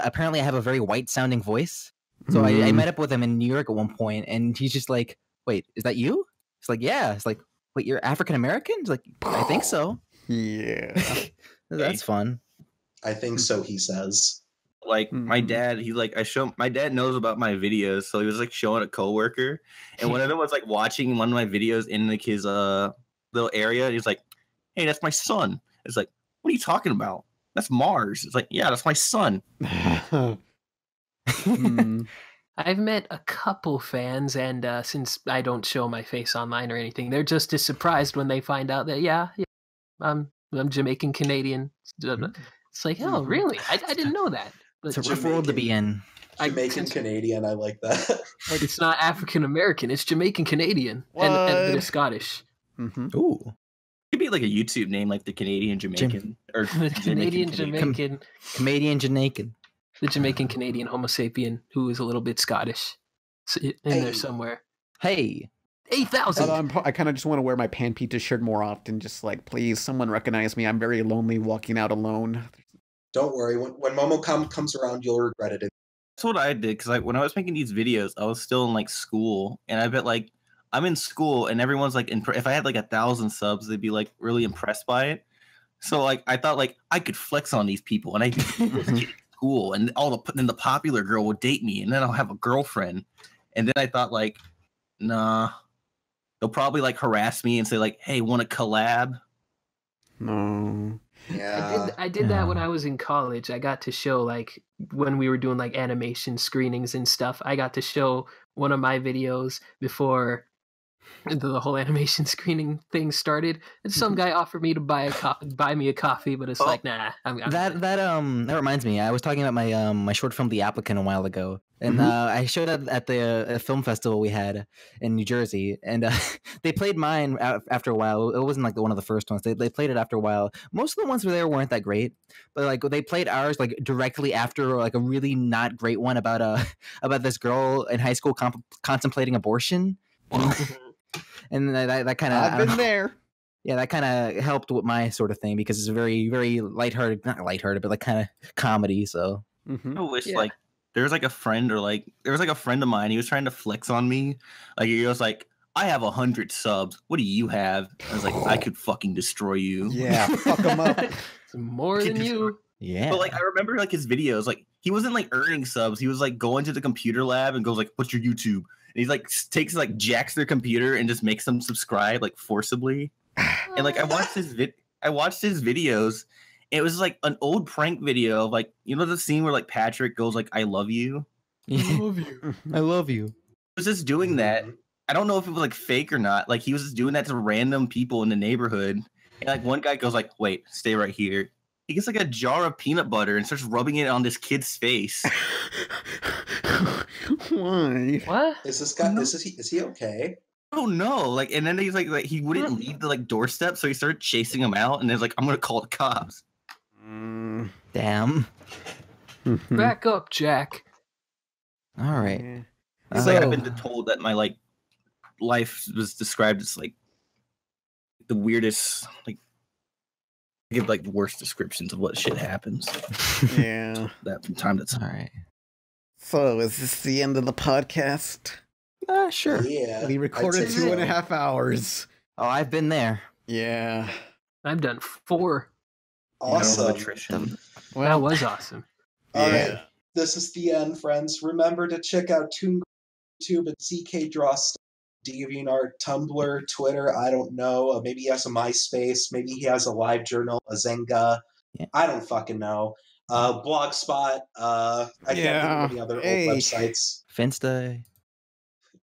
apparently I have a very white sounding voice. So I met up with him in New York at one point, and he's just like, "Wait, is that you?" It's like, "Yeah." It's like, "Wait, you're African American?" It's like, "I think so." Yeah, that's fun. I think so. He says. Like my dad, my dad knows about my videos, so he was like showing a coworker, and one of them was like watching one of my videos in like his little area. And he's like, "Hey, that's my son." It's like, "What are you talking about? That's Mars." It's like, "Yeah, that's my son." I've met a couple fans, and since I don't show my face online or anything, they're just as surprised when they find out that I'm Jamaican Canadian. It's like, oh, really? I didn't know that. It's a rough world to be in. Jamaican Canadian, I like that. It's not African American; it's Jamaican Canadian, and they're Scottish. Ooh, it could be like a YouTube name, like the Canadian Jamaican or Canadian Jamaican, Canadian Jamaican, the Jamaican Canadian Homo sapien who is a little bit Scottish in there somewhere. Hey. 8,000. I kind of just want to wear my Pan Pita shirt more often. Just like, please, someone recognize me. I'm very lonely walking out alone. Don't worry. When Momo comes around, you'll regret it. That's what I did, because when I was making these videos, I was still in like school, and I bet like I'm in school, and everyone's like, if I had like 1,000 subs, they'd be like really impressed by it. So like I thought like I could flex on these people, and I get in school, and then the popular girl would date me, and then I'll have a girlfriend, and then I thought like, nah. They'll probably like harass me and say like, "Hey, want to collab?" No. Yeah. I did that when I was in college. I got to show like when we were doing like animation screenings and stuff. I got to show one of my videos before the whole animation screening thing started, and some guy offered me to buy me a coffee, but it's like, nah. That reminds me. I was talking about my my short film, The Applicant, a while ago, and I showed up at the film festival we had in New Jersey, and they played mine after a while. It wasn't like one of the first ones. They played it after a while. Most of the ones there weren't that great, but like they played ours like directly after like a really not great one about this girl in high school contemplating abortion. And that kind of I've been there. Yeah, that kind of helped with my sort of thing because it's very, very lighthearted, not lighthearted, but like kind of comedy. So I wish like there was like a friend of mine. He was trying to flex on me. Like he was like, I have 100 subs. What do you have? I was like, I could fucking destroy you. Yeah, fuck him up. More than you. Yeah. But like, I remember like his videos. Like, he wasn't like earning subs. He was like going to the computer lab and goes like, "What's your YouTube?" And he's like jacks their computer and just makes them subscribe like forcibly. And like, I watched his videos. And it was like an old prank video of like, you know, the scene where like Patrick goes like, "I love you." I love you. I love you. He was just doing that. I don't know if it was like fake or not. Like, he was just doing that to random people in the neighborhood. And like, one guy goes like, "Wait, stay right here." He gets like a jar of peanut butter and starts rubbing it on this kid's face. Why? What? Is this guy? Is he okay? Oh no! Like, and then he's like he wouldn't leave the like doorstep, so he started chasing him out, and then like, "I'm gonna call the cops." Damn. Back up, Jack. All right. It's like I've been told that my like life was described as like the weirdest, like give like the worst descriptions of what shit happens. Yeah. That from time to time. All right. So, is this the end of the podcast? Sure. Yeah. We recorded 2.5 hours. Oh, I've been there. Yeah. I've done 4. Awesome. Well, That was awesome. All right. This is the end, friends. Remember to check out YouTube and CK Draw Stuff, DeviantArt, Tumblr, Twitter. I don't know. Maybe he has a MySpace. Maybe he has a live journal, a Zynga. Yeah. I don't fucking know. Blogspot. I can't think of any other old websites. Finsta.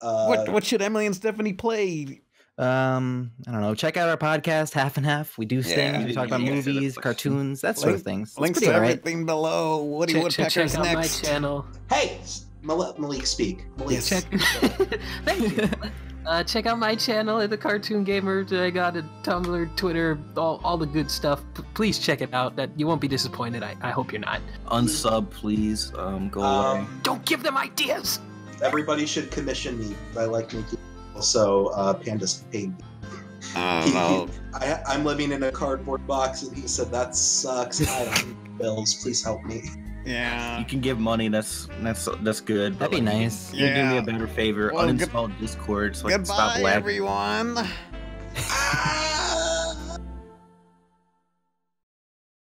What should Emily and Stephanie play? I don't know. Check out our podcast, Half and Half. We do things. We talk about movies, cartoons, that sort of things. Links to everything below. Woody Woodpecker's check out next. my channel. Hey, Malik, speak. Malik, Thank you. Check out my channel at the Cartoon Gamer. I got a Tumblr, Twitter, all the good stuff. Please check it out. That you won't be disappointed. I hope you're not. Unsub, please. Go away. Don't give them ideas. Everybody should commission me. I like making. Also, Panda's paid me. I'm living in a cardboard box, and he said that sucks. I don't need bills. Please help me. Yeah. You can give money. That's good. That'd be nice. You do me a better favor. Well, Uninstall Discord so I can Goodbye, stop lagging. everyone.